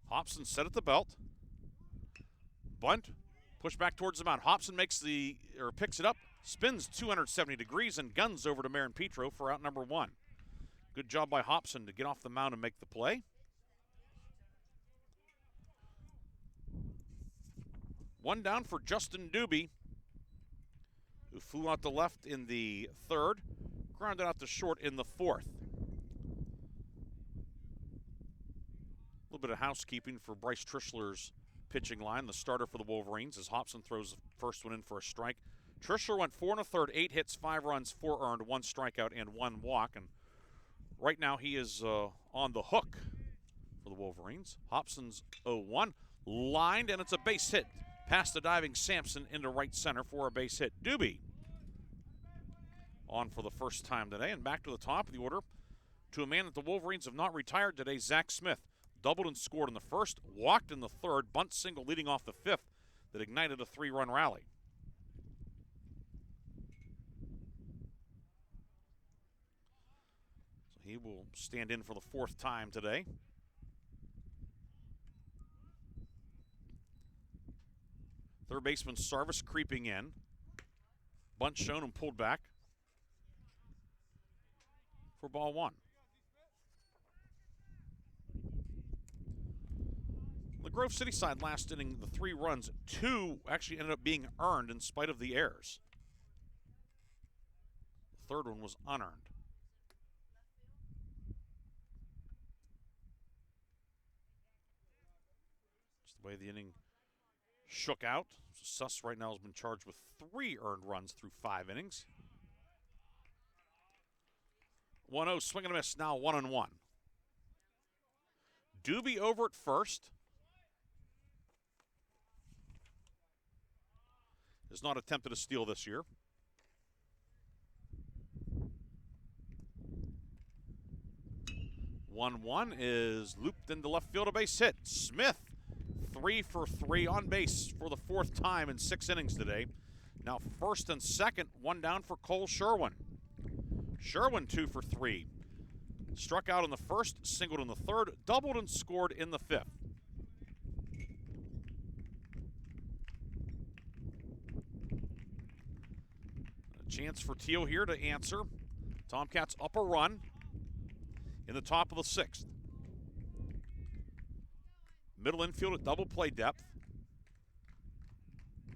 Hobson set at the belt. Bunt, push back towards the mound. Hobson picks it up, spins 270 degrees and guns over to Marin Petro for out number 1. Good job by Hobson to get off the mound and make the play. One down for Justin Doobie, who flew out to left in the 3rd, grounded out to short in the 4th. A little bit of housekeeping for Bryce Trishler's pitching line, the starter for the Wolverines, as Hobson throws the first one in for a strike. Trishler went 4 1/3, 8 hits, 5 runs, 4 earned, 1 strikeout, and 1 walk. And right now he is on the hook for the Wolverines. Hobson's 0-1, lined, and it's a base hit past the diving Sampson into right center for a base hit. Doobie on for the first time today, and back to the top of the order to a man that the Wolverines have not retired today, Zach Smith. Doubled and scored in the 1st, walked in the 3rd, bunt single leading off the 5th that ignited a 3-run rally. So he will stand in for the 4th time today. Third baseman Sarvis creeping in. Bunt shown and pulled back for ball 1. The Grove City side last inning, the 3 runs, 2 actually ended up being earned in spite of the errors. The 3rd one was unearned. Just the way the inning shook out. Suss right now has been charged with 3 earned runs through 5 innings. 1-0, swing and a miss, now 1-1. Doobie over at first. Has not attempted a steal this year. 1-1 is looped into left field, a base hit. Smith, 3 for 3 on base for the 4th time in 6 innings today. Now first and second, one down for Cole Sherwin. Sherwin 2 for 3. Struck out in the first, singled in the third, doubled and scored in the 5th. A chance for Thiel here to answer. Tomcats up a run in the top of the 6th. Middle infield at double play depth.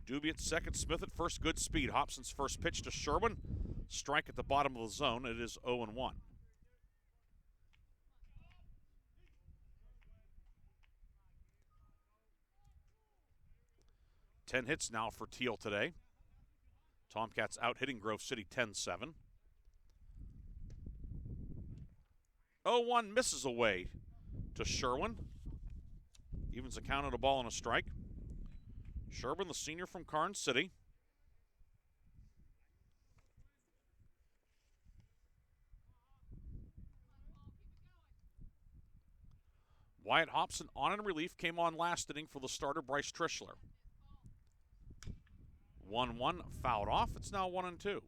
Doobie at second, Smith at first, good speed. Hobson's first pitch to Sherwin. Strike at the bottom of the zone. It is 0-1. Ten hits now for Thiel today. Tomcats out hitting Grove City 10-7. 0-1 misses away to Sherwin. Evens the count at a ball and a strike. Sherwin, the senior from Karnes City. Wyatt Hobson on in relief, came on last inning for the starter Bryce Trischler. 1-1 fouled off. It's now 1-2.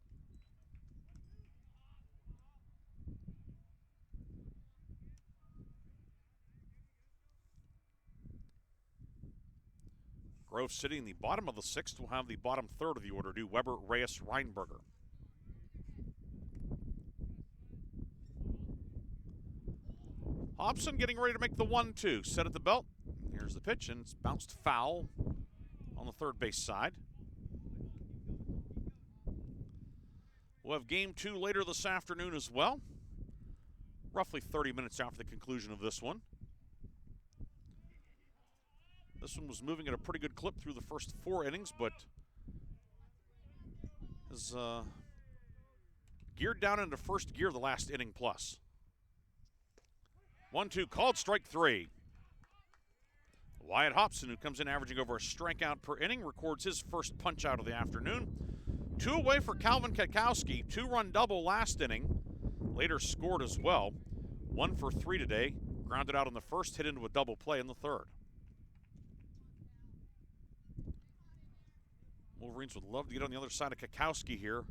Grove City in the bottom of the 6th will have the bottom third of the order do Weber, Reyes, Reinberger. Hobson getting ready to make the 1-2. Set at the belt. Here's the pitch, and it's bounced foul on the third base side. We'll have game 2 later this afternoon as well. Roughly 30 minutes after the conclusion of this one. This one was moving at a pretty good clip through the first 4 innings, but has geared down into first gear the last inning plus. 1-2 called, strike 3. Wyatt Hobson, who comes in averaging over a strikeout per inning, records his first punch out of the afternoon. 2 away for Calvin Kakowski, 2-run double last inning. Later scored as well. 1 for 3 today. Grounded out in the first, hit into a double play in the third. Wolverines would love to get on the other side of Kakowski here.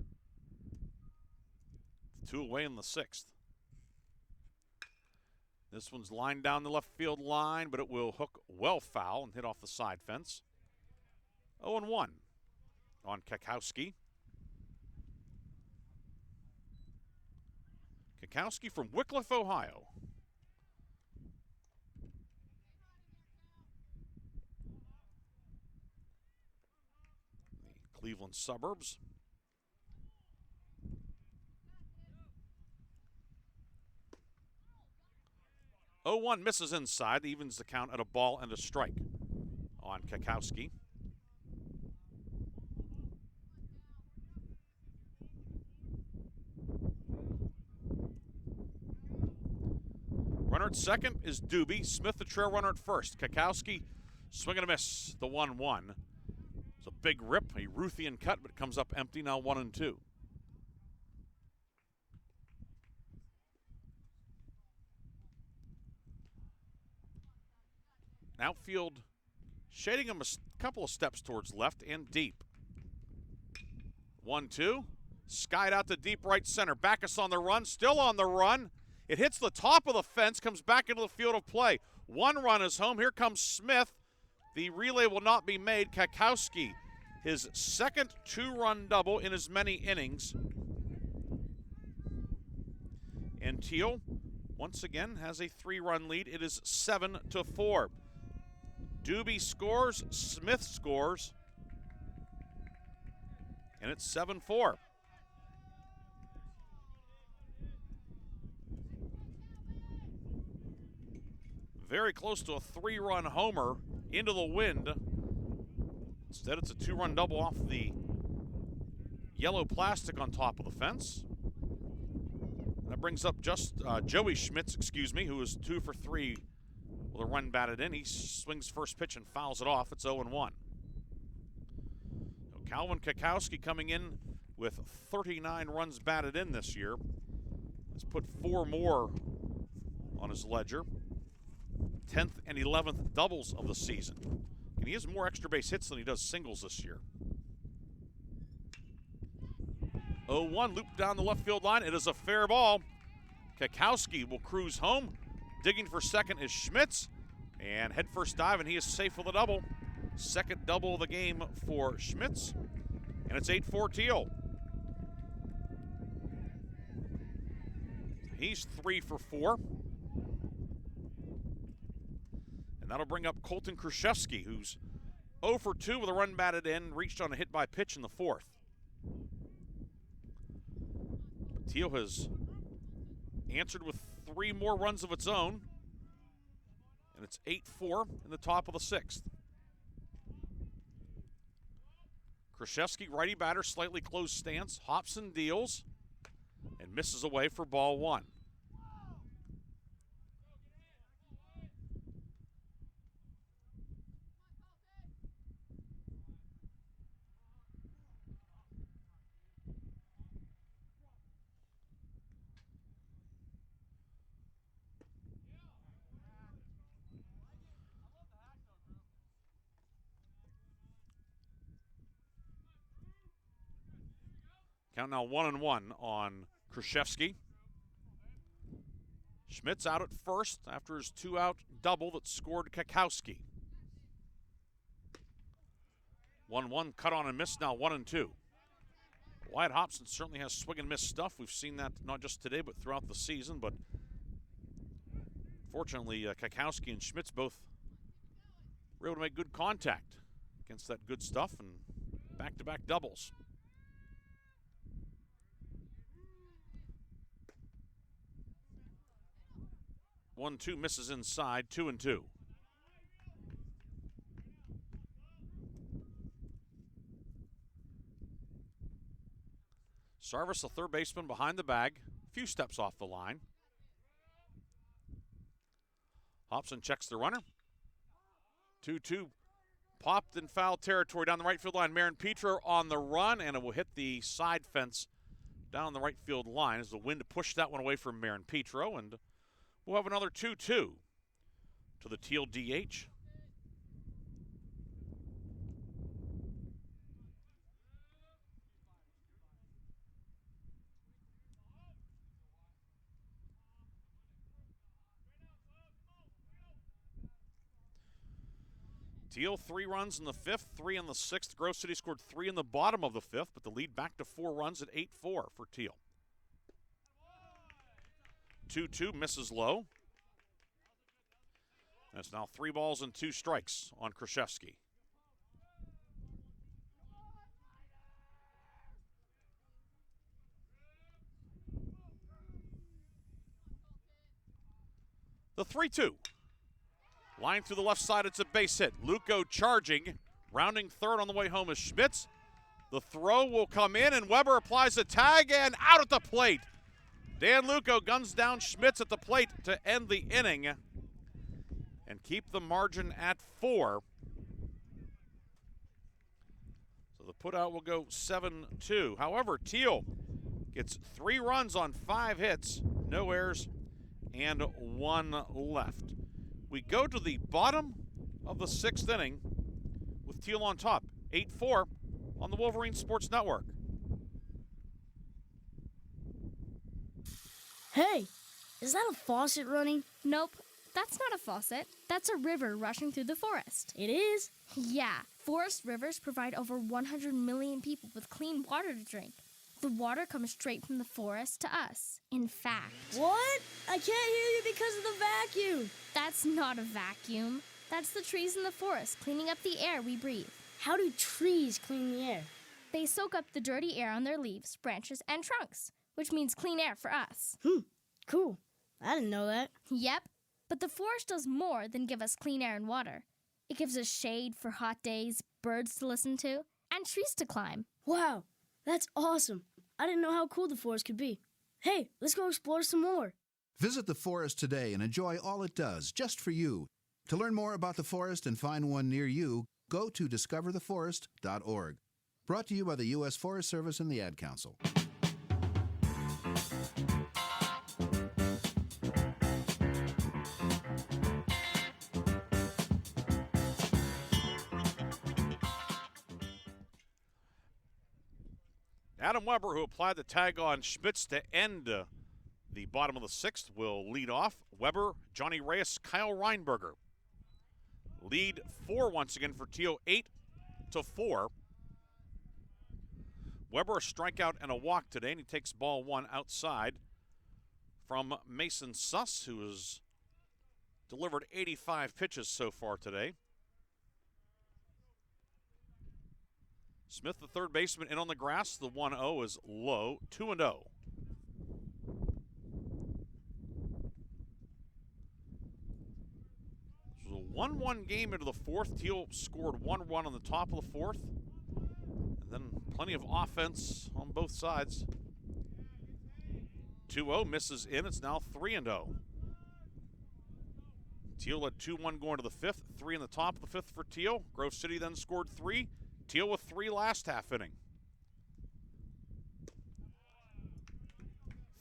2 away in the 6th. This one's lined down the left field line, but it will hook well foul and hit off the side fence. 0-1 on Kakowski. Kakowski from Wickliffe, Ohio. The Cleveland suburbs. Oh, 1 misses inside, evens the count at a ball and a strike on Kakowski. Runner at second is Doobie. Smith the trail runner at first. Kakowski swing and a miss, the 1-1. It's a big rip, a Ruthian cut, but it comes up empty, now 1-2. Outfield shading him a couple of steps towards left and deep. 1-2. Skied out to deep right center. Backus on the run, still on the run. It hits the top of the fence, comes back into the field of play. 1 run is home. Here comes Smith. The relay will not be made. Kakowski, his second 2-run double in as many innings. And Thiel, once again, has a 3-run lead. It is 7-4. Doobie scores, Smith scores, and it's 7-4. Very close to a 3-run homer into the wind. Instead, it's a 2-run double off the yellow plastic on top of the fence. That brings up just Joey Schmitz, who is 2 for 3 with a run batted in. He swings first pitch and fouls it off. It's 0-1. So Calvin Kakowski coming in with 39 runs batted in this year. Has put 4 more on his ledger. 10th and 11th doubles of the season. And he has more extra base hits than he does singles this year. 0-1, loop down the left field line. It is a fair ball. Kakowski will cruise home. Digging for second is Schmitz. And head first dive, and he is safe for the double. Second double of the game for Schmitz. And it's 8-4 Thiel. He's 3 for 4. And that'll bring up Colton Krzyzewski, who's 0 for 2 with a run batted in, reached on a hit by pitch in the 4th. But Thiel has answered with 3 more runs of its own. And it's 8-4 in the top of the 6th. Krzyzewski, righty batter, slightly closed stance. Hobson deals and misses away for ball 1. Count now 1-1 on Krzyzewski. Schmitz out at first after his 2-out double that scored Kakowski. 1-1, cut on and miss, now 1-2. Wyatt Hobson certainly has swing and miss stuff. We've seen that not just today but throughout the season. But fortunately, Kakowski and Schmitz both were able to make good contact against that good stuff and back-to-back doubles. 1-2 misses inside, 2-2. Sarvis, the third baseman, behind the bag, a few steps off the line. Hobson checks the runner. 2-2 popped in foul territory down the right field line. Marin Petro on the run, and it will hit the side fence down the right field line as the wind pushed that one away from Marin Petro, and we'll have another 2-2 to the Thiel DH. Thiel 3 runs in the 5th, 3 in the 6th. Grove City scored 3 in the bottom of the 5th, but the lead back to 4 runs at 8-4 for Thiel. 2-2 misses low. And it's now 3 balls and 2 strikes on Krzyzewski. The 3-2. Line through the left side, it's a base hit. Luco charging, rounding third on the way home is Schmitz. The throw will come in, and Weber applies a tag, and out at the plate. Dan Luco guns down Schmitz at the plate to end the inning and keep the margin at 4. So the putout will go 7-2. However, Thiel gets 3 runs on 5 hits, no errors, and 1 left. We go to the bottom of the 6th inning with Thiel on top, 8-4 on the Wolverine Sports Network. Hey, is that a faucet running? Nope, that's not a faucet. That's a river rushing through the forest. It is? Yeah, forest rivers provide over 100 million people with clean water to drink. The water comes straight from the forest to us. In fact... What? I can't hear you because of the vacuum. That's not a vacuum. That's the trees in the forest cleaning up the air we breathe. How do trees clean the air? They soak up the dirty air on their leaves, branches, and trunks, which means clean air for us. Cool. I didn't know that. Yep. But the forest does more than give us clean air and water. It gives us shade for hot days, birds to listen to, and trees to climb. Wow, that's awesome. I didn't know how cool the forest could be. Hey, let's go explore some more. Visit the forest today and enjoy all it does, just for you. To learn more about the forest and find one near you, go to discovertheforest.org. Brought to you by the U.S. Forest Service and the Ad Council. Adam Weber, who applied the tag on Schmitz to end the bottom of the 6th, will lead off. Weber, Johnny Reyes, Kyle Reinberger. Lead 4 once again for Thiel, 8-4. Weber, a strikeout and a walk today, and he takes ball 1 outside from Mason Suss, who has delivered 85 pitches so far today. Smith, the third baseman, in on the grass. The 1-0 is low, 2-0. This was a 1-1 game into the 4th. Thiel scored 1 run on the top of the 4th. And then plenty of offense on both sides. 2-0 misses in. It's now 3-0. Thiel had 2-1 going to the 5th, 3 in the top of the 5th for Thiel. Grove City then scored 3. Thiel with 3 last half inning.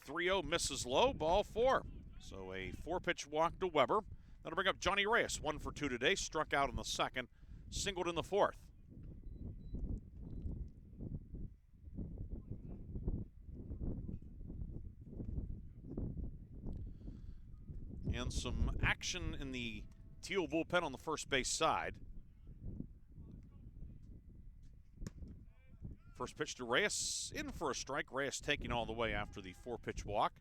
3-0 misses low, ball 4. So a 4-pitch walk to Weber. That'll bring up Johnny Reyes, 1 for 2 today. Struck out in the 2nd, singled in the 4th. And some action in the Thiel bullpen on the first base side. First pitch to Reyes, in for a strike. Reyes taking all the way after the 4-pitch walk.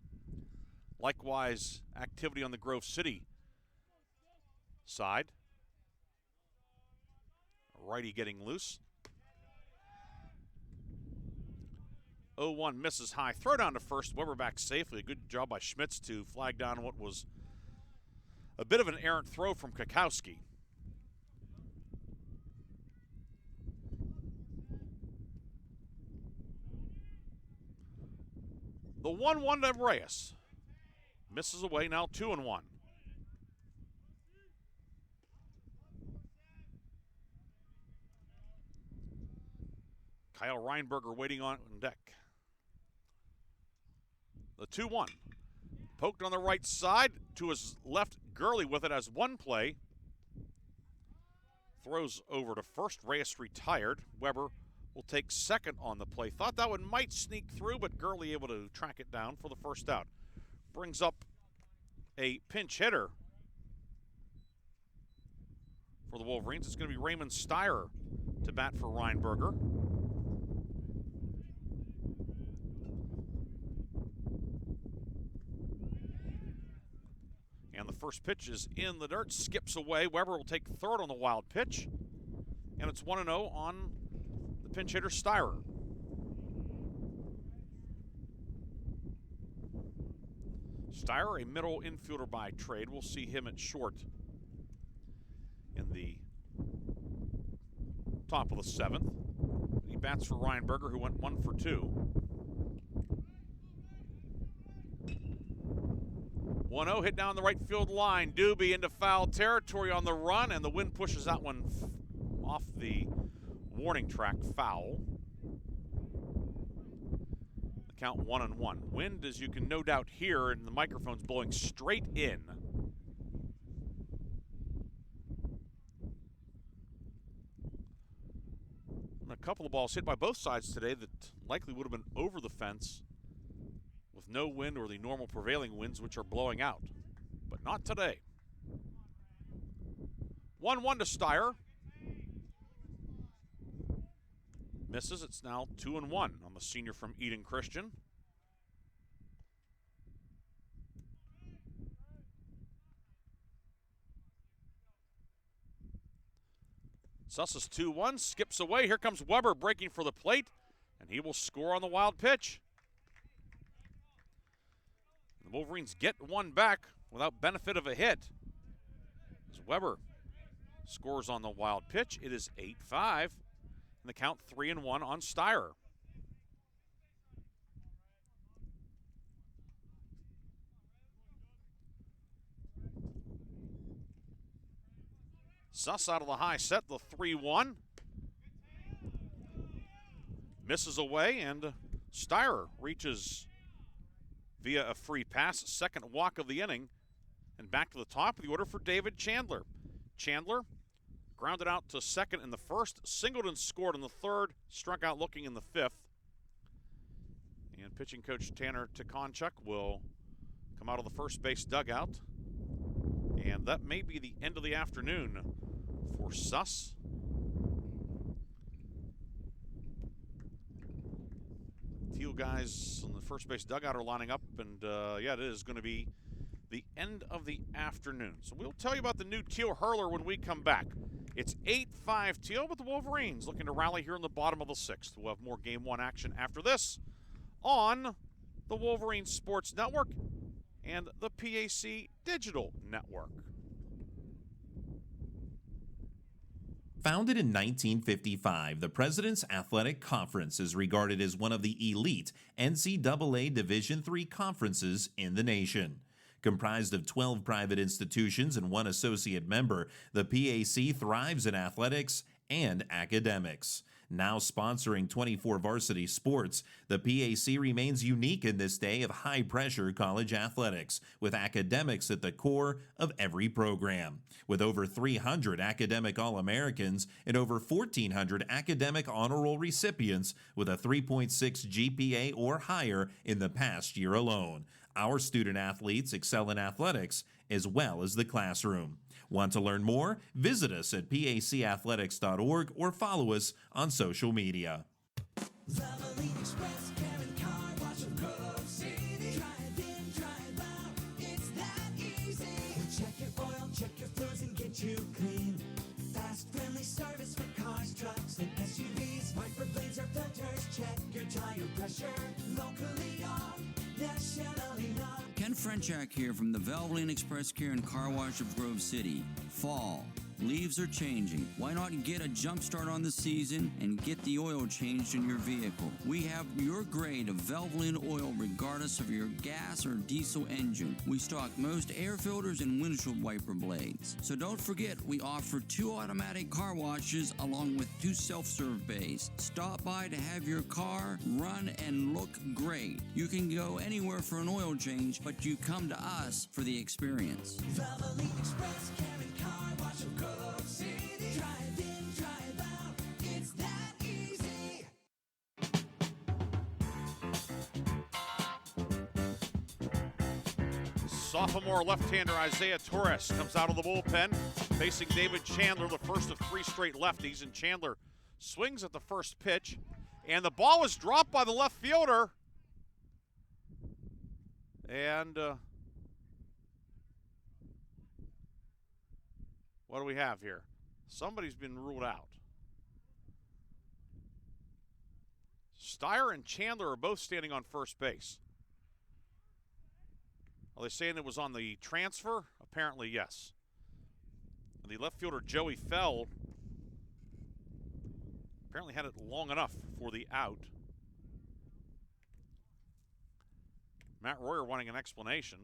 Likewise, activity on the Grove City side. Righty getting loose. 0-1 misses high. Throw down to first. Weber back safely. A good job by Schmitz to flag down what was a bit of an errant throw from Kakowski. The 1-1 to Reyes. Misses away, now 2-1. Kyle Reinberger waiting on deck. The 2-1. Poked on the right side, to his left, Gurley with it as one play. Throws over to first, Reyes retired. Weber will take second on the play. Thought that one might sneak through, but Gurley able to track it down for the first out. Brings up a pinch hitter for the Wolverines. It's going to be Raymond Steyer to bat for Reinberger. And the first pitch is in the dirt, skips away. Weber will take third on the wild pitch. And it's 1-0 on the pinch hitter, Steyer. Steyer, a middle infielder by trade. We'll see him at short in the top of the 7th. He bats for Reinberger, who went 1 for 2. 1-0 hit down the right field line. Doobie into foul territory on the run, and the wind pushes that one off the warning track, foul. The count 1-1. Wind, as you can no doubt hear, and the microphone's blowing straight in. And a couple of balls hit by both sides today that likely would have been over the fence with no wind or the normal prevailing winds, which are blowing out. But not today. 1-1 to Steyer. Misses. It's now 2-1 on the senior from Eden Christian. Suss is 2-1, skips away. Here comes Weber breaking for the plate, and he will score on the wild pitch. The Wolverines get one back without benefit of a hit. As Weber scores on the wild pitch, it is 8-5, and the count 3-1 on Steyer. Suss out of the high set, the 3-1. Misses away, and Steyer reaches via a free pass, second walk of the inning, and back to the top of the order for David Chandler. Chandler grounded out to second in the first, singled and scored in the third, struck out looking in the fifth. And pitching coach Tanner Tikonchuk will come out of the first base dugout. And that may be the end of the afternoon for Suss. Thiel guys on the first base dugout are lining up, and yeah, it is going to be the end of the afternoon. So we'll tell you about the new Thiel hurler when we come back. It's 8-5 Thiel, but the Wolverines looking to rally here in the bottom of the sixth. We'll have more Game 1 action after this on the Wolverine Sports Network and the PAC Digital Network. Founded in 1955, the President's Athletic Conference is regarded as one of the elite NCAA Division III conferences in the nation. Comprised of 12 private institutions and one associate member, the PAC thrives in athletics and academics. Now sponsoring 24 varsity sports, the PAC remains unique in this day of high-pressure college athletics, with academics at the core of every program. With over 300 academic All-Americans and over 1,400 academic honor roll recipients with a 3.6 GPA or higher in the past year alone. Our student athletes excel in athletics as well as the classroom. Want to learn more? Visit us at pacathletics.org or follow us on social media. Valvoline Express, Karen Car Wash of Grove City. Drive in, drive out, it's that easy. Check your oil, check your fluids, and get you clean. Fast, friendly service for cars, trucks, and SUVs. Wiper blades or filters, check your tire pressure. Locally owned, nationally known. Ken Frenchak here from the Valvoline Express Care and Car Wash of Grove City. Fall. Leaves are changing. Why not get a jump start on the season and get the oil changed in your vehicle? We have your grade of Valvoline oil regardless of your gas or diesel engine. We stock most air filters and windshield wiper blades. So don't forget, we offer 2 automatic car washes along with 2 self-serve bays. Stop by to have your car run and look great. You can go anywhere for an oil change, but you come to us for the experience. Valvoline Express, Karen Car Wash of Grove City. Drive in, drive out, it's that easy. Sophomore left-hander Isaiah Torres comes out of the bullpen, facing David Chandler, the first of 3 straight lefties, and Chandler swings at the first pitch, and the ball is dropped by the left fielder. And what do we have here? Somebody's been ruled out. Steyer and Chandler are both standing on first base. Are they saying it was on the transfer? Apparently, yes. The left fielder, Joey Fell, apparently had it long enough for the out. Matt Royer wanting an explanation.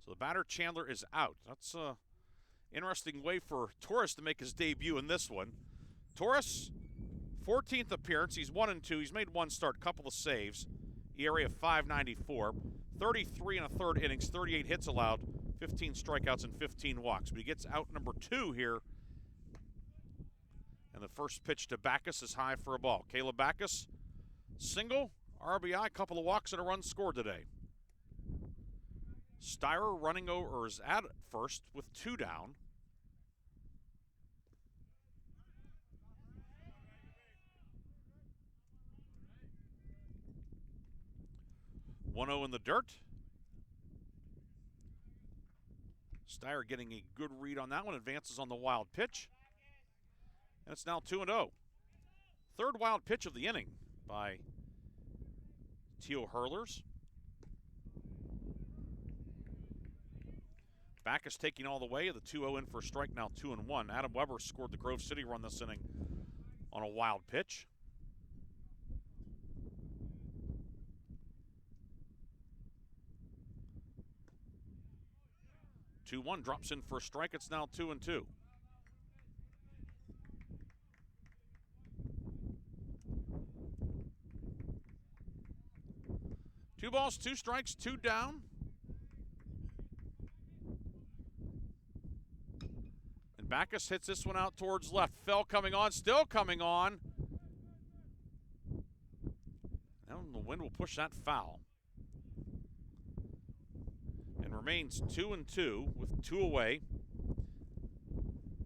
So the batter, Chandler, is out. That's an interesting way for Torres to make his debut in this one. Torres, 14th appearance. He's 1-2. He's made 1 start, couple of saves. ERA of .594. 33 and a third innings, 38 hits allowed, 15 strikeouts, and 15 walks. But he gets out number 2 here. And the first pitch to Backus is high for a ball. Caleb Backus, single, RBI, couple of walks, and a run scored today. Steyer running over, or is at first with 2 down. .1-0 in the dirt. Steyer getting a good read on that one. Advances on the wild pitch. And it's now 2-0. Third wild pitch of the inning by Thiel hurlers. Backus taking all the way. The 2-0 in for a strike, now 2-1. Adam Weber scored the Grove City run this inning on a wild pitch. Two-one drops in for a strike. It's now 2-2. Two balls, 2 strikes, 2 down. And Backus hits this one out towards left. Fell coming on, still coming on. Out in the wind will push that foul. And remains 2-2 with 2 away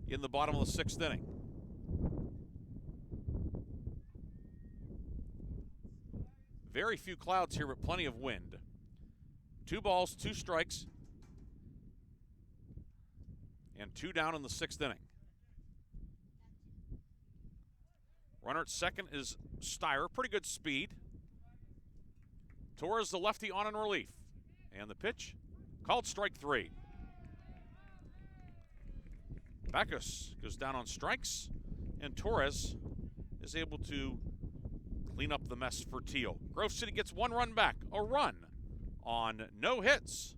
in the bottom of the 6th inning. Very few clouds here, but plenty of wind. 2 balls, 2 strikes, and 2 down in the 6th inning. Runner at second is Steyer. Pretty good speed. Torres, the lefty, on in relief. And the pitch, called strike 3. Backus goes down on strikes, and Torres is able to clean up the mess for Thiel. Grove City gets 1 run back, a run on no hits,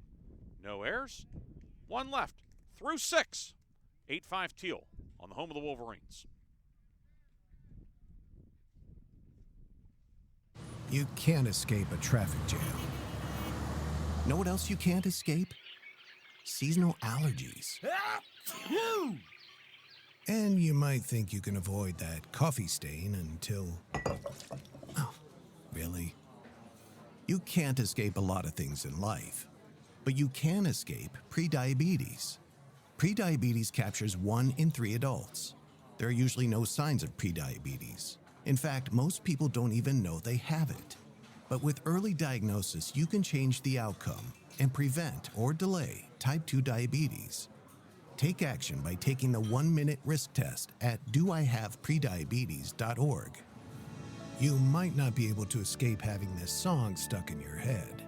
no errors, 1 left, through 6. 8-5 Thiel on the home of the Wolverines. You can't escape a traffic jam. Know what else you can't escape? Seasonal allergies. And you might think you can avoid that coffee stain until... Oh, really? You can't escape a lot of things in life, but you can escape prediabetes. Prediabetes captures 1 in 3 adults. There are usually no signs of prediabetes. In fact, most people don't even know they have it. But with early diagnosis, you can change the outcome and prevent or delay type 2 diabetes. Take action by taking the 1-minute risk test at doihaveprediabetes.org. You might not be able to escape having this song stuck in your head,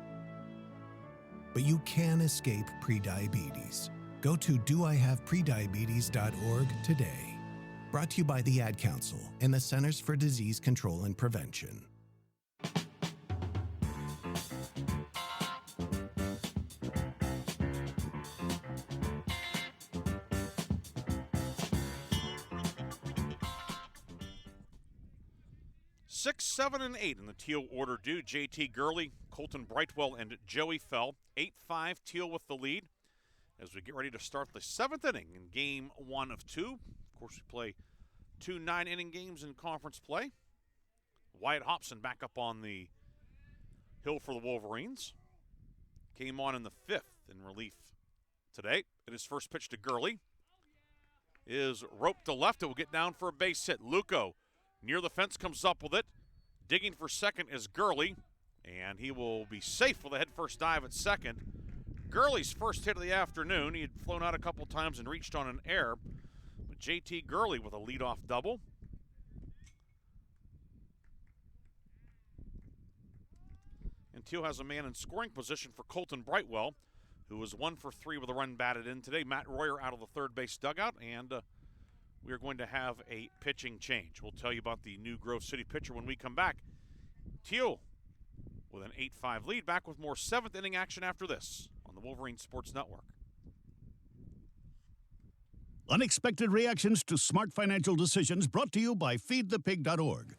but you can escape prediabetes. Go to doihaveprediabetes.org today. Brought to you by the Ad Council and the Centers for Disease Control and Prevention. Six, 7, and 8 in the Thiel order due. J.T. Gurley, Colton Brightwell, and Joey Fell. 8-5 Thiel with the lead as we get ready to start the 7th inning in game 1 of 2. Of course, we play 2 9-inning games in conference play. Wyatt Hobson back up on the hill for the Wolverines. Came on in the 5th in relief today. And his first pitch to Gurley is roped to left. It will get down for a base hit. Luco near the fence comes up with it. Digging for second is Gurley, and he will be safe with a head-first dive at second. Gurley's first hit of the afternoon. He had flown out a couple times and reached on an error. But J.T. Gurley with a leadoff double. And Thiel has a man in scoring position for Colton Brightwell, who was 1 for 3 with a run batted in today. Matt Royer out of the third base dugout, and we are going to have a pitching change. We'll tell you about the new Grove City pitcher when we come back. Thiel with an 8-5 lead. Back with more 7th inning action after this on the Wolverine Sports Network. Unexpected reactions to smart financial decisions brought to you by feedthepig.org.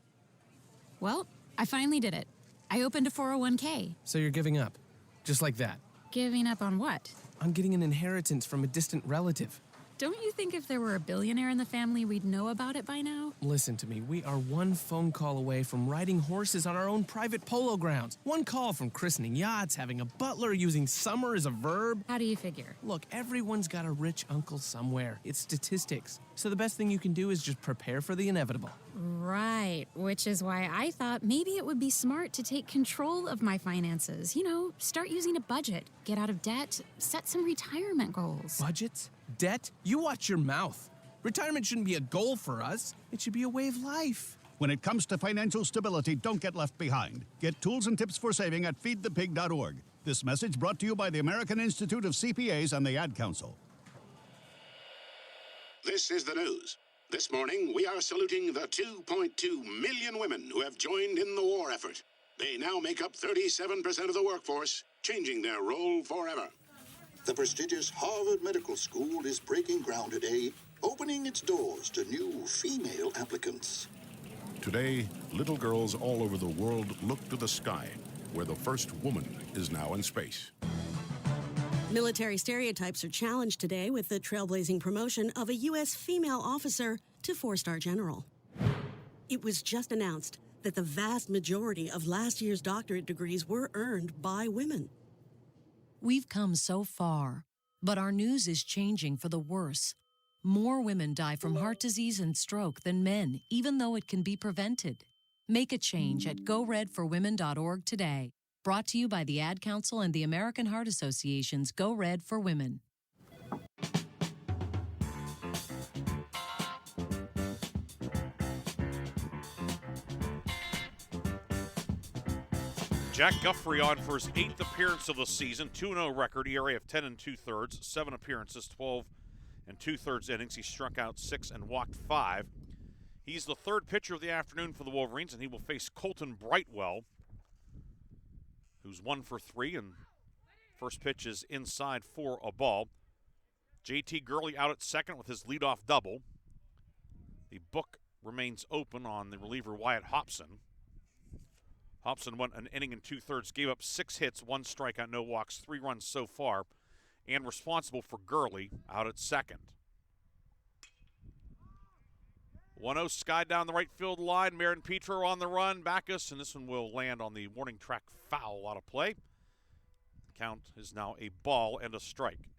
Well, I finally did it. I opened a 401k. So you're giving up? Just like that? Giving up on what? On getting an inheritance from a distant relative. Don't you think if there were a billionaire in the family, we'd know about it by now? Listen to me. We are 1 phone call away from riding horses on our own private polo grounds. 1 call from christening yachts, having a butler, using summer as a verb. How do you figure? Look, everyone's got a rich uncle somewhere. It's statistics. So the best thing you can do is just prepare for the inevitable. Right, which is why I thought maybe it would be smart to take control of my finances. You know, start using a budget, get out of debt, set some retirement goals. Budgets? Debt? You watch your mouth. Retirement shouldn't be a goal for us. It should be a way of life. When it comes to financial stability, don't get left behind. Get tools and tips for saving at feedthepig.org. This message brought to you by the American Institute of CPAs and the Ad Council. This is the news. This morning, we are saluting the 2.2 million women who have joined in the war effort. They now make up 37% of the workforce, changing their role forever. The prestigious Harvard Medical School is breaking ground today, opening its doors to new female applicants. Today, little girls all over the world look to the sky, where the first woman is now in space. Military stereotypes are challenged today with the trailblazing promotion of a U.S. female officer to 4-star general. It was just announced that the vast majority of last year's doctorate degrees were earned by women. We've come so far, but our news is changing for the worse. More women die from heart disease and stroke than men, even though it can be prevented. Make a change at goredforwomen.org today. Brought to you by the Ad Council and the American Heart Association's Go Red for Women. Jack Guffrey on for his 8th appearance of the season, 2-0 record, ERA of 10 2/3, 7 appearances, 12 2/3 innings. He struck out 6 and walked 5. He's the third pitcher of the afternoon for the Wolverines, and he will face Colton Brightwell, who's 1 for 3, and first pitch is inside for a ball. JT Gurley out at second with his leadoff double. The book remains open on the reliever Wyatt Hobson. Hobson went an inning and 2/3, gave up 6 hits, 1 strikeout, no walks, 3 runs so far, and responsible for Gurley out at second. 1-0 Sky down the right field line. Marin Petro on the run. Backus, and this one will land on the warning track foul out of play. Count is now a ball and a strike.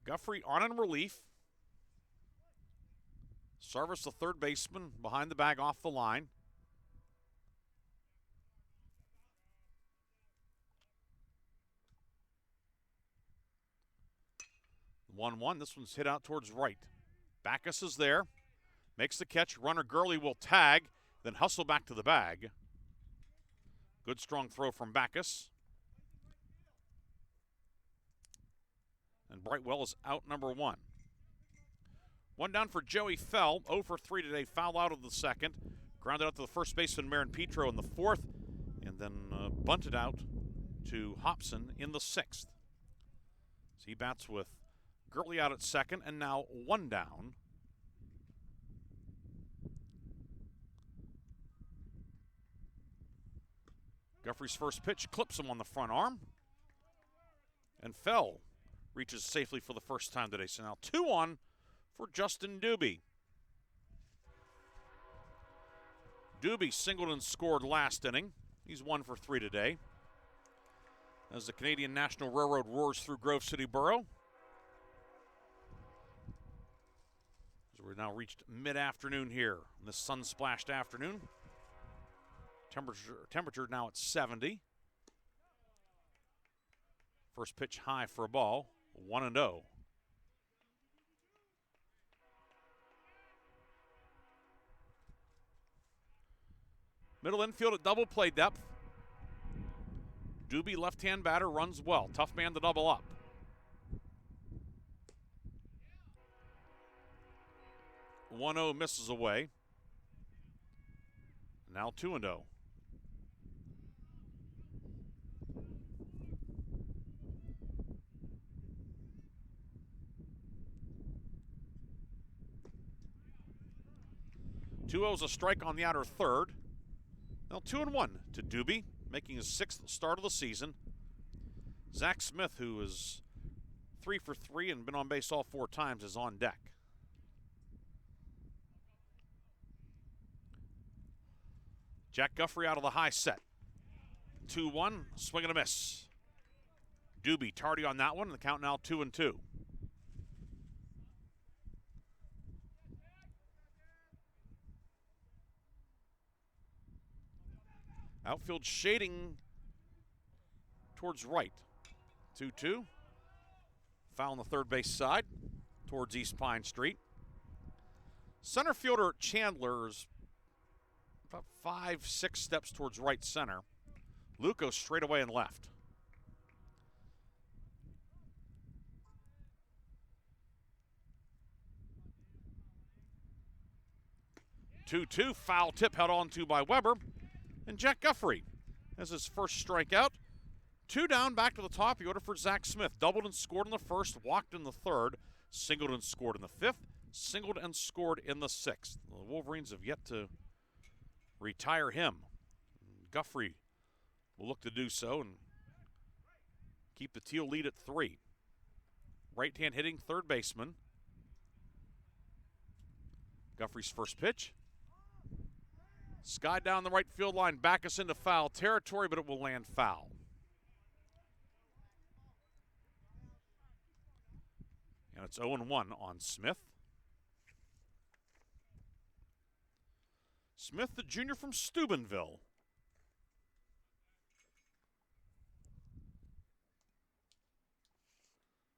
Guffrey on in relief. Sarvis, the third baseman, behind the bag off the line. The 1-1. This one's hit out towards right. Backus is there. Makes the catch. Runner Gurley will tag, then hustle back to the bag. Good strong throw from Backus. And Brightwell is out number 1. 1 down for Joey Fell, 0 for 3 today, foul out of the second. Grounded out to the first baseman, Marin Petro, in the 4th, and then bunted out to Hobson in the 6th. So he bats with Gurley out at second, and now 1 down. Guffrey's first pitch clips him on the front arm, and Fell reaches safely for the first time today. So now 2 on for Justin Doobie. Doobie singled and scored last inning. He's 1 for 3 today. As the Canadian National Railroad roars through Grove City Borough. As we're now reached mid-afternoon here on this sun-splashed afternoon. Temperature now at 70. First pitch high for a ball. 1-0. Middle infield at double play depth. Doobie, left-hand batter, runs well. Tough man to double up. One-0 misses away. Now 2-0. Two O's a strike on the outer third. Now 2-1 to Doobie, making his 6th start of the season. Zach Smith, who is 3 for 3 and been on base all 4 times, is on deck. Jack Guffrey out of the high set. 2-1, swing and a miss. Doobie tardy on that one, the count now 2-2. Outfield shading towards right. 2-2. Foul on the third base side towards East Pine Street. Center fielder Chandler is about 5-6 steps towards right center. Luco straight away and left. Two foul tip held on to by Weber. And Jack Guffrey has his first strikeout. 2 down, back to the top. He ordered for Zach Smith. Doubled and scored in the 1st, walked in the 3rd, singled and scored in the 5th, singled and scored in the 6th. The Wolverines have yet to retire him. Guffrey will look to do so, and keep the Thiel lead at 3. Right-hand hitting third baseman. Guffrey's first pitch. Sky down the right field line, back us into foul territory, but it will land foul. And it's 0-1 on Smith. Smith, the junior from Steubenville.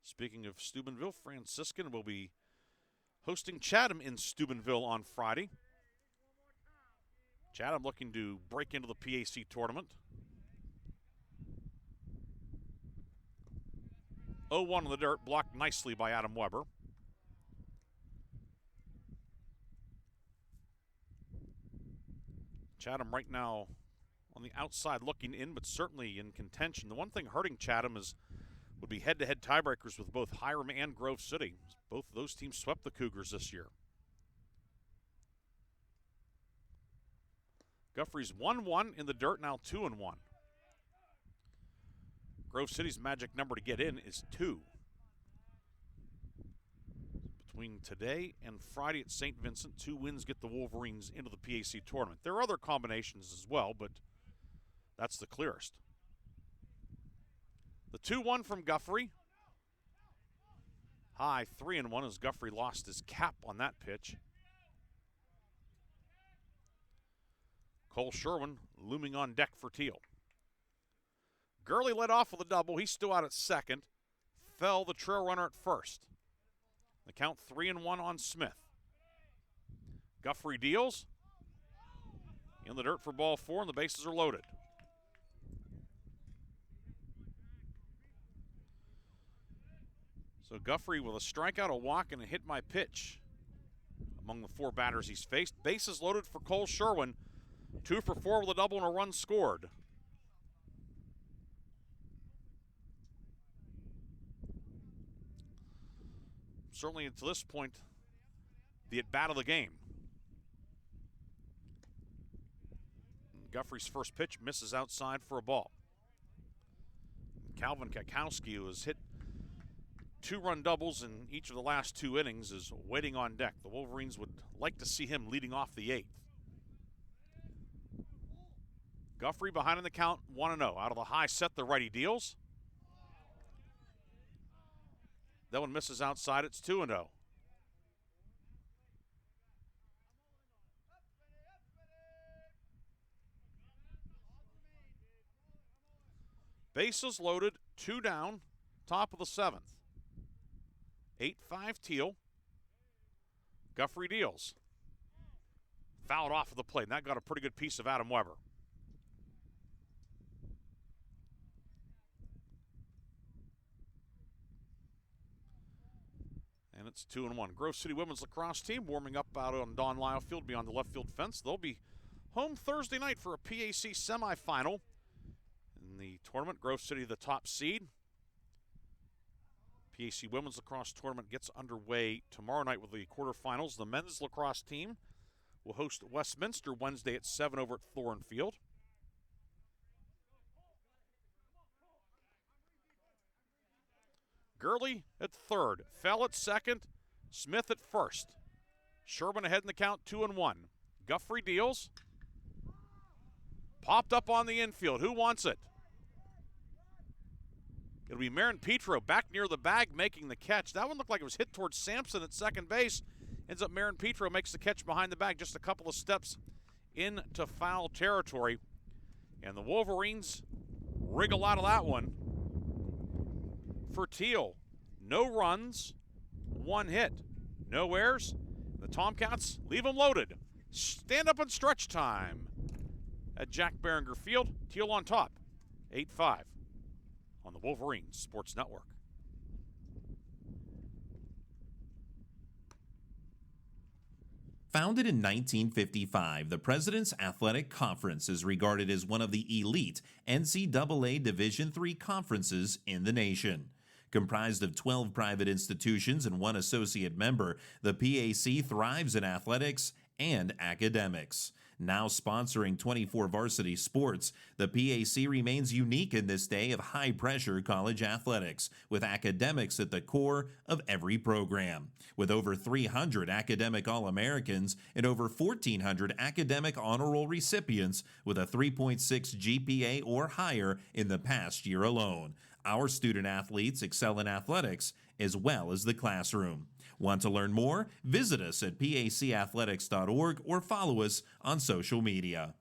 Speaking of Steubenville, Franciscan will be hosting Chatham in Steubenville on Friday. Chatham looking to break into the PAC tournament. 0-1 on the dirt, blocked nicely by Adam Weber. Chatham right now on the outside looking in, but certainly in contention. The one thing hurting Chatham would be head-to-head tiebreakers with both Hiram and Grove City. Both of those teams swept the Cougars this year. Guffrey's 1-1 in the dirt, now 2-1. Grove City's magic number to get in is 2. Between today and Friday at St. Vincent, 2 wins get the Wolverines into the PAC tournament. There are other combinations as well, but that's the clearest. The 2-1 from Guffrey. High 3-1 as Guffrey lost his cap on that pitch. Cole Sherwin looming on deck for Thiel. Gurley led off with a double. He's still out at second. Fell the trail runner at first. The count 3-1 on Smith. Guffrey deals. In the dirt for ball 4, and the bases are loaded. So Guffrey with a strikeout, a walk, and a hit by pitch among the 4 batters he's faced. Bases loaded for Cole Sherwin. 2 for 4 with a double and a run scored. Certainly to this point, the at-bat of the game. Guffrey's first pitch misses outside for a ball. Calvin Kakowski, who has hit 2-run doubles in each of the last 2 innings, is waiting on deck. The Wolverines would like to see him leading off the 8th. Guffrey behind in the count, 1-0. Out of the high set, the righty deals. That one misses outside, it's 2-0. Bases loaded, 2 down, top of the 7th. 8-5 Thiel. Guffrey deals. Fouled off of the plate, and that got a pretty good piece of Adam Weber. And it's 2-1. Grove City women's lacrosse team warming up out on Don Lyle Field beyond the left field fence. They'll be home Thursday night for a PAC semifinal. In the tournament, Grove City the top seed. PAC women's lacrosse tournament gets underway tomorrow night with the quarterfinals. The men's lacrosse team will host Westminster Wednesday at 7 over at Thorne Field. Gurley at third, Fell at second, Smith at first. Sherman ahead in the count, 2-1. Guffrey deals. Popped up on the infield. Who wants it? It'll be Marin Petro back near the bag making the catch. That one looked like it was hit towards Sampson at second base. Ends up Marin Petro makes the catch behind the bag, just a couple of steps into foul territory. And the Wolverines wriggle out of that one. For Thiel, no runs, 1 hit, no errors. The Tomcats leave them loaded. Stand up and stretch time at Jack Behringer Field. Thiel on top, 8-5 on the Wolverines Sports Network. Founded in 1955, the President's Athletic Conference is regarded as one of the elite NCAA Division III conferences in the nation. Comprised of 12 private institutions and 1 associate member, the PAC thrives in athletics and academics. Now sponsoring 24 varsity sports, the PAC remains unique in this day of high-pressure college athletics, with academics at the core of every program. With over 300 academic All-Americans and over 1,400 academic honor roll recipients with a 3.6 GPA or higher in the past year alone, our student athletes excel in athletics as well as the classroom. Want to learn more? Visit us at pacathletics.org or follow us on social media.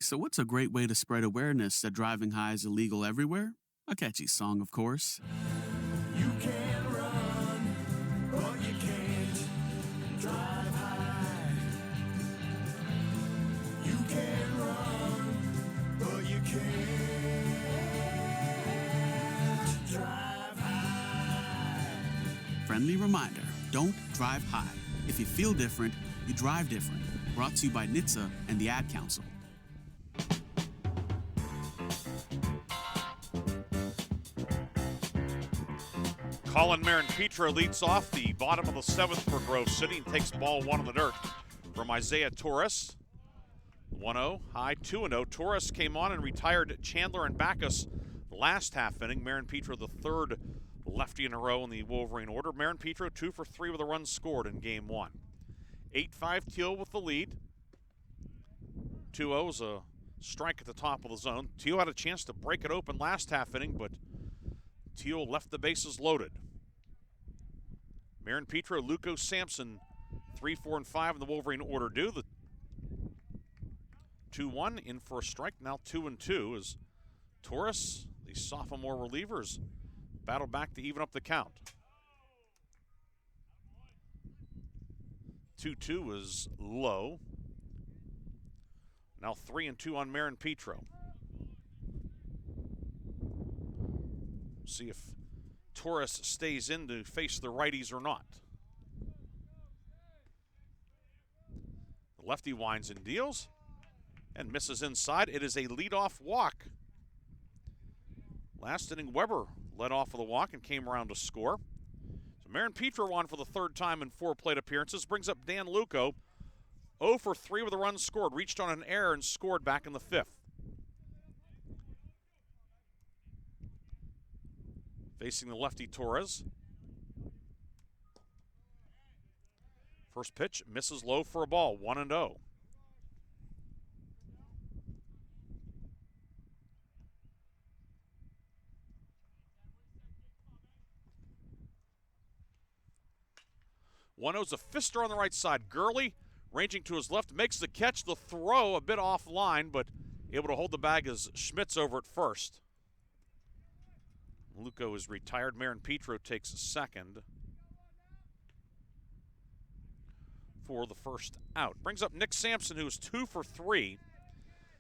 So what's a great way to spread awareness that driving high is illegal everywhere? A catchy song, of course. You can run, but you can't drive high. You can run, but you can't drive high. Friendly reminder, don't drive high. If you feel different, you drive different. Brought to you by NHTSA and the Ad Council. Colin Marin-Petra leads off the bottom of the seventh for Grove City and takes ball one on the dirt from Isaiah Torres. 1-0, high 2-0. Torres came on and retired Chandler and Backus last half inning. Marin-Petra, the third lefty in a row in the Wolverine order. Marin-Petra 2 for 3 with a run scored in game one. 8-5 Thiel with the lead. 2-0 is a strike at the top of the zone. Thiel had a chance to break it open last half inning, but Thiel left the bases loaded. Marin-Petra, Luco Sampson, 3, 4, and 5 in the Wolverine order do. The 2-1 in for a strike, now 2-2 as Torres, the sophomore relievers, battle back to even up the count. 2-2 is low. Now 3-2 on Marin-Petra. See if Torres stays in to face the righties or not. The lefty winds and deals and misses inside. It is a leadoff walk. Last inning, Weber led off with a walk and came around to score. So Marin-Petra won for the third time in 4 plate appearances. Brings up Dan Luco, 0 for 3 with a run scored. Reached on an error and scored back in the 5th. Facing the lefty Torres. First pitch misses low for a ball, 1-0. One-0's a fister on the right side. Gurley ranging to his left, makes the catch. The throw a bit offline, but able to hold the bag as Schmitz over at first. Luco is retired. Marin-Petra takes second for the first out. Brings up Nick Sampson, who is 2 for 3.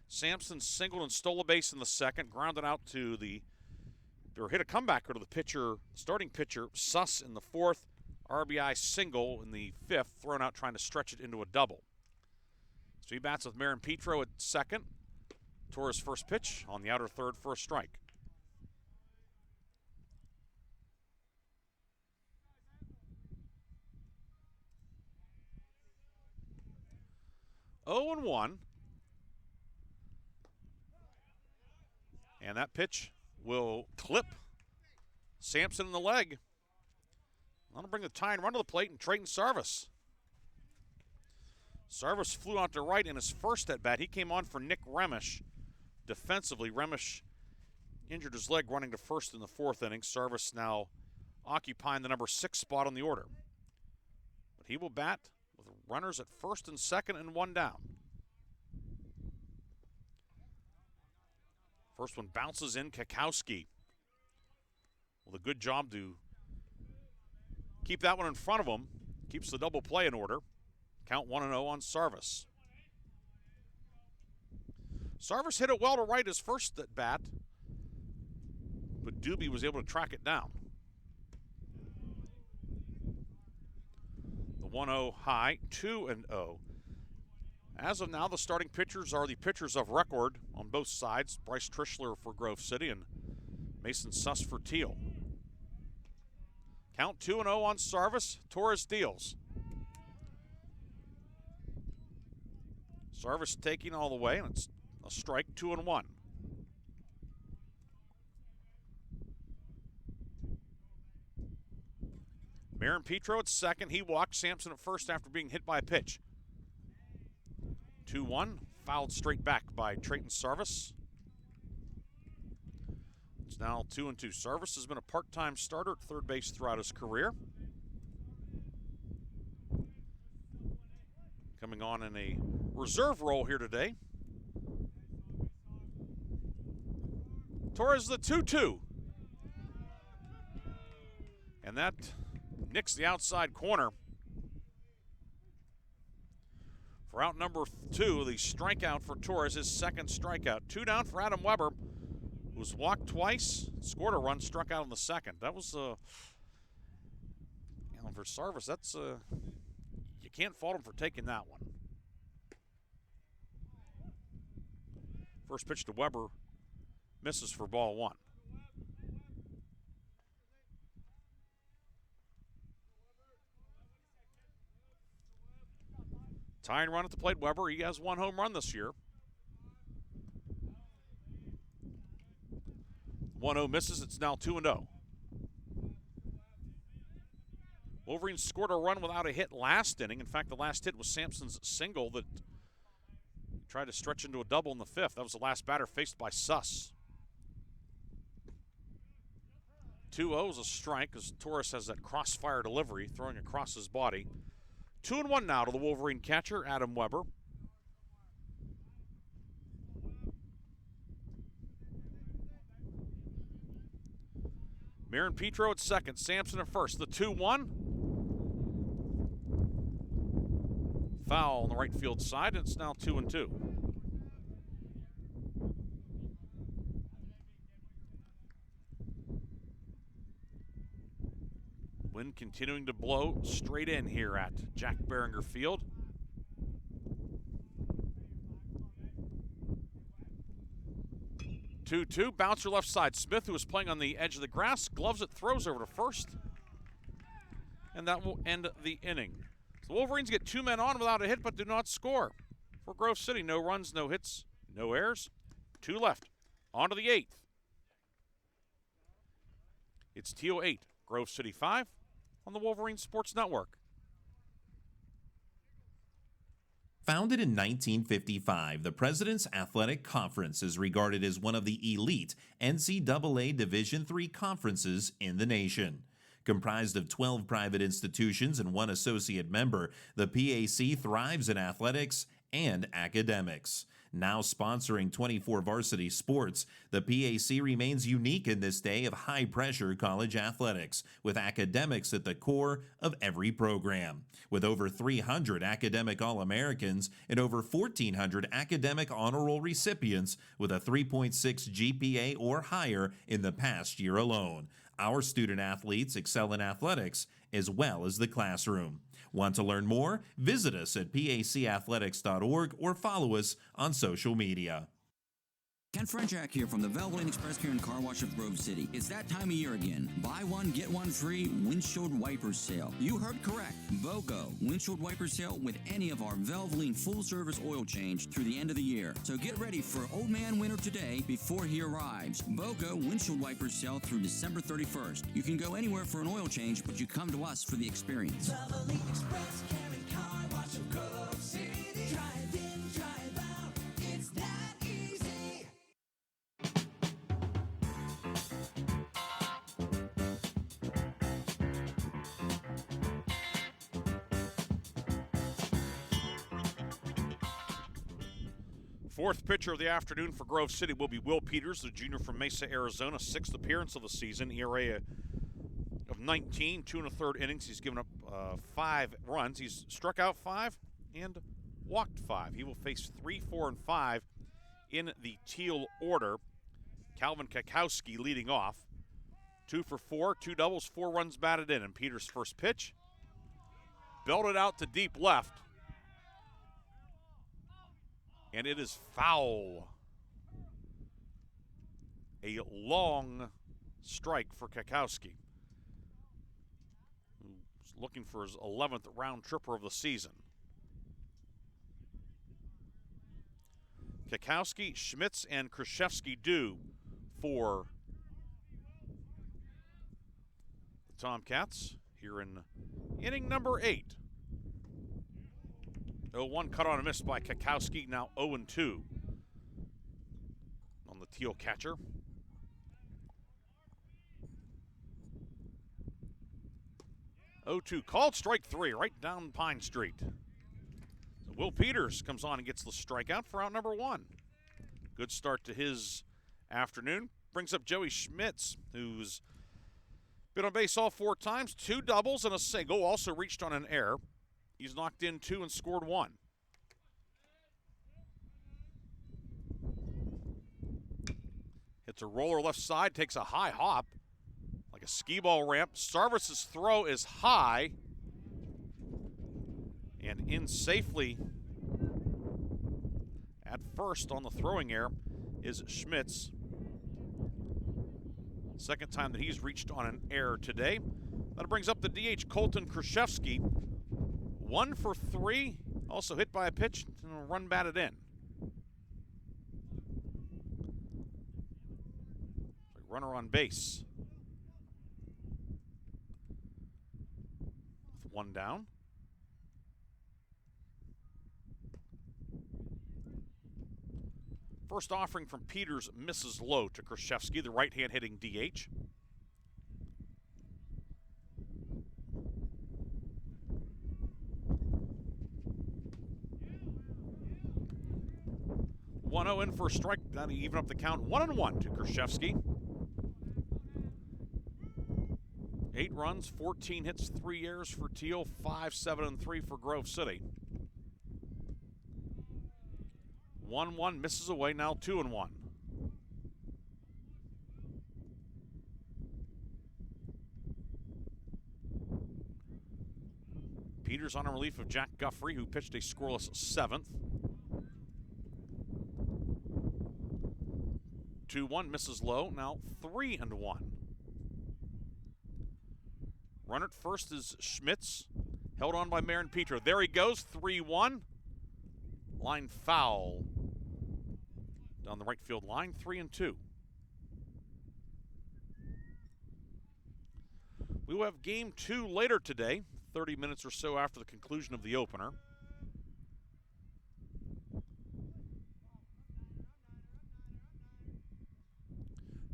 Sampson singled and stole a base in the second, grounded out to or hit a comebacker to the pitcher, starting pitcher, Suss in the 4th. RBI single in the 5th, thrown out trying to stretch it into a double. So he bats with Marin-Petra at second. Torres' first pitch on the outer third for a strike. Oh and 1. And that pitch will clip Sampson in the leg. That'll bring the tying run to the plate and Trayton Sarvis. Sarvis flew out to right in his first at bat. He came on for Nick Remish. Defensively, Remish injured his leg running to first in the 4th inning. Sarvis now occupying the number 6 spot on the order. But he will bat with runners at first and second and 1 down. First one bounces in. Kakowski with a good job to keep that one in front of him. Keeps the double play in order. Count 1-0 on Sarvis. Sarvis hit it well to right his first at bat, but Doobie was able to track it down. The 1-0 high, 2-0. As of now, the starting pitchers are the pitchers of record on both sides. Bryce Trischler for Grove City and Mason Suss for Thiel. Count 2-0 on Sarvis. Torres deals. Service taking all the way, and it's a strike, 2-1. Marin Petro at second. He walked Sampson at first after being hit by a pitch. 2-1, fouled straight back by Trayton Sarvis. It's now 2-2. Sarvis has been a part-time starter at third base throughout his career. Coming on in a reserve role here today. Torres the 2-2. And that nicks the outside corner. For out number 2, the strikeout for Torres, his second strikeout. 2 down for Adam Weber, who's walked twice, scored a run, struck out in the second. That was, for Sarvis, that's, you can't fault him for taking that one. First pitch to Weber, misses for ball 1. Tying run at the plate, Weber. He has 1 home run this year. 1-0 misses. It's now 2-0. Wolverines scored a run without a hit last inning. In fact, the last hit was Sampson's single that tried to stretch into a double in the 5th. That was the last batter faced by Suss. 2-0 is a strike as Torres has that crossfire delivery, throwing across his body. 2-1 now to the Wolverine catcher, Adam Weber. Marin Petro at second, Sampson at first. The 2-1. Foul on the right field side, and it's now 2-2. Wind continuing to blow straight in here at Jack Behringer Field. Two, bouncer left side. Smith, who is playing on the edge of the grass, gloves it, throws over to first. And that will end the inning. The Wolverines get 2 men on without a hit, but do not score. For Grove City, no runs, no hits, no errors. 2 left. On to the 8th. It's Thiel 8, Grove City 5 on the Wolverine Sports Network. Founded in 1955, the President's Athletic Conference is regarded as one of the elite NCAA Division III conferences in the nation. Comprised of 12 private institutions and 1 associate member, the PAC thrives in athletics and academics. Now sponsoring 24 varsity sports, the PAC remains unique in this day of high-pressure college athletics, with academics at the core of every program. With over 300 academic All-Americans and over 1,400 academic honor roll recipients with a 3.6 GPA or higher in the past year alone. Our student athletes excel in athletics as well as the classroom. Want to learn more? Visit us at pacathletics.org or follow us on social media. Ken Frenchak here from the Valvoline Express Care and Car Wash of Grove City. It's that time of year again. Buy one, get one free windshield wiper sale. You heard correct. BOGO. Windshield wiper sale with any of our Valvoline full-service oil change through the end of the year. So get ready for Old Man Winter today before he arrives. BOGO windshield wiper sale through December 31st. You can go anywhere for an oil change, but you come to us for the experience. Valvoline Express Care and Car Wash of Grove City. Drive in, drive out. It's that easy. Fourth pitcher of the afternoon for Grove City will be Will Peters, the junior from Mesa, Arizona. 6th appearance of the season. ERA of 19, 2 1/3 innings. He's given up 5 runs. He's struck out 5 and walked 5. He will face 3, 4, and 5 in the Thiel order. Calvin Kakowski leading off. 2 for 4, 2 doubles, 4 runs batted in. And Peters' first pitch, belted out to deep left. And it is foul. A long strike for Kakowski, who's looking for his 11th round tripper of the season. Kikowski, Schmitz, and Krzyzewski do for the Tomcats here in inning number 8. 0-1 cut on a miss by Kikowski, now 0-2 on the Thiel catcher. 0-2 called, strike 3 right down Pine Street. So Will Peters comes on and gets the strikeout for out number 1. Good start to his afternoon. Brings up Joey Schmitz, who's been on base all 4 times, 2 doubles and a single, also reached on an error. He's knocked in 2 and scored 1. Hits a roller left side, takes a high hop, like a skee ball ramp. Sarvis's throw is high and in safely at first on the throwing error is Schmitz. Second time that he's reached on an error today. That brings up the DH Colton Krzyzewski. 1 for 3, also hit by a pitch and a run batted in. Runner on base. With 1 down. First offering from Peters misses low to Krzyzewski, the right-hand hitting DH. One 0 in for a strike. Now to even up the count. 1-1 to Krzyzewski. 8 runs, 14 hits, 3 errors for Thiel, 5, 7, and 3 for Grove City. 1-1 misses away, now 2-1. Peters on a relief of Jack Guffrey, who pitched a scoreless 7th. 2-1 misses low, now 3-1. Runner at first is Schmitz, held on by Marin Petro. There he goes, 3-1. Line foul down the right field line, 3-2. We will have game 2 later today, 30 minutes or so after the conclusion of the opener.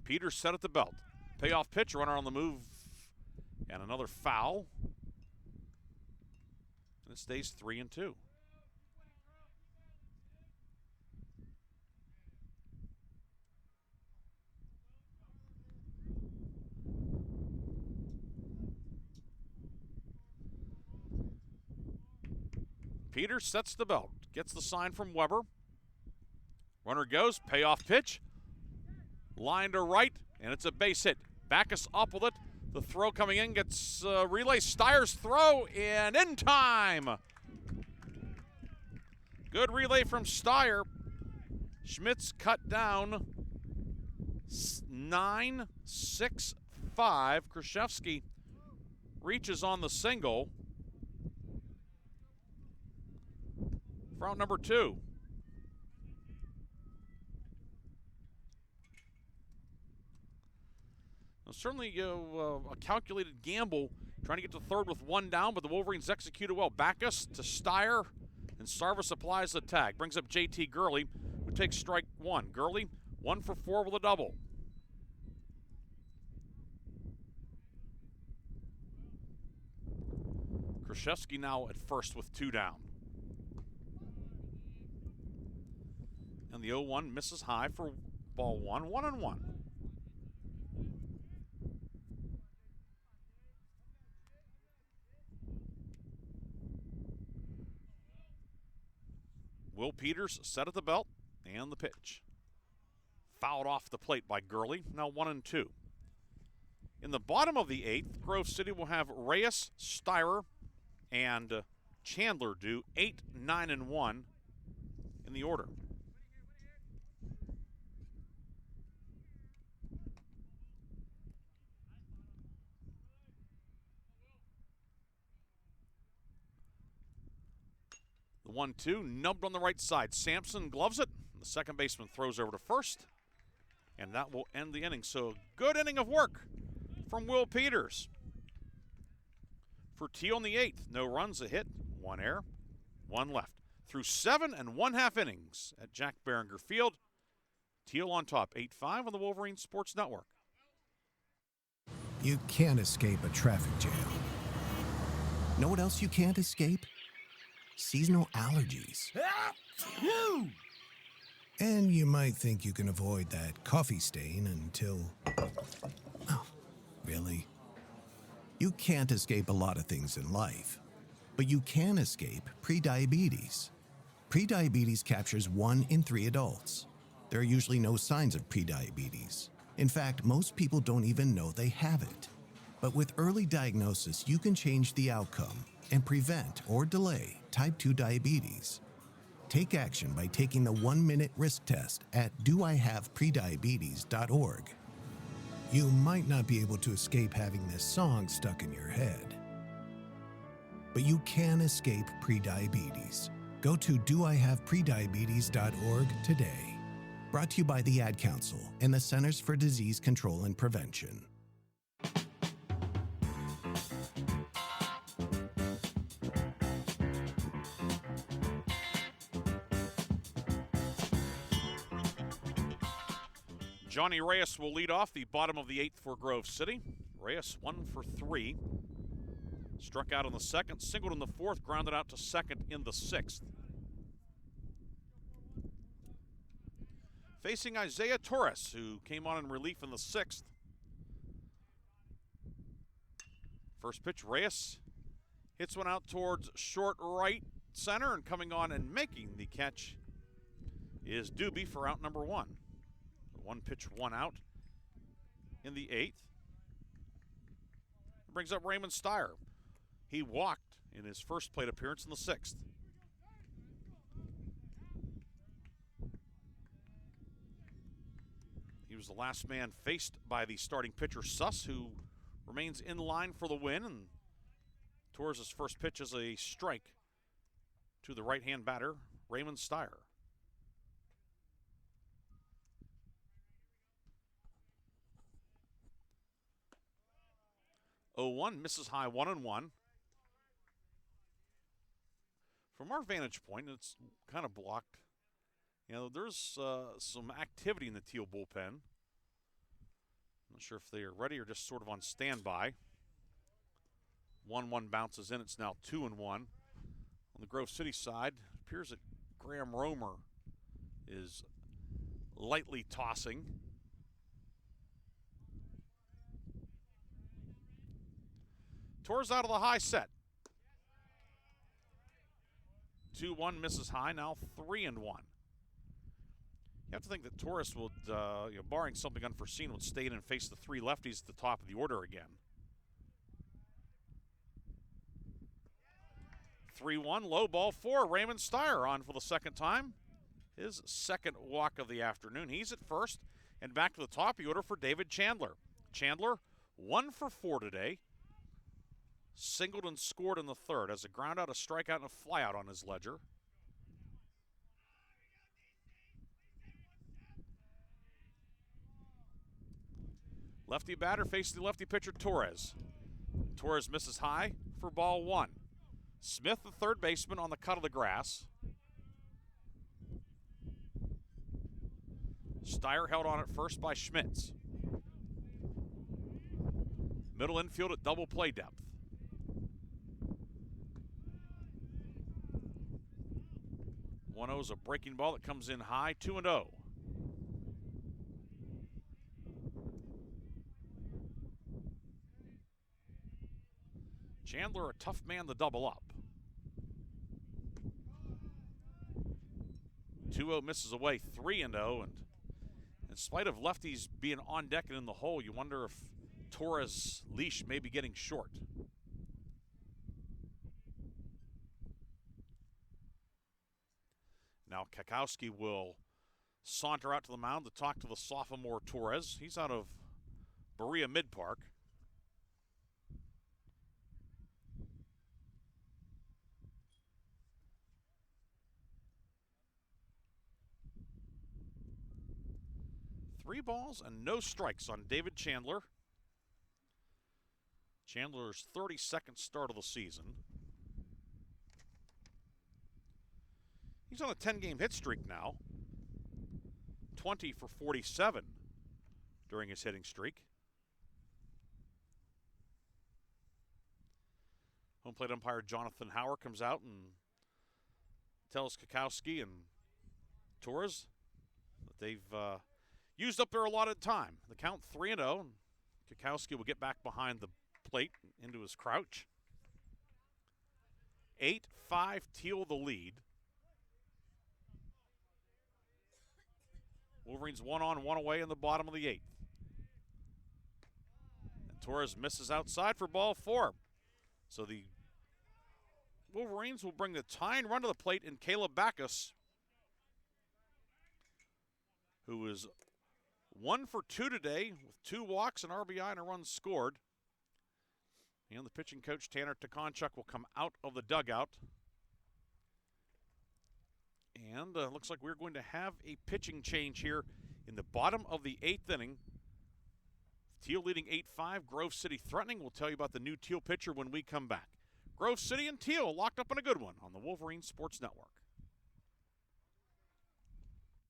Peters set at the belt. Payoff pitch, runner on the move, and another foul. And it stays 3-2. Peters sets the belt, gets the sign from Weber. Runner goes, payoff pitch. Line to right, and it's a base hit. Backus up with it. The throw coming in gets relay. Steyer's throw, and in time. Good relay from Steyer. Schmitz cut down 9-6-5. Krzyzewski reaches on the single. For out number 2. Certainly a calculated gamble trying to get to third with 1 down, but the Wolverines executed well. Backus to Steyer, and Sarvis applies the tag. Brings up JT Gurley, who takes strike 1. Gurley, 1 for 4 with a double. Krzyzewski now at first with 2 down. And the 0-1 misses high for ball 1, 1-1. Will Peters set at the belt, and the pitch. Fouled off the plate by Gurley, now 1-2. In the bottom of the 8th, Grove City will have Reyes, Steyer, and Chandler do 8, 9, and 1 in the order. The 1-2, nubbed on the right side. Sampson gloves it, The second baseman throws over to first, and that will end the inning. So good inning of work from Will Peters. For Thiel in the 8th, no runs, a hit, 1 error, 1 left. Through 7 1/2 innings at Jack Behringer Field, Thiel on top, 8-5 on the Wolverine Sports Network. You can't escape a traffic jam. Know what else you can't escape? Seasonal allergies. And you might think you can avoid that coffee stain until... Oh, really? You can't escape a lot of things in life, but you can escape prediabetes. Prediabetes captures 1 in 3 adults. There are usually no signs of prediabetes. In fact, most people don't even know they have it. But with early diagnosis, you can change the outcome and prevent or delay type 2 diabetes. Take action by taking the 1-minute risk test at doihaveprediabetes.org. You might not be able to escape having this song stuck in your head, but you can escape prediabetes. Go to doihaveprediabetes.org today. Brought to you by the Ad Council and the Centers for Disease Control and Prevention. Johnny Reyes will lead off the bottom of the 8th for Grove City. Reyes 1 for 3. Struck out in the 2nd, singled in the 4th, grounded out to 2nd in the 6th. Facing Isaiah Torres, who came on in relief in the 6th. First pitch, Reyes hits one out towards short right center, and coming on and making the catch is Doobie for out number 1. 1 pitch, 1 out in the 8th. Brings up Raymond Steyer. He walked in his first plate appearance in the 6th. He was the last man faced by the starting pitcher, Suss, who remains in line for the win. And Torres' first pitch is a strike to the right-hand batter, Raymond Steyer. (0-1) misses high, 1-1. From our vantage point, it's kind of blocked. You know, there's some activity in the Thiel bullpen. Not sure if they are ready or just sort of on standby. 1-1 bounces in. It's now 2-1. On the Grove City side, it appears that Graham Romer is lightly tossing. Torres out of the high set. 2-1 misses high, now 3-1. You have to think that Torres would, barring something unforeseen, would stay in and face the 3 lefties at the top of the order again. 3-1, low ball for Raymond Steyer on for the second time. His second walk of the afternoon. He's at first, and back to the top of the order for David Chandler. Chandler, 1 for 4 today. Singled and scored in the 3rd, has a ground out, a strikeout, and a flyout on his ledger. Lefty batter facing the lefty pitcher, Torres. Torres misses high for ball 1. Smith, the third baseman, on the cut of the grass. Steyer held on at first by Schmitz. Middle infield at double play depth. 1-0 is a breaking ball that comes in high, 2-0. Chandler, a tough man to double up. 2-0 misses away, 3-0, and in spite of lefties being on deck and in the hole, you wonder if Torres' leash may be getting short. Now Kakowski will saunter out to the mound to talk to the sophomore Torres. He's out of Berea Mid-Park. 3 balls and no strikes on David Chandler. Chandler's 32nd start of the season. He's on a 10-game hit streak now. 20 for 47 during his hitting streak. Home plate umpire Jonathan Hauer comes out and tells Kukowski and Torres that they've used up their allotted time. The count 3-0. Kukowski will get back behind the plate into his crouch. 8-5 Thiel the lead. Wolverines 1 on, 1 away in the bottom of the 8th. And Torres misses outside for ball 4. So the Wolverines will bring the tying run to the plate in Caleb Backus, who is 1 for 2 today with 2 walks, an RBI, and a run scored. And the pitching coach, Tanner Takonchuk, will come out of the dugout. And looks like we're going to have a pitching change here in the bottom of the 8th inning. Thiel leading 8-5, Grove City threatening. We'll tell you about the new Thiel pitcher when we come back. Grove City and Thiel locked up in a good one on the Wolverine Sports Network.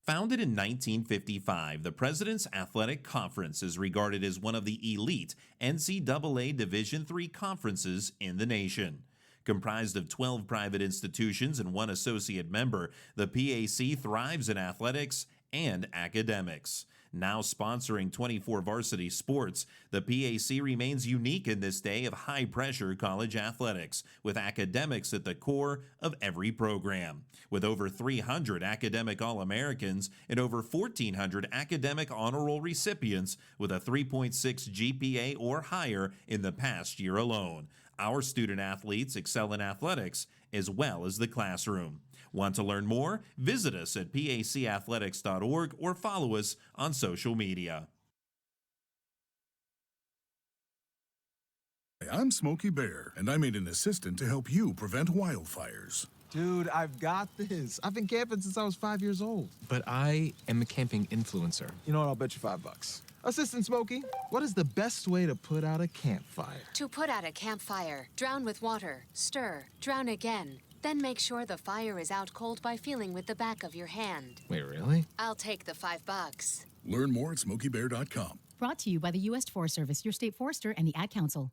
Founded in 1955, the President's Athletic Conference is regarded as one of the elite NCAA Division III conferences in the nation. Comprised of 12 private institutions and 1 associate member, the PAC thrives in athletics and academics. Now sponsoring 24 varsity sports, the PAC remains unique in this day of high-pressure college athletics, with academics at the core of every program. With over 300 academic All-Americans and over 1,400 academic honor roll recipients with a 3.6 GPA or higher in the past year alone. Our student-athletes excel in athletics as well as the classroom. Want to learn more? Visit us at pacathletics.org or follow us on social media. I'm Smokey Bear, and I made an assistant to help you prevent wildfires. Dude, I've got this. I've been camping since I was 5 years old. But I am a camping influencer. You know what? I'll bet you $5. Assistant Smokey, what is the best way to put out a campfire? To put out a campfire, drown with water, stir, drown again. Then make sure the fire is out cold by feeling with the back of your hand. Wait, really? I'll take the $5. Learn more at SmokeyBear.com. Brought to you by the U.S. Forest Service, your state forester, and the Ad Council.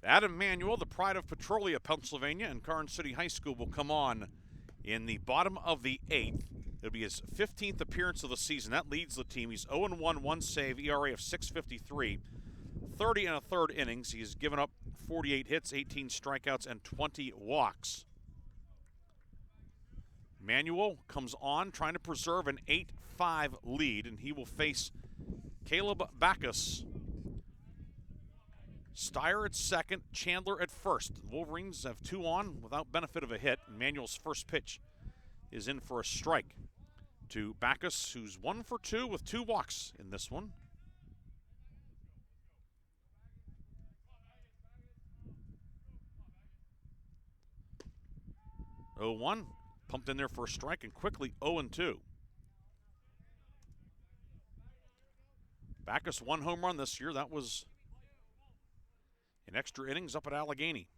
Adam Manuel, the pride of Petrolia, Pennsylvania, and Karn City High School will come on in the bottom of the 8th. It'll be his 15th appearance of the season. That leads the team. He's 0-1, 1 save, ERA of 6.53, 30 and a third innings. He's given up 48 hits, 18 strikeouts, and 20 walks. Manuel comes on trying to preserve an 8-5 lead, and he will face Caleb Backus. Steyer at second, Chandler at first. The Wolverines have 2 on without benefit of a hit. Manuel's first pitch is in for a strike to Backus, who's 1 for 2 with 2 walks in this one. Oh, 1 pumped in there for a strike and quickly 0-2. Backus 1 home run this year. That was in extra innings up at Allegheny.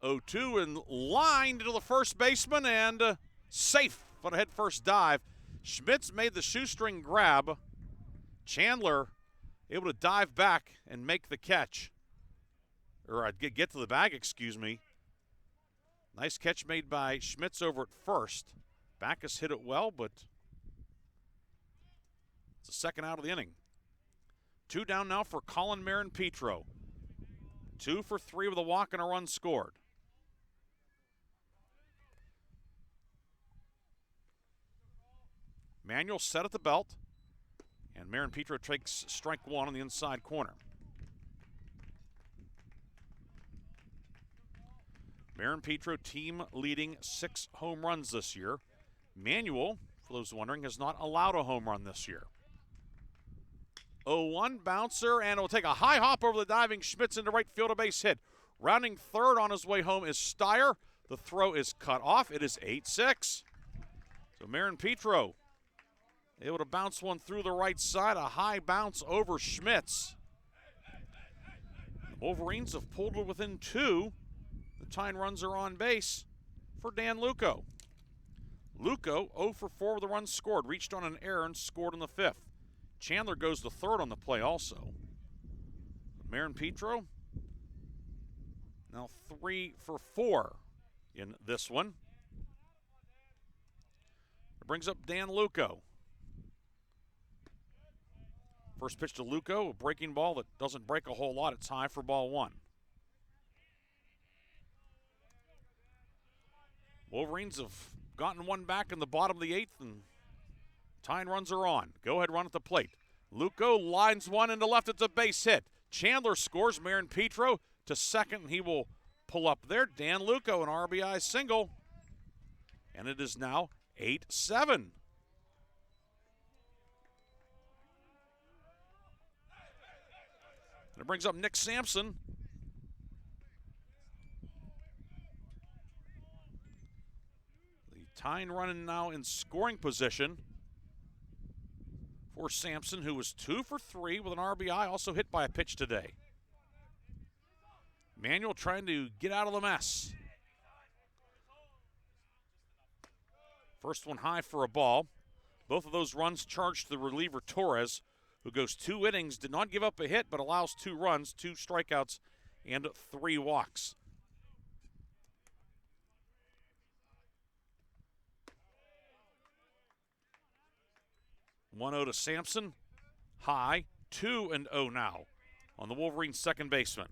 0-2 and lined into the first baseman and safe on a head-first dive. Schmitz made the shoestring grab. Chandler able to dive back and make the catch. Or get to the bag, excuse me. Nice catch made by Schmitz over at first. Backus hit it well, but it's the second out of the inning. 2 down now for Colin Marin-Petro. 2 for 3 with a walk and a run scored. Manuel set at the belt, and Marin-Petro takes strike 1 on the inside corner. Marin-Petro team leading 6 home runs this year. Manuel, for those wondering, has not allowed a home run this year. 0-1 bouncer, and it'll take a high hop over the diving Schmitz into right field, a base hit. Rounding third on his way home is Steyer. The throw is cut off. It is 8-6. So Marin Petro able to bounce one through the right side, a high bounce over Schmitz. The Wolverines have pulled it within 2. The tying runs are on base for Dan Luco. Luco 0 for 4 with a run scored, reached on an error and scored in the 5th. Chandler goes to third on the play also. Marin Petro now 3 for 4 in this one. It brings up Dan Luco. First pitch to Luco, a breaking ball that doesn't break a whole lot. It's high for ball 1. Wolverines have gotten one back in the bottom of the 8th, and tying runs are on. Go-ahead run at the plate. Luco lines one into left. It's a base hit. Chandler scores. Marin Petro to second, and he will pull up there. Dan Luco, an RBI single. And it is now 8-7. And it brings up Nick Sampson. The tying run now in scoring position for Sampson, who was 2 for 3 with an RBI, also hit by a pitch today. Manuel trying to get out of the mess. First one high for a ball. Both of those runs charged to the reliever Torres, who goes 2 innings, did not give up a hit, but allows 2 runs, 2 strikeouts, and 3 walks. One 0 to Sampson. High, 2-0 now on the Wolverines' second baseman.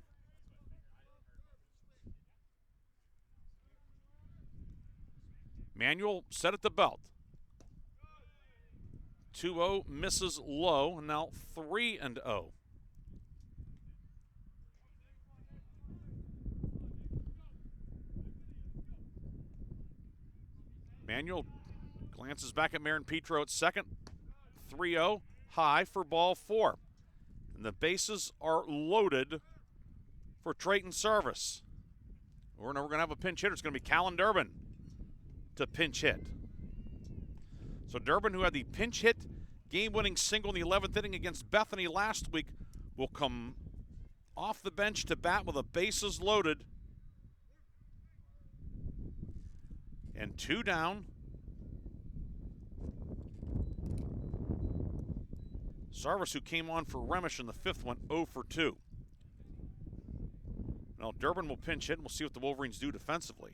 Manuel set at the belt. 2-0 misses low, and now 3-0. Manuel glances back at Marin Petro at second. 3-0, high for ball 4. And the bases are loaded for Trayton Service. We're going to have a pinch hitter. It's going to be Callan Durbin to pinch hit. So Durbin, who had the pinch hit game-winning single in the 11th inning against Bethany last week, will come off the bench to bat with the bases loaded. And 2 down. Sarvis, who came on for Remish in the 5th, went 0 for 2. Now Durbin will pinch hit, and we'll see what the Wolverines do defensively.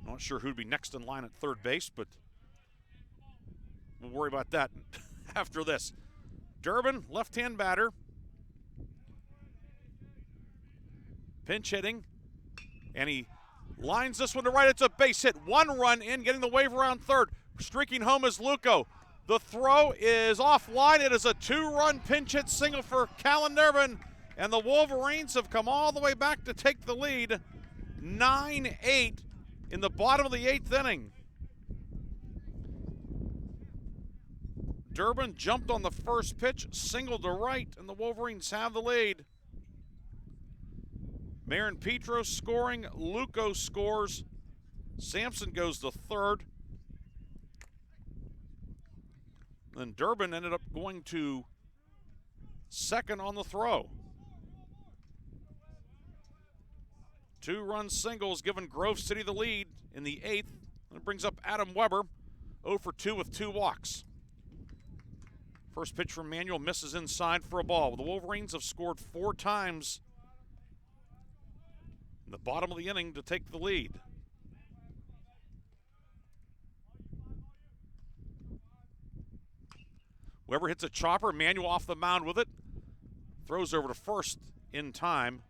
Not sure who'd be next in line at third base, but we'll worry about that after this. Durbin, left-hand batter. Pinch hitting, and he lines this one to right. It's a base hit. 1 run in, getting the wave around third. Streaking home is Luco. The throw is offline. It is a 2-run pinch hit single for Callan Durbin, and the Wolverines have come all the way back to take the lead. 9-8 in the bottom of the 8th inning. Durbin jumped on the first pitch, singled to right, and the Wolverines have the lead. Marin Petro scoring, Luco scores, Sampson goes to third. Then Durbin ended up going to second on the throw. 2-run singles giving Grove City the lead in the 8th. And it brings up Adam Weber, 0 for 2 with 2 walks. First pitch from Manuel misses inside for a ball. The Wolverines have scored 4 times in the bottom of the inning to take the lead. Weber hits a chopper, Manuel off the mound with it. Throws over to first in time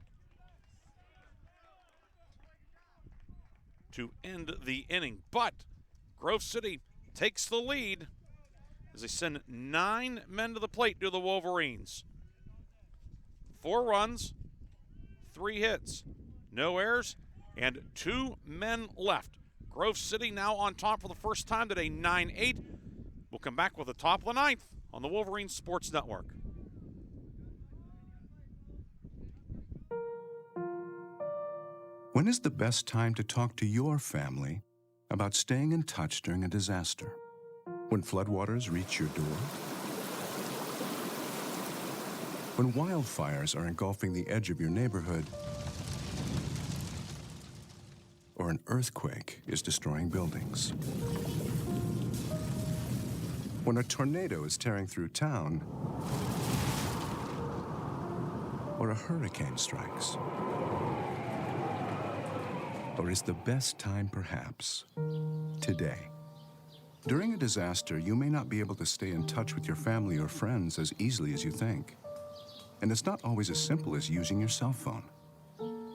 to end the inning. But Grove City takes the lead as they send 9 men to the plate to the Wolverines. 4 runs, 3 hits, no errors, and 2 men left. Grove City now on top for the first time today, 9-8. We'll come back with the top of the ninth on the Wolverines Sports Network. When is the best time to talk to your family about staying in touch during a disaster? When floodwaters reach your door? When wildfires are engulfing the edge of your neighborhood? Or an earthquake is destroying buildings? When a tornado is tearing through town? Or a hurricane strikes? Or is the best time perhaps today? During a disaster, you may not be able to stay in touch with your family or friends as easily as you think. And it's not always as simple as using your cell phone.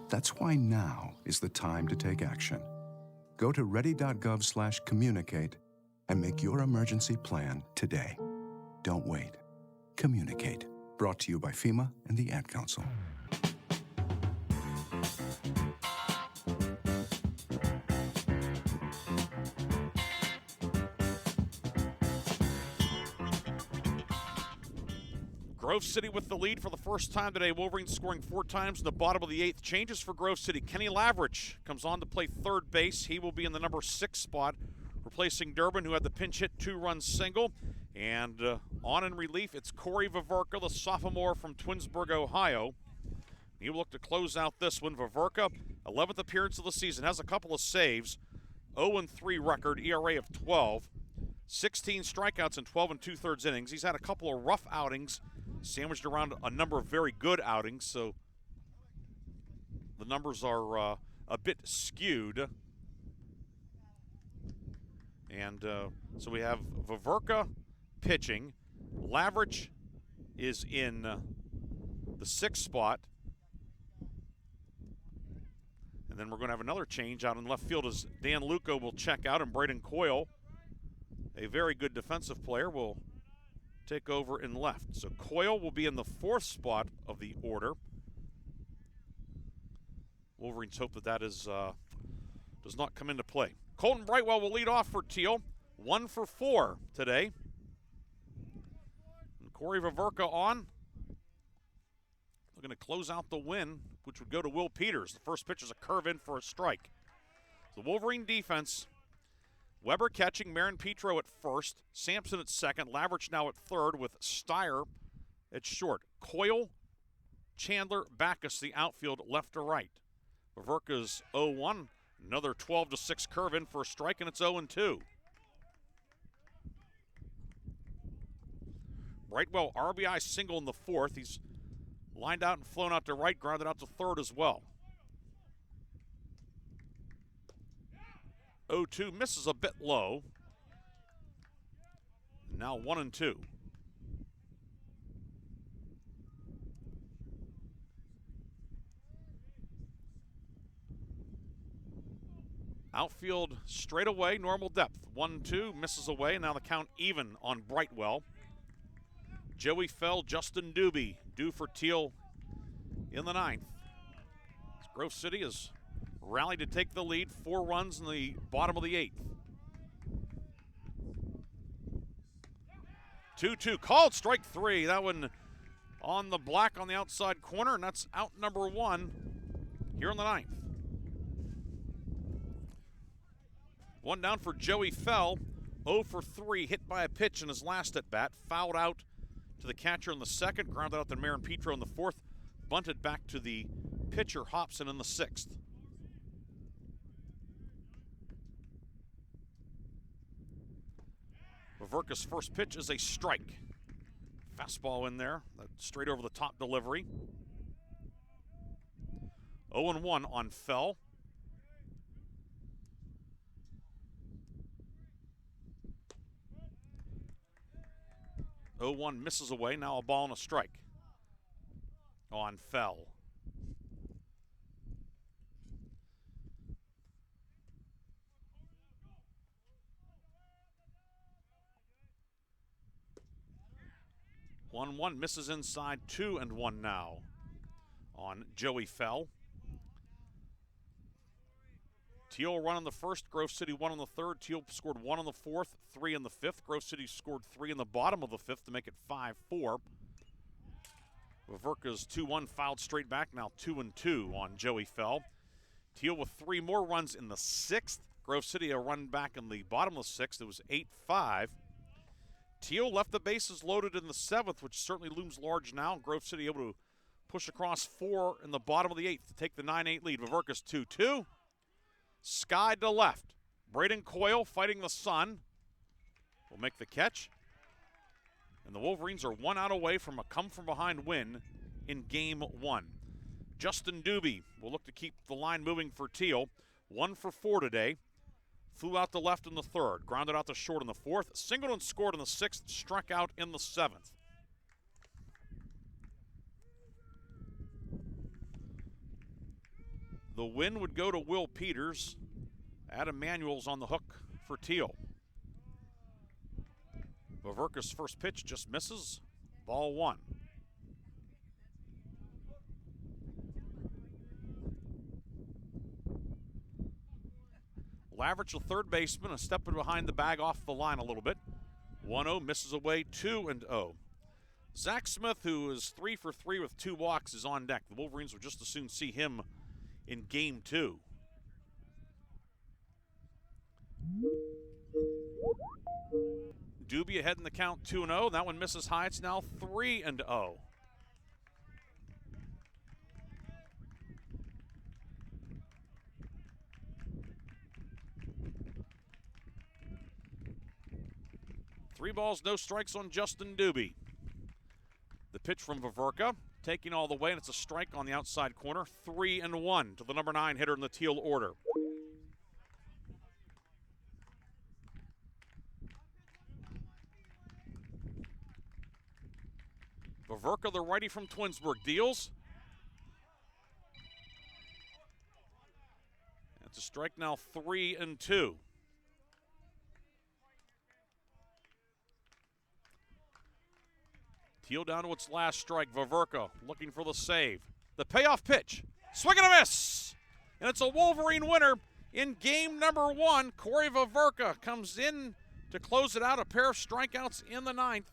That's why now is the time to take action. Go to ready.gov/communicate and make your emergency plan today. Don't wait. Communicate. Brought to you by FEMA and the Ad Council. Grove City with the lead for the first time today. Wolverines scoring 4 times in the bottom of the 8th. Changes for Grove City. Kenny Lavrich comes on to play third base. He will be in the number 6 spot, replacing Durbin, who had the pinch hit 2-run single. And on in relief, it's Corey Vaverka, the sophomore from Twinsburg, Ohio. He will look to close out this one. Vaverka, 11th appearance of the season, has a couple of saves, 0-3 record, ERA of 12, 16 strikeouts in 12 2/3 innings. He's had a couple of rough outings, sandwiched around a number of very good outings, so the numbers are a bit skewed. And so we have Vaverka pitching. Lavrich is in the 6th spot. And then we're going to have another change out in left field as Dan Luco will check out and Braden Coyle, a very good defensive player, will take over in left. So Coyle will be in the 4th spot of the order. Wolverines hope that is does not come into play. Colton Brightwell will lead off for Thiel, 1 for 4 today. And Corey Vaverka on. We're going to close out the win, which would go to Will Peters. The first pitch is a curve in for a strike. The Wolverine defense, Weber catching, Marin Petro at first, Sampson at second, Lavrich now at third with Steyer at short. Coyle, Chandler, Backus, the outfield left to right. Vaverka's 0-1, another 12-6 curve in for a strike, and it's 0-2. Brightwell RBI single in the 4th. He's lined out and flown out to right, grounded out to third as well. 0-2 misses a bit low. Now 1-2. Outfield straight away, normal depth. 1-2, misses away. Now the count even on Brightwell. Joey Fell, Justin Doobie, due for Thiel in the 9th. Grove City has rallied to take the lead, 4 runs in the bottom of the 8th. 2-2, called strike 3. That one on the black on the outside corner, and that's out number 1 here in the 9th. 1 down for Joey Fell, 0 for 3, hit by a pitch in his last at bat, fouled out to the catcher in the 2nd, grounded out to Marin Petro in the 4th, bunted back to the pitcher Hobson in the 6th. Vaverka's first pitch is a strike. Fastball in there, straight over the top delivery. 0-1 on Fell. (0-1) misses away, now a ball and a strike on Fell. (1-1) misses inside, 2-1 now on Joey Fell. Thiel run in the first, Grove City 1 in the third. Thiel scored 1 in the fourth, 3 in the fifth. Grove City scored 3 in the bottom of the fifth to make it 5-4. Vaverka's 2-1 fouled straight back, now 2-2 on Joey Fell. Thiel with 3 more runs in the sixth. Grove City a run back in the bottom of the sixth. It was 8-5. Thiel left the bases loaded in the seventh, which certainly looms large now. Grove City able to push across 4 in the bottom of the eighth to take the 9-8 lead. Vaverka's 2-2. Sky to left. Braden Coyle fighting the sun will make the catch. And the Wolverines are 1 out away from a come-from-behind win in Game 1. Justin Doobie will look to keep the line moving for Thiel. 1 for 4 today. Flew out to left in the third. Grounded out to short in the fourth. Singled and scored in the sixth. Struck out in the seventh. The win would go to Will Peters. Adam Manuel's on the hook for Thiel. Vaverka's first pitch just misses. Ball 1. Lavrich, the third baseman, a step behind the bag off the line a little bit. 1-0, misses away, 2-0. Zach Smith, who is 3 for 3 with 2 walks, is on deck. The Wolverines would just as soon see him in Game 2. Doobie ahead in the count, 2-0. That one misses high. It's now 3-0. Three balls, no strikes on Justin Doobie. The pitch from Vaverka, taking all the way, and it's a strike on the outside corner. 3-1 to the number 9 hitter in the Thiel order. Vaverka, the righty from Twinsburg, deals. That's a strike now, 3-2. Thiel down to its last strike. Vaverka looking for the save. The payoff pitch. Swing and a miss. And it's a Wolverine winner in game number 1. Corey Vaverka comes in to close it out. A pair of strikeouts in the 9th.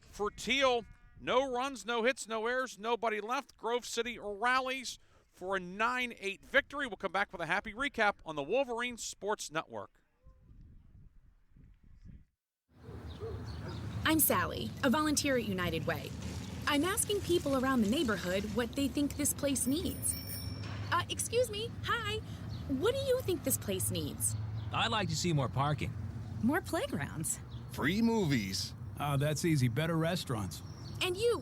For Thiel, no runs, no hits, no errors, nobody left. Grove City rallies for a 9-8 victory. We'll come back with a happy recap on the Wolverine Sports Network. I'm Sally, a volunteer at United Way. I'm asking people around the neighborhood what they think this place needs. Excuse me, hi. What do you think this place needs? I'd like to see more parking. More playgrounds. Free movies. Oh, that's easy. Better restaurants. And you,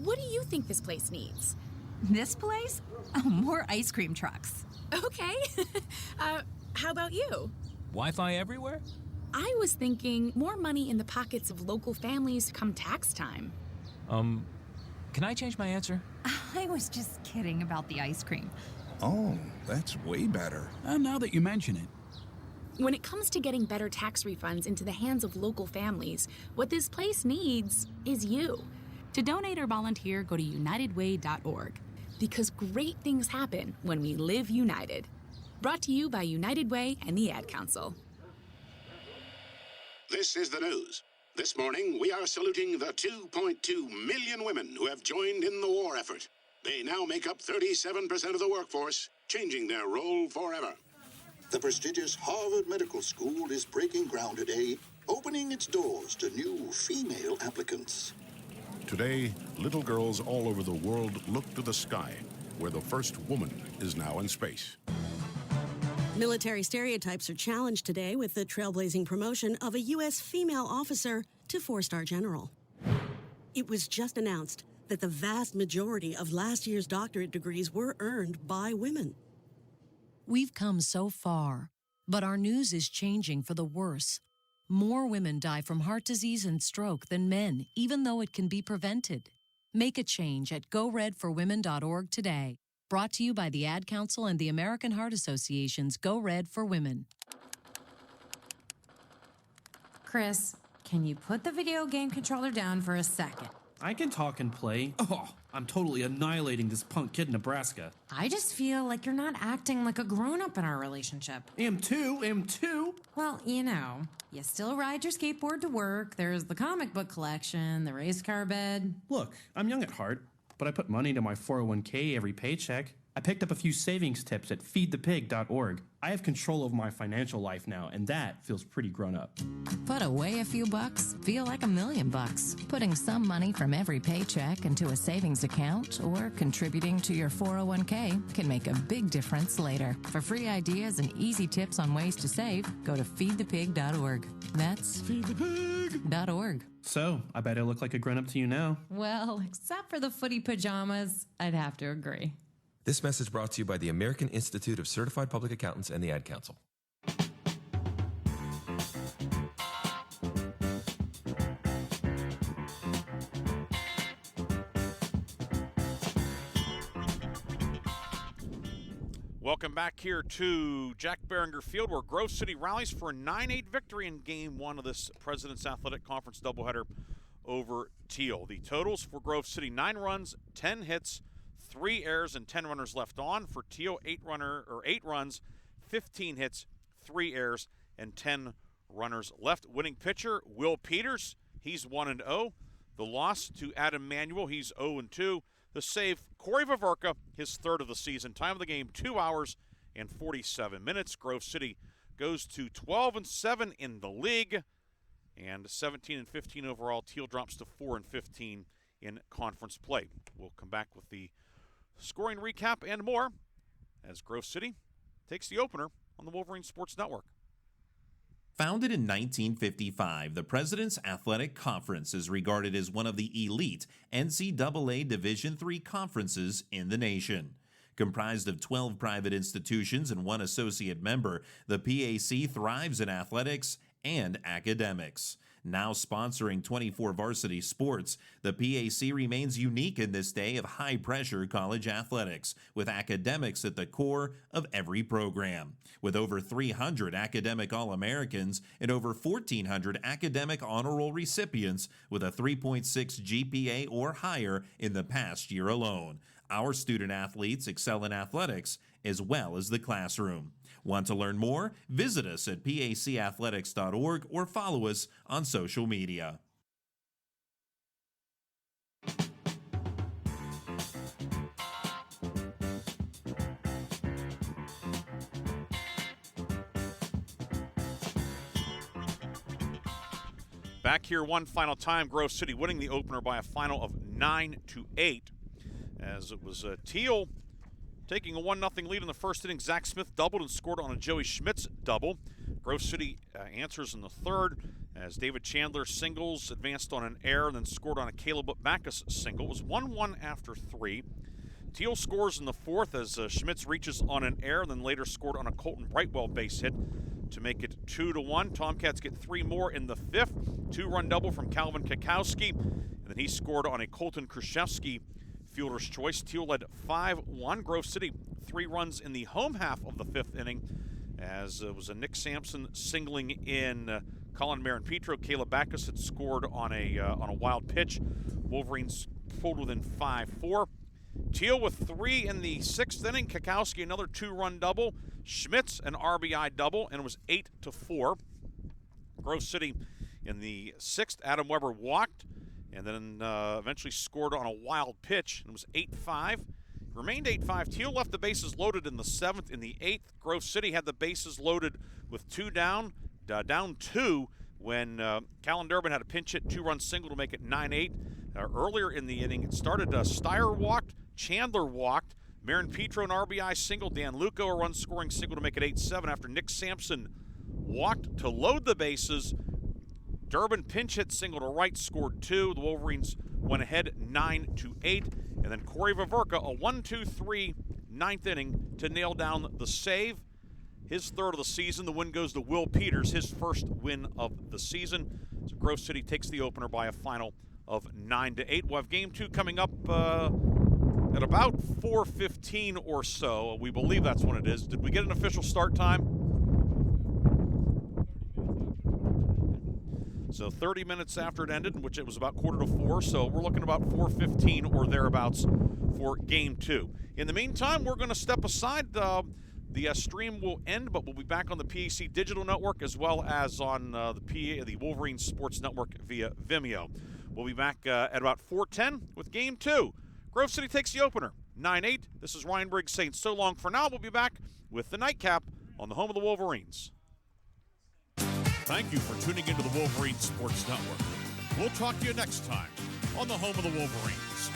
what do you think this place needs? This place? Oh, more ice cream trucks. Okay. How about you? Wi-Fi everywhere? I was thinking more money in the pockets of local families come tax time. Can I change my answer? I was just kidding about the ice cream. Oh, that's way better. Now that you mention it. When it comes to getting better tax refunds into the hands of local families, what this place needs is you. To donate or volunteer, go to unitedway.org. Because great things happen when we live united. Brought to you by United Way and the Ad Council. This is the news. This morning, we are saluting the 2.2 million women who have joined in the war effort. They now make up 37% of the workforce, changing their role forever. The prestigious Harvard Medical School is breaking ground today, opening its doors to new female applicants. Today, little girls all over the world look to the sky, where the first woman is now in space. Military stereotypes are challenged today with the trailblazing promotion of a U.S. female officer to 4-star general. It was just announced that the vast majority of last year's doctorate degrees were earned by women. We've come so far, but our news is changing for the worse. More women die from heart disease and stroke than men, even though it can be prevented. Make a change at GoRedForWomen.org today. Brought to you by the Ad Council and the American Heart Association's Go Red for Women. Chris, can you put the video game controller down for a second? I can talk and play. Oh, I'm totally annihilating this punk kid in Nebraska. I just feel like you're not acting like a grown-up in our relationship. Am too. Well, you still ride your skateboard to work, there's the comic book collection, the race car bed. Look, I'm young at heart, but I put money into my 401k every paycheck. I picked up a few savings tips at feedthepig.org. I have control over my financial life now, and that feels pretty grown up. Put away a few bucks, feel like $1 million. Putting some money from every paycheck into a savings account or contributing to your 401k can make a big difference later. For free ideas and easy tips on ways to save, go to feedthepig.org. That's feedthepig.org. So, I bet I look like a grown up to you now. Well, except for the footy pajamas, I'd have to agree. This message brought to you by the American Institute of Certified Public Accountants and the Ad Council. Welcome back here to Jack Behringer Field, where Grove City rallies for a 9-8 victory in Game 1 of this President's Athletic Conference doubleheader over Thiel. The totals for Grove City: 9 runs, 10 hits, 3 errors, and 10 runners left on. For Thiel, 8 runs, 15 hits, 3 errors, and 10 runners left. Winning pitcher, Will Peters. He's 1-0. The loss to Adam Manuel. He's 0-2. The save, Corey Vaverka, his 3rd of the season. Time of the game, 2 hours and 47 minutes. Grove City goes to 12-7 in the league and 17-15 overall. Thiel drops to 4-15 in conference play. We'll come back with the scoring recap and more as Grove City takes the opener on the Wolverine Sports Network. Founded in 1955, the President's Athletic Conference is regarded as one of the elite NCAA Division III conferences in the nation. Comprised of 12 private institutions and 1 associate member, the PAC thrives in athletics and academics. Now sponsoring 24 varsity sports, the PAC remains unique in this day of high-pressure college athletics, with academics at the core of every program. With over 300 academic All-Americans and over 1,400 academic honor roll recipients with a 3.6 GPA or higher in the past year alone. Our student athletes excel in athletics as well as the classroom. Want to learn more? Visit us at pacathletics.org or follow us on social media. Back here one final time, Grove City winning the opener by a final of 9-8, as it was Thiel taking a 1-0 lead in the first inning. Zach Smith doubled and scored on a Joey Schmitz double. Grove City answers in the third as David Chandler singles, advanced on an error, then scored on a Caleb Backus single. It was 1-1 after 3. Thiel scores in the fourth as Schmitz reaches on an error, then later scored on a Colton Brightwell base hit to make it 2-1. Tomcats get 3 more in the fifth. 2-run double from Calvin Kakowski, and then he scored on a Colton Krzyzewski fielder's choice. Thiel led 5-1. Grove City 3 runs in the home half of the fifth inning, as it was a Nick Sampson singling in. Colin Marin-Petro, Caleb Backus had scored on a wild pitch. Wolverines pulled within 5-4. Thiel with 3 in the sixth inning. Kakowski another 2-run double. Schmitz an RBI double, and it was 8-4. Grove City in the sixth, Adam Weber walked, and then eventually scored on a wild pitch, and it was 8-5. Remained 8-5. Thiel left the bases loaded in the seventh. In the eighth, Grove City had the bases loaded with 2 down, down 2, when Callan Durbin had a pinch hit 2-run single to make it 9-8. Earlier in the inning, it started Steyer walked, Chandler walked, Marin-Petro an RBI single, Dan Luco a run-scoring single to make it 8-7 after Nick Sampson walked to load the bases. Durbin pinch hit single to right, scored 2. The Wolverines went ahead 9-8. And then Corey Vaverka, a 1-2-3 ninth inning to nail down the save. His 3rd of the season. The win goes to Will Peters, his first win of the season. So Grove City takes the opener by a final of 9-8. We'll have game 2 coming up at about 4:15 or so. We believe that's when it is. Did we get an official start time? So 30 minutes after it ended, which it was about 3:45, so we're looking about 4:15 or thereabouts for Game 2. In the meantime, we're going to step aside. The stream will end, but we'll be back on the PAC Digital Network as well as on the Wolverine Sports Network via Vimeo. We'll be back at about 4:10 with Game 2. Grove City takes the opener, 9-8. This is Ryan Briggs saying so long for now. We'll be back with the Nightcap on the home of the Wolverines. Thank you for tuning into the Wolverine Sports Network. We'll talk to you next time on the home of the Wolverines.